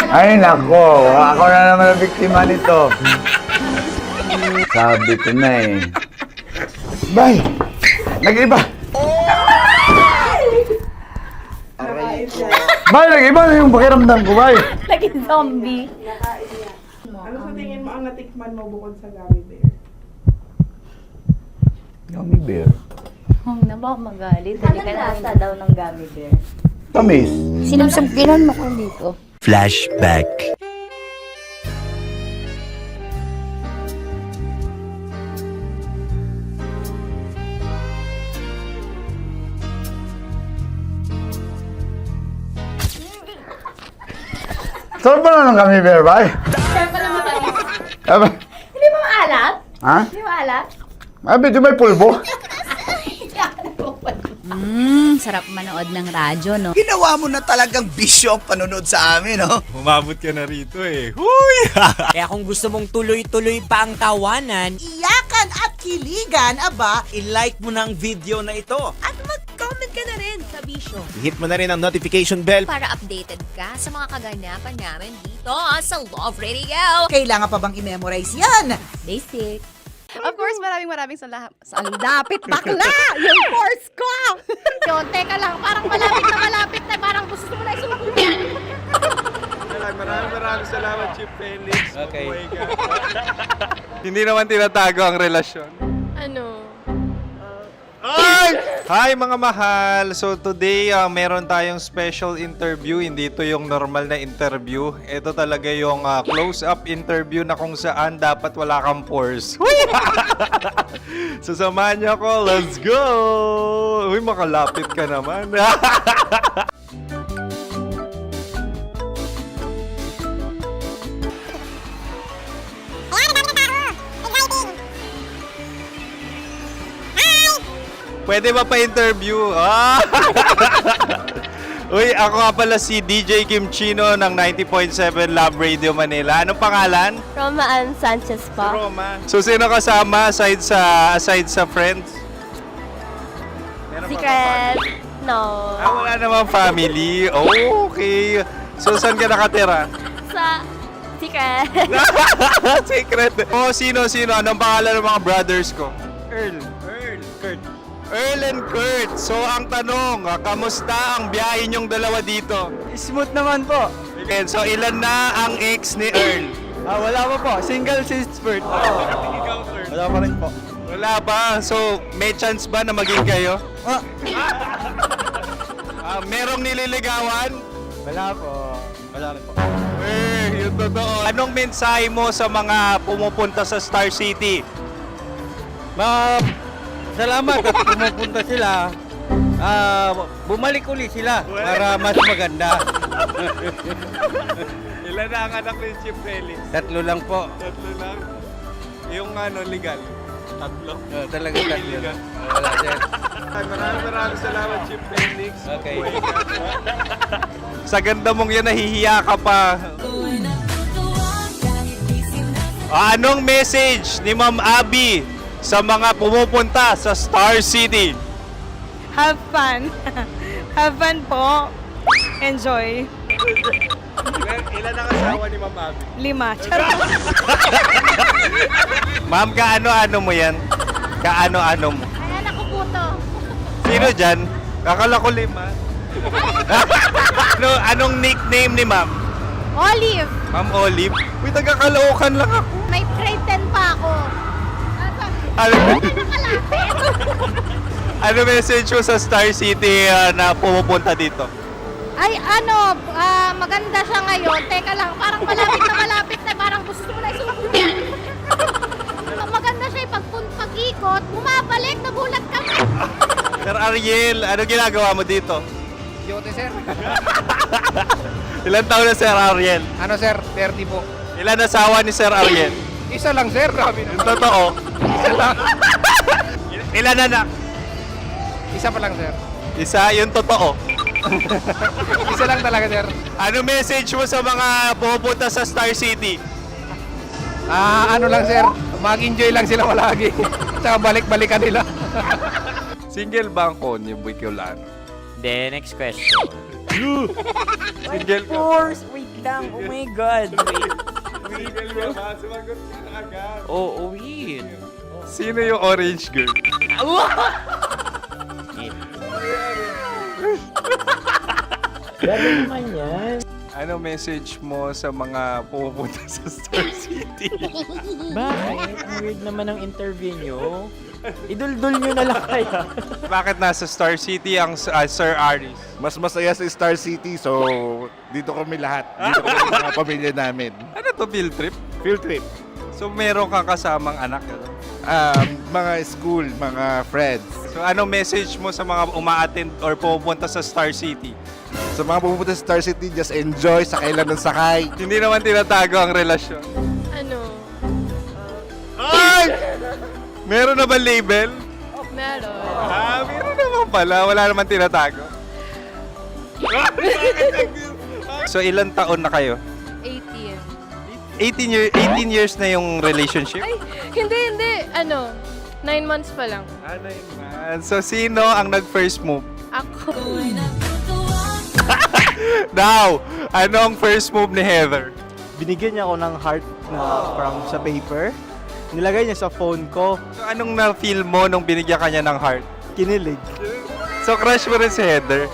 Ay, nako. Ako na naman ang biktima nito. Sabi ko na eh. Bay! Nag-iba! Bay, nag-iba na yung pakiramdam ko, bay! Naging zombie. Ano sa tingin mo ang natikman mo bukod sa gummy bear? Gummy bear? Huwag na ba magalit? Hindi ka lasa daw ng gummy bear. Tamis. Sinamsampinan mo ko dito. Flashback. Saan ba na ng gummy bear, bay? Hindi ba maalat? Ha? Hindi maalat? Abi, di may pulbo? Sarap manood ng radyo, no? Ginawa mo na talagang bisyo ang panonood sa amin, no? Umabot ka na rito eh. Huy! Kaya kung gusto mong tuloy-tuloy pa ang tawanan, Iyakan at kiligan, aba, I-like mo na ang video na ito. At mag-comment ka na rin sa bisyo. Hit mo na rin ang notification bell. Para updated ka sa mga kaganapan namin dito sa Love Radio. kailangan pa bang i-memorize yan? Basic. Of course, maraming salamat. Ang lapit bakla! Yung course ko! Yun, teka lang, parang malapit na, parang gusto mo na isulat. Maraming salamat, Chief Felix. Okay. Oh my God. Hindi naman tinatago ang relasyon. Ano? Ay! Hi mga mahal! So today, meron tayong special interview. Hindi ito yung normal na interview. Ito talaga yung close-up interview na kung saan dapat wala kang pores. So samahan niyo ako. Let's go! Uy, makalapit ka naman. Pwede ba pa-interview? Ah! Uy, ako nga pala si DJ Kim Chino ng 90.7 Love Radio Manila. Anong pangalan? Roma Ann Sanchez po. Roma. So, sino kasama aside sa friends? Meron ba Secret. No. wala namang family. Oh, okay. So, saan ka nakatira? Sa Secret. Secret. Oh, sino? Anong pangalan ng mga brothers ko? Earl, Kurt. Earl and Kurt. So, ang tanong, kamusta ang biyahe niyong dalawa dito? Smooth naman po. Okay, so, ilan na ang ex ni Earl? Wala pa po. Single since birth. Wala pa rin po. Wala pa. So, may chance ba na maging kayo? Merong nililigawan? Wala po. Wala rin po. Yung totoo. Anong mensahe mo sa mga pumupunta sa Star City? Salamat at pumupunta sila. Bumalik uli sila para mas maganda. Ilan na ang anak ni Chief Felix? 3 lang po. 3 lang? Yung legal? 3? Talaga 3 lang. Wala sir. Maraming salamat, Chief Felix. Okay. Sa ganda mong yan, nahihiya ka pa. Anong message ni Ma'am Abby sa mga pumupunta sa Star City? Have fun. Have fun po. Enjoy. Ilan ang asawa ni Ma'am Abby? 5. Charot. Ma'am, kaano-ano mo yan? Kaano-ano mo? Ay, anak ko po to. Sino dyan? Kakala ko 5. Anong nickname ni Ma'am? Olive. Ma'am Olive? Uy, taga-Caloocan lang ako. May grade 10 pa ako. Ano message mo sa Star City na pumupunta dito? Ay, maganda siya ngayon. Teka lang, parang malapit na, parang gusto mo na isulat. Maganda siya pag-ikot, bumabalik, nagulat kami. Sir Ariel, ano ginagawa mo dito? Yote, sir. Ilan taon na Sir Ariel? Ano, sir? 30 po. Ilan asawa ni Sir Ariel? Isa lang, sir. Grabe Yung totoo. Isa lang. Ilan anak? Isa pa lang, sir. Isa, yung totoo. Isa lang talaga, sir. Ano message mo sa mga pumupunta sa Star City? Ano lang, sir. Mag-enjoy lang sila palagi. Tsaka balik-balikan nila. Single ba ang Connie Bicolano? Then, next question. Single ka? Wait lang. Oh my God. Single ka ba? Sumagot ka na agad. Oh, wait. Sino yung orange girl? Gano'n naman yan. Ano message mo sa mga pumupunta sa Star City? Bakit? Ang weird naman ang interview nyo. Idul-dul nyo na lang kaya. Bakit nasa Star City ang Sir Aris? Mas masaya sa Star City, so dito kami lahat. Dito kami mga pamilya namin. Ano to, field trip? Field trip. So meron kang kasamang anak? Mga school, mga friends. So ano message mo sa mga uma-attend or pumupunta sa Star City? Sa mga pumunta sa Star City, just enjoy, sakay lang ng sakay. Hindi naman tinatago ang relasyon. Ano? Ay! Meron na ba label? Meron. Meron naman pala. Wala naman tinatago. So ilan taon na kayo? 18. 18 years na yung relationship? Ay, hindi. 9 months pa lang. 9 months. So sino ang nag-first move? Ako. Now, ano ang first move ni Heather? Binigyan niya ako ng heart na from sa paper. Nilagay niya sa phone ko. So anong na-feel mo nung binigyan kanya ng heart? Kinilig. So crush mo rin si Heather?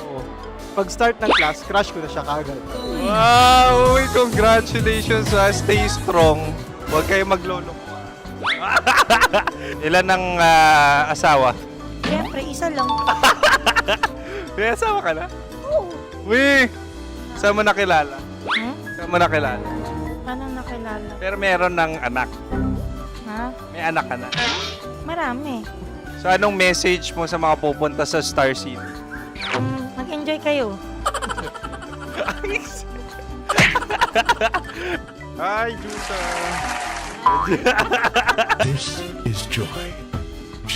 Pag start ng class, crush ko na siya kagad. Wow! Uy, congratulations! Stay strong. Huwag kayo maglolo. Ilan ang asawa? Siyempre, isa lang. May asawa ka na? Oo. Uy! Saan mo nakilala? Saan mo nakilala? Paano nakilala? Pero meron ng anak. Ha? May anak ka na. Marami. So anong message mo sa mga pupunta sa Star City? Mag-enjoy kayo. Hi, Jusa! This is Joy.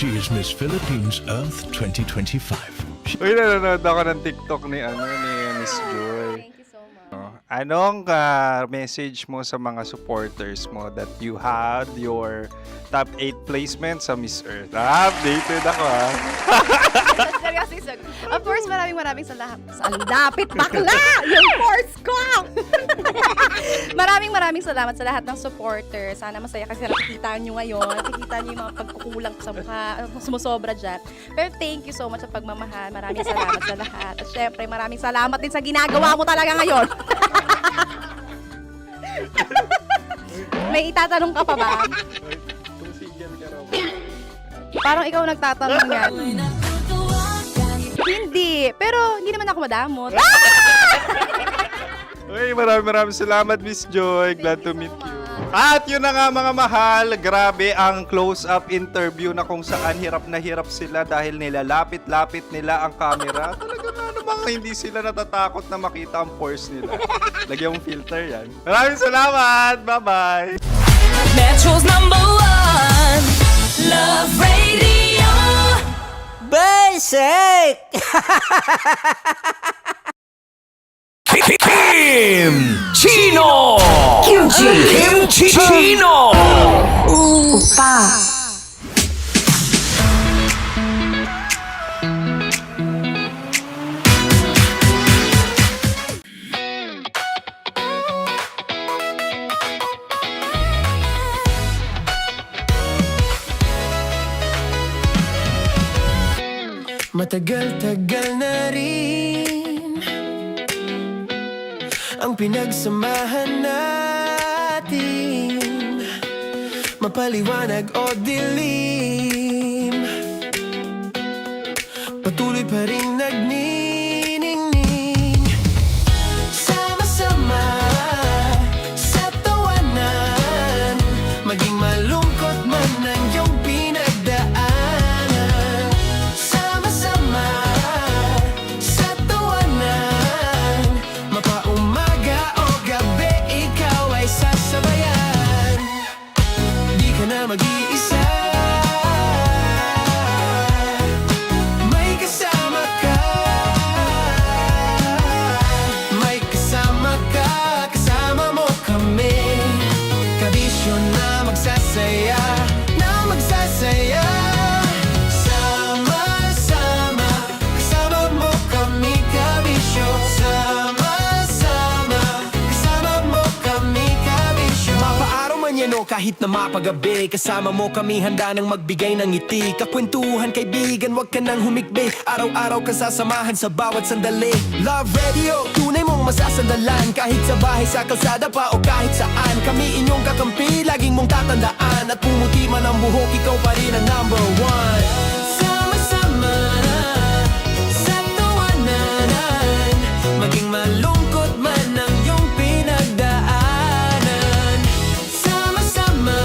She is Miss Philippines Earth 2025. Uy, nanonood ako ng TikTok ni Miss Joy. Thank you so much. Anong message mo sa mga supporters mo that you had your top 8 placement sa Miss Earth? Updated ako Seryoso. Of course, maraming salamat. Ang lapit bakla! Yung course ko! maraming salamat sa lahat ng supporters. Sana masaya kasi nakikita nyo ngayon. Nakikita nyo yung mga pagkukulang ko sa mukha. Sumusobra dyan. Pero thank you so much sa pagmamahal. Maraming salamat sa lahat. At syempre, maraming salamat din sa ginagawa mo talaga ngayon. May itatanong ka pa ba? Parang ikaw nagtatanong yan. Hindi. Pero hindi naman ako madamot. Uy, maraming salamat, Miss Joy. Glad to meet you. At yun na nga mga mahal, grabe ang close-up interview na kung saan hirap na hirap sila dahil nilalapit-lapit nila ang camera. Talaga nga namang hindi sila natatakot na makita ang pores nila. Lagyan mong filter yan. Maraming salamat! Bye-bye! Metro's #1 Love Radio Basic! Kim Chino! Kimchi Chino! Opa! Matagal-tagal na rin ang pinagsamahan natin, mapaliwanag o dilim, patuloy pa rin nagniningning. Sama-sama sa tawanan, maging malungkot man ang iyong pinagdaanan. Sama-sama sa tawanan, mapaumaga o gabi, ikaw ay sasabayan. Di ka na mag-iisa, may kasama ka. May kasama ka, kasama mo kami. Kabisyo na magsasaya, na magsasaya. Sama-sama, kasama mo kami, kabisyo. Sama-sama, kasama mo kami, kabisyo. Mapaaraw man yan o kahit na mapagabi, kasama mo kami, handa nang magbigay ng ngiti. Kakwentuhan, kaibigan, wag ka nang humikbi. Araw-araw ka sasamahan sa bawat sandali. Love Radio, tunay mong masasandalan. Kahit sa bahay, sa kalsada pa o kahit saan, kami inyong kakampi, laging mong tatandaan. At pumuti man ang buhok, ikaw pa rin ang #1. Sama-sama sa tawanan, maging malungkot man ang iyong pinagdaanan. Sama-sama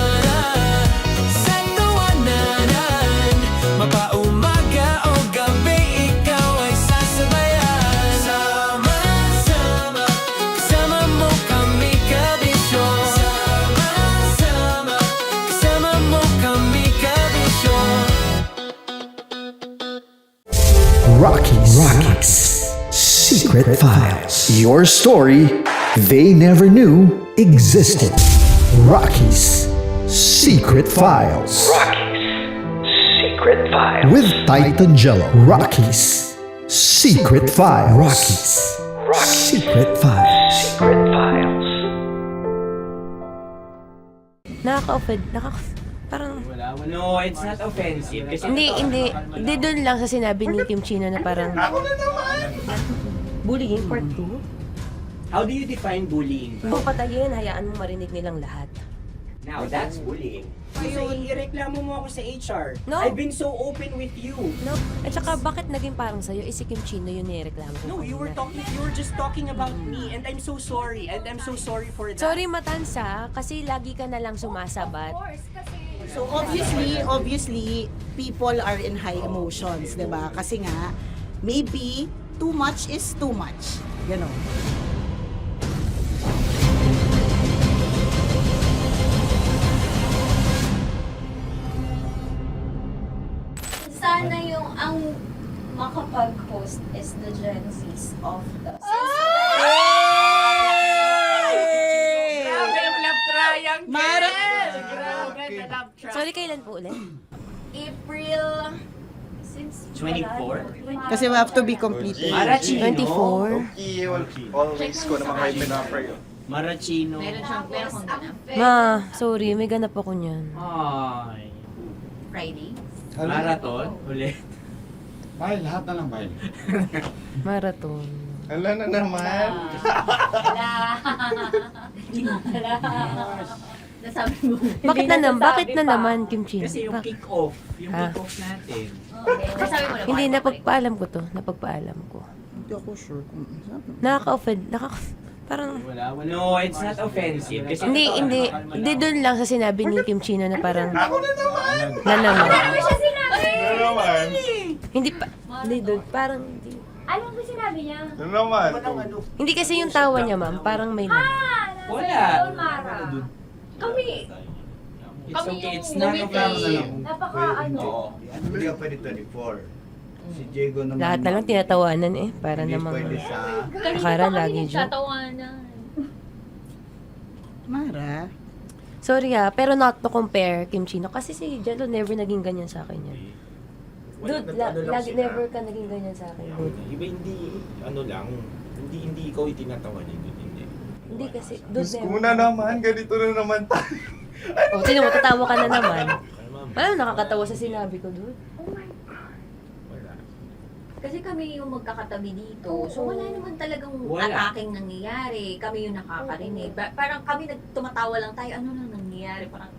sa tawanan, mapaumaga o gabi, ikaw ay sasabayan. Sama-sama, kasama mo kami, kabisyo. Sama-sama, kasama mo kami, kabisyo. Rockies. Secret Files. Your story they never knew existed. Rockies. Secret Files. Secret Files. With Titan Jello. Rockies. Secret Files. Rockies. Secret Files. Secret Files. Nakaka-offend. Parang... No, it's not offensive. Kasi Hindi doon lang sa sinabi ni Kim Chino na parang... Bullying, part 2? how do you define bullying? Huwag patayin, hayaan mo marinig nilang lahat. Now, that's bullying. So, ireklamo mo ako sa HR. No. I've been so open with you. No. At saka, bakit naging parang sa'yo? Si Kim Chino yun nireklamo ko. No, you were just talking about me, and I'm so sorry. And I'm so sorry for that. Sorry, Matansa, kasi lagi ka na lang sumasabat. So obviously, people are in high emotions, 'di ba? Kasi nga, maybe too much is too much. Ganon. yung ang makapag-host is the Gen Zs of the Grabe yung love triangle! Mara! Grabe na love triangle! Sorry, kailan po ulit? April 24? Kasi we have to be completed. Marachino. 24? Always ko naman kayo pinapray. Marachino. Ma, sorry, may ganap ako niyan. Ay. Friday? Marathon? Ulit. Bye, lahat na lang bye. Marathon. Ala na naman. Nasabi mo. Bakit na naman, Kim Chi? Kasi yung kick-off. Yung kick-off natin. Nasabi mo na. Hindi, napagpaalam ko to. Napagpaalam ko. Hindi ako sure kung Nakaka-offend. Parang... Wala. No, it's not offensive. Kasi Hindi doon lang sa sinabi ni Kim Chino na parang... Ako na naman. Na naman. Ano siya sinabi? Ano naman? Hindi doon, parang... Ano ba sinabi niya? Ano naman? Hindi kasi yung tawa niya, ma'am. Parang may Wala. Mara. Kami. It's okay. It's not offensive. Napaka Hindi ka pwede 24. Si Diego naman. Lahat na lang tinatawanan eh. Para namang... sa... Akara lagi joke. Mara. Sorry pero not to compare Kim Chino. Kasi si Jello never naging ganyan sa akin yan. Dude, lagi never ka naging ganyan sa akin, dude. Iba hindi, hindi ikaw itinatawa niya, hindi. Hindi kasi, dude, Kung na naman, ganito na naman tayo. Sino mo, tatawa ka na naman. Ano nakakatawa sa sinabi ko, dude? Oh my God. Kasi kami yung magkakatabi dito. So wala naman talagang attacking nangyayari. Kami yung nakakarinig. Parang kami tumatawa lang tayo. Ano nang nangyayari? Parang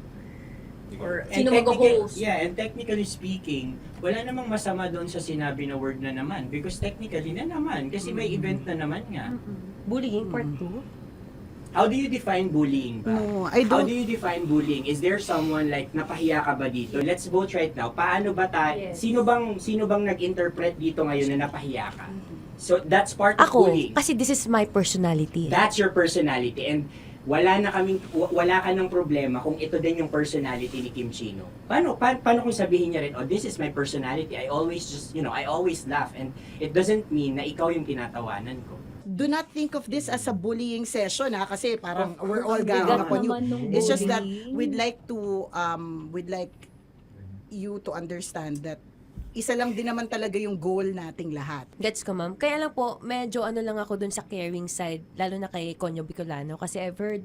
or sino mag-host? Yeah, and technically speaking, wala namang masama doon sa sinabi na word na naman. Because technically na naman. Kasi may event na naman nga. Bullying, part 2? How do you define bullying ba? No, I How don't. do you define bullying? Is there someone like napahiya ka ba dito? Let's vote right now. Paano ba sino bang nag-interpret dito ngayon na napahiya ka? So that's part of bullying. Kasi this is my personality. That's your personality and wala ka ng problema kung ito din yung personality ni Kim Chino. Paano kung sabihin niya rin, oh, this is my personality. I always I always laugh and it doesn't mean na ikaw yung tinatawanan ko. Do not think of this as a bullying session kasi parang we're all ganging upon you. It's just that we'd like you to understand that isa lang din naman talaga yung goal nating lahat. Gets ko, ma'am. Kaya lang po, medyo lang ako dun sa caring side, lalo na kay Conyo Bicolano, kasi I've heard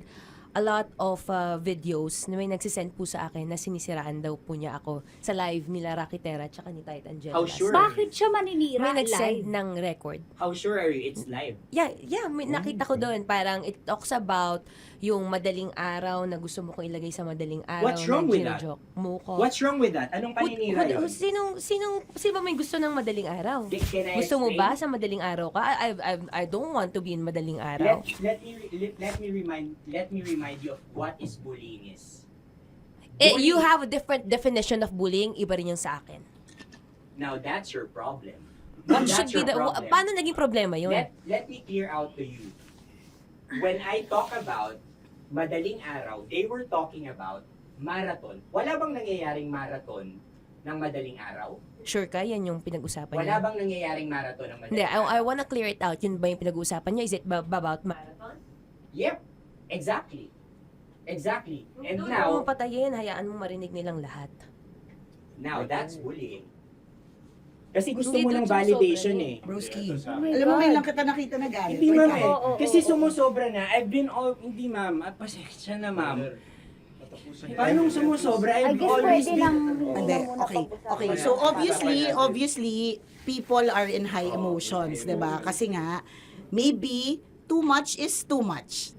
a lot of videos na may nagsisend po sa akin na sinisiraan daw po niya ako sa live nila Rocky Terra at saka ni Tight Angela. How sure? Bakit siya maninira May live? nagsend ng record. How sure are you it's live? Yeah, nakita ko doon. Parang it talks about yung madaling araw na gusto mo kong ilagay sa madaling araw. What's wrong with that? Mo ko. What's wrong with that? Anong paninira yun? Sino ba may gusto ng madaling araw? Can I Gusto mo explain? ba sa madaling araw ka? I don't want to be in madaling araw. Let me remind you of what is bullying is. You have a different definition of bullying, iba rin yung sa akin. Now that's your problem. What That's should be your problem. paano naging problema yun? Let me clear out to you. When I talk about madaling araw, they were talking about marathon. Wala bang nangyayaring marathon ng madaling araw? Sure ka? Yan yung pinag-usapan Wala niya? bang nangyayaring marathon ng Hindi, madaling araw? I wanna clear it out. Yun ba yung pinag-usapan niya? Is it about marathon? Yep, exactly. Exactly. And Doon now, mo patayin, hayaan mo marinig nilang lahat. now that's bullying. Kasi gusto Hindi mo doon ng validation sumusobra eh. Broski. Oh my Alam mo, God. may lang kita nakita na galit. Hindi ma'am eh. Oo, Kasi oo. sumusobra na. Hindi ma'am. Pasensya na ma'am. Paano sumusobra? I I've guess always pwede been... lang. Hindi, okay. So obviously, people are in high emotions, 'di ba? Kasi nga, maybe too much is too much.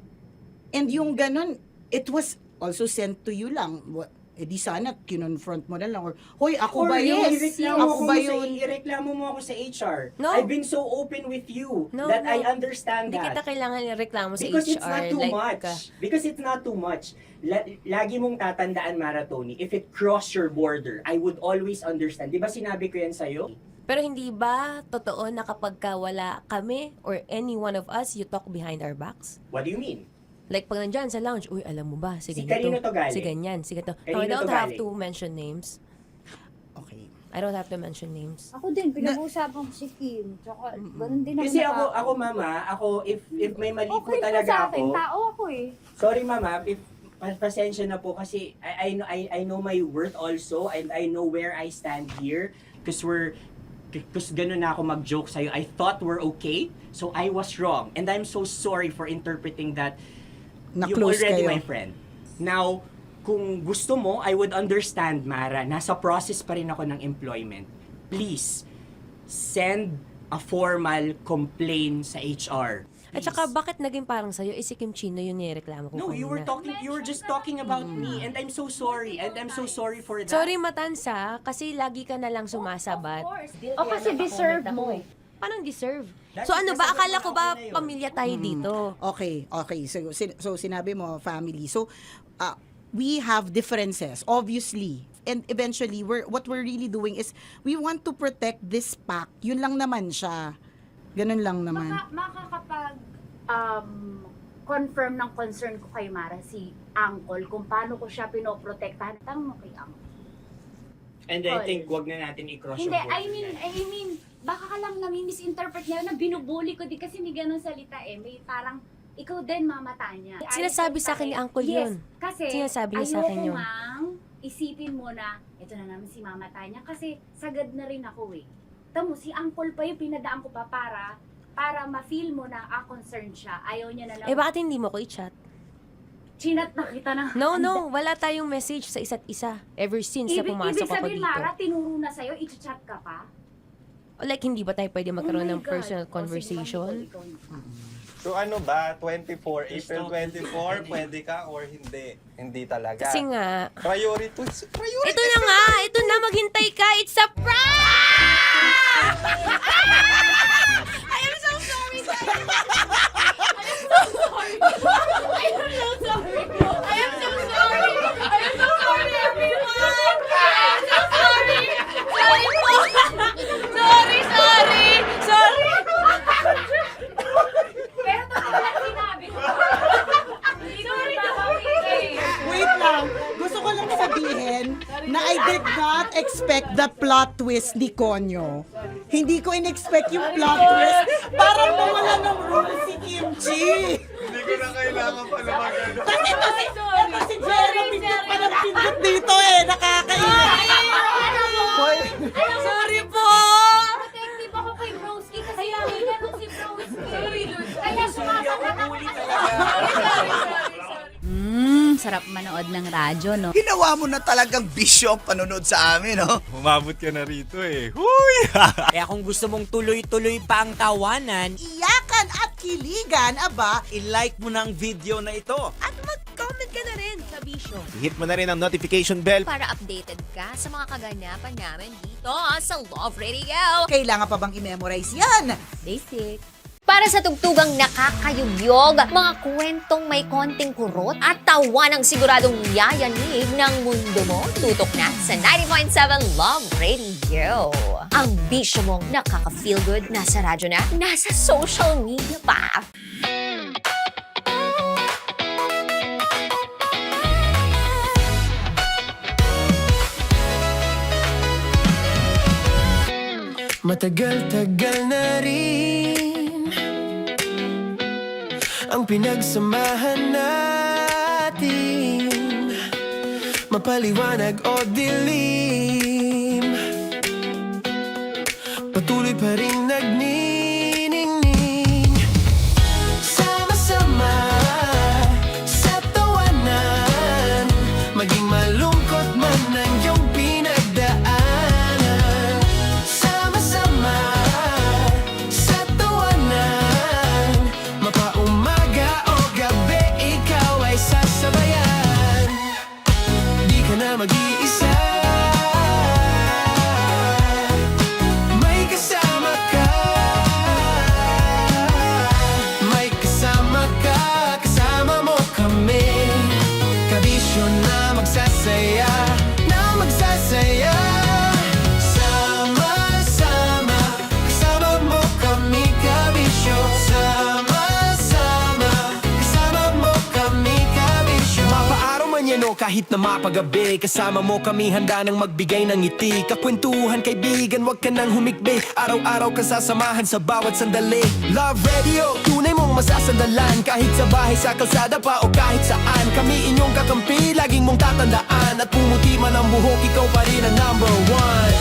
And yung ganun, it was also sent to you lang. Di sana kinonfront mo na lang or hoy, ako ba yun? Ako ba yun? Ireklamo mo ako sa HR. No. I've been so open with you No, that no. I understand Hindi that. kita kailangan ireklamo sa Because HR. it's not too like, much. Because it's not too much. Lagi mong tatandaan, Maratoni, if it cross your border, I would always understand. Di ba sinabi ko yan sa'yo? Pero hindi ba totoo na kapag wala kami or any one of us, you talk behind our backs? What do you mean? Like pag nandyan sa lounge, uy, alam mo ba, si Si ganito, kanino to galing? si ganyan, si ganito. Kanino I don't to have galing? to mention names. Okay. I don't have to mention names. Ako din, pinag-uusapan ko si Kim. Tsaka, ganun din Kasi ako mama, if may mali po talaga ako. Tao ako eh. Sorry mama, if pasensya na po kasi I know my worth also and I know where I stand here because ganun na ako mag-joke sa'yo. I thought we're okay, so I was wrong. And I'm so sorry for interpreting that you're Na-close already kayo. my friend. Now, kung gusto mo, I would understand, Mara. Nasa process pa rin ako ng employment. Please, send a formal complaint sa HR. At saka, bakit naging parang sa'yo? Si Kim Chino yung nireklamo ko No, you were just talking about me and I'm so sorry. And I'm so sorry for that. Sorry, Matansa, kasi lagi ka na lang sumasabat. O kasi deserve mo eh. Paano deserve? So ano ba? Akala ko ba pamilya tayo dito? Okay. So sinabi mo, family. So, we have differences, obviously. And eventually, what we're really doing is, we want to protect this pack. Yun lang naman siya. Ganun lang naman. Makakapag confirm ng concern ko kay Mara si Uncle kung paano ko siya pinoprotektahan. Tanong mo kay Uncle. And I think wag na natin i-cross Hindi, yung board. I mean, baka ka lang nami-misinterpret niya na binubuli ko din kasi may ganun salita eh. May parang, ikaw din mamata niya. Sinasabi sa akin ni Uncle yun. Kasi, Sinasabi niya sa akin yun. ayoko ngang isipin mo na, ito na naman si mamata niya kasi sagad na rin ako eh. Tamo, si Uncle pa yung pinadaan ko pa para ma-feel mo na concerned siya. Ayaw niya na lang. Eh, bakit hindi mo ko i-chat? Chinat na kita na. No, wala tayong message sa isa't isa. Ever since na pumasok Ibig ako sabihin, dito. Mara, tinuro na sa'yo, i-chat ka pa? Like, hindi ba tayo pwede magkaroon Oh my ng God. personal O, sige, conversation? So ano ba, 24, April 24, pwede ka or hindi? Hindi talaga. Kasi nga, Priorities. ito na nga, ito na, maghintay ka, it's a prank! I am so sorry, guys! I am so sorry! I am so sorry! I am so sorry! I am so sorry, everyone! I am so sorry! Sorry po! Sorry! Pero ito na sinabi ko. Sorry na Wait lang. Gusto ko lang sabihin na I did not expect the plot twist ni Konyo. Hindi ko in-expect yung plot twist. Parang mawala ng role si Kimchi. Hindi ko na kailangan pa naman. Kasi ito si Jeremy yung parang pindot dito eh. Nakakainis. Sorry po! Protective ako kay Broski kasi may ganun si Broski. Kaya sumasagot ako. Sarap manood ng radyo, no? Ginawa mo na talagang bisyo ang panonood sa amin, no? Umabot ka na rito eh. Huy! Kaya kung gusto mong tuloy-tuloy pa ang tawanan, Iyakan at kiligan, aba. I-like mo na ang video na ito. At mag-comment ka na rin sa Bisyo. Hit mo na rin ang notification bell. Para updated ka sa mga kaganapan namin dito sa Love Radio. Kailangan pa bang i-memorize yan? Basic. Para sa tugtugang nakakayugyog, mga kwentong may konting kurot at tawa ng siguradong yayanig ng mundo mo, tutok na sa 90.7 Love Radio. Ang bisyo mong nakaka-feel good, nasa radyo na, nasa social media pa. Matagal-tagal na rin ang pinagsamahan natin, mapaliwanag o dilim, patuloy pa rin nagniningning. Sama-sama sa tawanan, maging malungkot man ang iyong pinagdaanan. Sama-sama sa tawanan, mapaumaga o gabi, ikaw ay sasabayan. Di ka na mag-iisa, may kasama ka. kahit na mapagabi. Kasama mo kami handa nang magbigay ng ngiti. Kakwentuhan kaibigan, wag ka nang humikbi. Araw-araw ka sasamahan sa bawat sandali. Love Radio, tunay mong masasandalan. Kahit sa bahay, sa kalsada pa o kahit saan. Kami inyong kakampi, laging mong tatandaan. At pumuti man ang buhok, ikaw pa rin ang number one.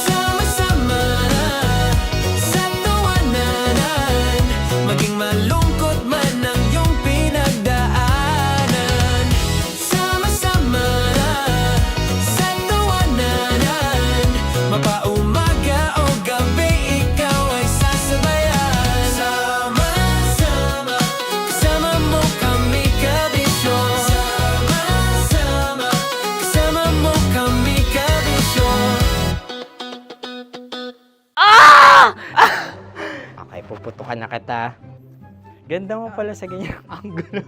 Sama-sama na sa tawanan, maging malungkot man ang iyong pinagdaanan. Sama-sama na sa tawanan, mapaumaga o gabi, ikaw ay sasabayan. Sama-sama, kasama mo kami kabisyo. Sama-sama, kasama mo kami kabisyo. Okay, puputukan na kita. Ganda mo pala sa ganyang angulo.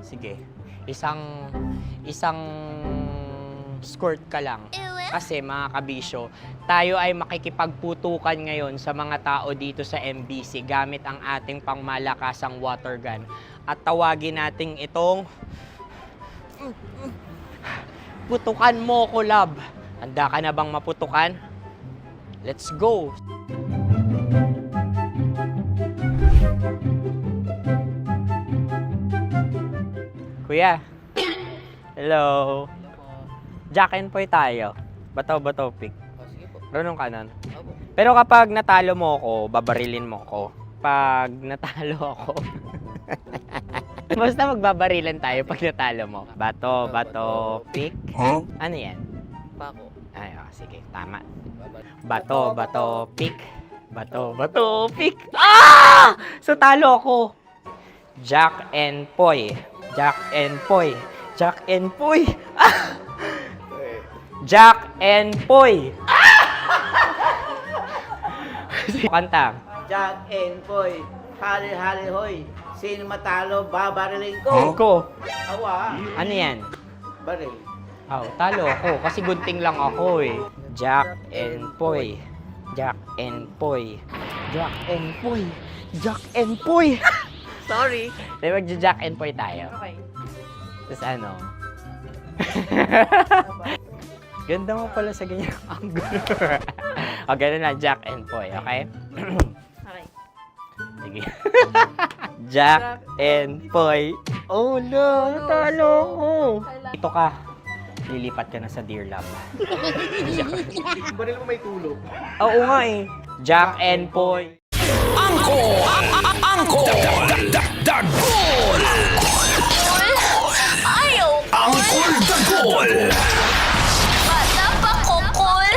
Sige, isang skirt ka lang. Kasi mga kabisyo, tayo ay makikipagputukan ngayon sa mga tao dito sa MBC gamit ang ating pangmalakasang water gun. At tawagin natin itong putukan mo ko, love. Handa ka na bang maputukan? Let's go! Kuya. Hello. Jack and Poy tayo. Bato-bato pick. Runong kanan. Pero kapag natalo mo ako, babarilin mo ako. Pag natalo ako, basta magbabarilan tayo pag natalo mo. Bato, pick. Huh? Ano yan? Pako. Ay, sige, tama. Bato, pick. Bato, pick. Ah! So, talo ako. Jack and Poy. Jack and Poy. Jack and Poy. Ah! Jack and Poy. Kanta. Jack and Poy, hali-hali hoy. Sino matalo, babariling ko. Ko. Awa. Ano yan? Baril. Oh, talo ako kasi gunting lang ako eh. Jack and Poy. Jack and Poy. Jack and Poy. Jack and Poy. Sorry. Di magja-Jack and Poy tayo. Okay. Tapos ano? Ganda mo pala sa ganyang angulo. O, ganun na, Jack and Poy, okay? Okay. Sige. Jack and Poy. Oh no, natalo ko. Ito ka. Lilipat ka na sa Dear Love. Baril mo may tulog. Oo nga eh. Jack and Poy. Angkol! Dagol! Ayaw! Angkol Dagol! Bata pa kokol!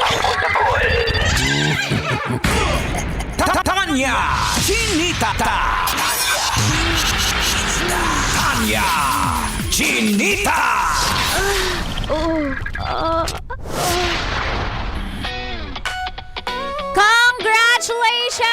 Tanya Chinita! Tanya Chinita! Congratulations!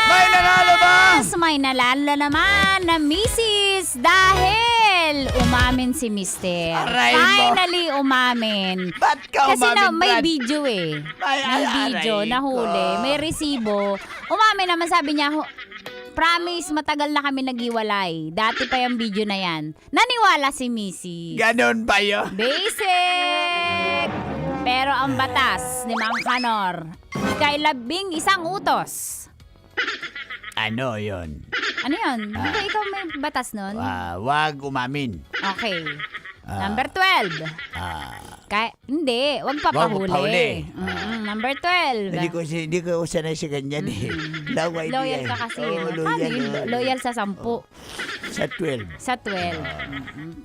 May nanalo ba? May nanalo naman na Mrs. dahil umamin si Mister. Aray mo. Finally umamin. Ba't ka Kasi na, umamin, may Brad? video eh. May video, aray nahuli, ko. may resibo. Umamin naman, sabi niya, promise, matagal na kami naghiwalay. Dati pa yung video na yan. Naniwala si Missy. Ganon ba yun? Basic! Pero ang batas ni Mang Kanor, ika'y 11 utos. Ano yun? Ano yun? Hindi, ikaw may batas nun? Wag umamin. Okay. Number 12. Hindi, wag papahuli. Wag papahuli. Number 12. Hindi ko sanay sa ganyan eh. Laway Loyal ka kasi. Loyal sa 10. Sa 12. Sa 12.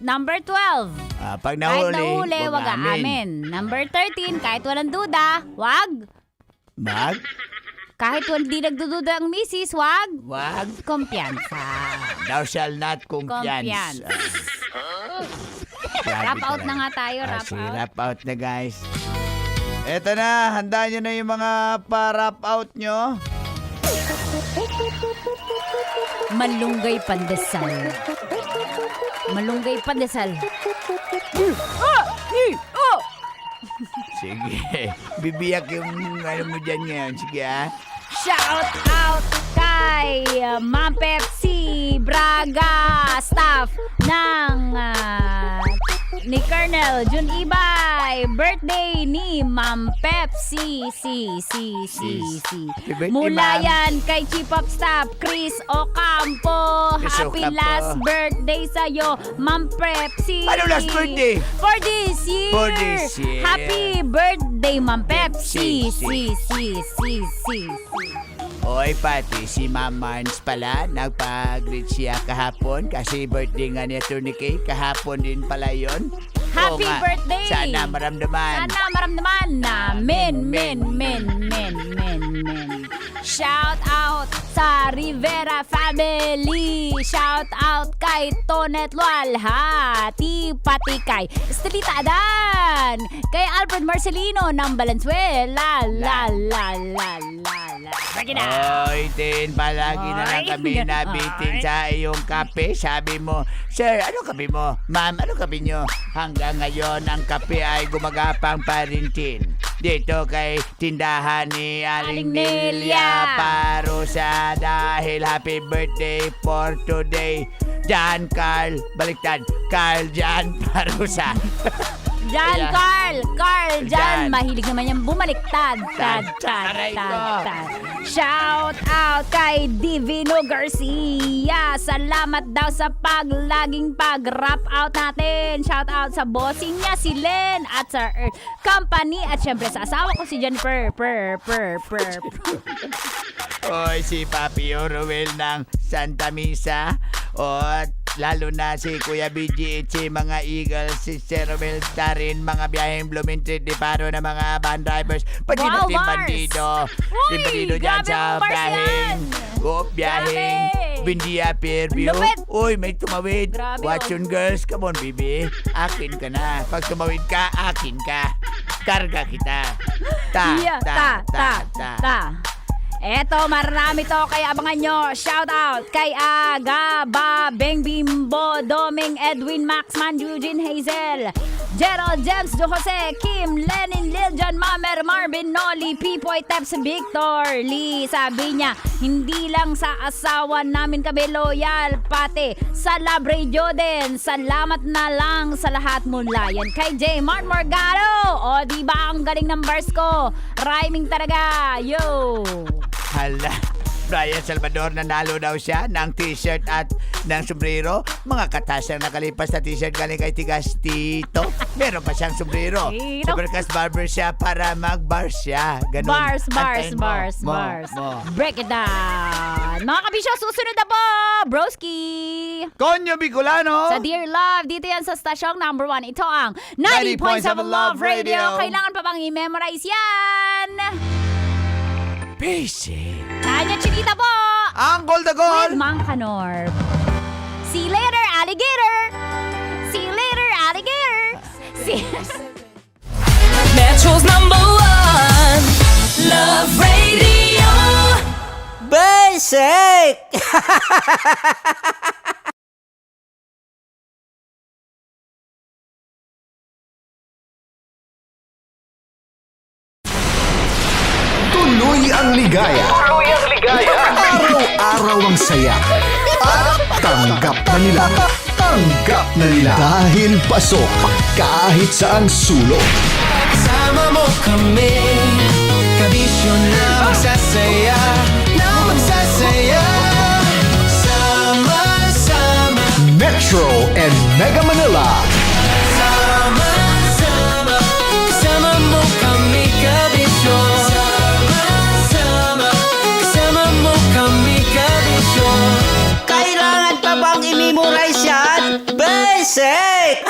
Number 12. Pag Kahit nahuli, nahuli, wag aamin. Number 13, kahit walang duda, wag. Mag? Kahit hindi nagdududa ang misis, wag. Wag. Kumpiyansa. Thou shall not kumpiyansa. Wrap out na nga tayo, wrap out. Wrap out na guys. Eto na, handa nyo na yung mga pa-wrap out nyo. Malunggay pandesal. Malunggay pandesal. Sige, bibiyak yung ano mo dyan ngayon. Sige Shout out kay Ma'am Pepsi Braga staff ng ni Colonel Jun Ibay. Birthday ni Ma'am Pepsi. Happy birthday, Mula Ma'am. yan kay Chief of Staff Chris Ocampo. Chris Happy Ocampo. last birthday sa'yo, Ma'am Pepsi. Ano last birthday? For this year. For this year. Happy birthday, Ma'am Pepsi. Si. Oy, pati si Ma'am Marns pala, nagpa-greet siya kahapon kasi birthday nga ni Atty. Kay, kahapon din pala yon. Happy birthday! Sana maramdaman. Sana maramdaman namin, men. Shout out sa Rivera family. Shout out kay Tonet Lualhati, pati kay Estelita Adan, kay Alfred Marcelino ng Valenzuela. La. Break it out. Oy, Tin, palagi na lang kami Oy. nabitin sa iyong kape. Sabi mo, Sir, ano kape mo? Ma'am, ano kape nyo? Hanggang ngayon, ang kape ay gumagapang pa rin, Tin. Dito kay tindahan ni Aling Nelia Parusa dahil happy birthday for today. John Carl, baliktad, Carl John Parusa. Jan, Ayan. Carl, Jan. Jan. Mahilig naman yung bumaliktad. Tad. Shout out kay Divino Garcia. Salamat daw sa laging pag-rap out natin. Shout out sa bossing niya, si Len, at sa Earth Company. At syempre sa asawa ko, si Jennifer. Oy, si Papi Orwell ng Santa Misa. At lalo na si Kuya BG, si mga Eagles, si Sir Romel Tarin, mga biyaheng Bloomington, di paro na mga van drivers. Pati Wow, na Team Mars! Bandido. Uy, Team Bandido dyan grabe sa ang Mars biyaheng. yan! Biyaheng. Grabe! Bindia Fairview. Lupit! Uy, may tumawid. Grabe, Watch oh. yun, girls. Come on, baby. Akin ka na. Pag tumawid ka, akin ka. Karga kita. Ta. Eto, marami to, kaya abangan nyo. Shout out kay Aga, Beng Bimbo, Doming, Edwin, Maxman, Eugene, Hazel, Gerald, James, Jo Jose, Kim, Lenin, Lil John, Mamer, Marvin, Noli, Pipoy, Teps, Victor, Lee. Sabi niya, hindi lang sa asawa namin kami loyal, pati sa Lab Radio din. Salamat na lang sa lahat mula yan kay J. Mart Morgado. O, diba ang galing ng bars ko? Rhyming talaga. Yo! Hala, Brian Salvador nanalo daw siya ng t-shirt at ng sombrero. Mga katas ang nakalipas na t-shirt galing kay Tigas Tito. Meron pa siyang sombrero. Tito. Supercast barber siya para mag-bar siya. Ganun. Bars. Antayin mo. Break it down. Mga kabisyo, susunod na po, broski. Konyo Bicolano. Sa Dear Love, dito yan sa stasyong number 1. Ito ang 90.7 Love Radio. Kailangan pa bang i-memorize yan? Basic. Tanya Chinita po. Ang Gold the Gold. With Mang Kanor. See you later, alligator. See you later, alligator. Metro's number 1 Love Radio. Basic! Tuloy ang ligaya. Araw-araw ang saya. At tanggap na nila. Dahil pasok kahit saang sulok. Sama mo kami, kabisyo na magsasaya, sama-sama. Metro and Mega Manila. Sama-sama, kasama mo kami, kabisyo. Sama-sama, kasama mo kami, kabisyo. Kailangan pa bang i-memorize yan? Basic!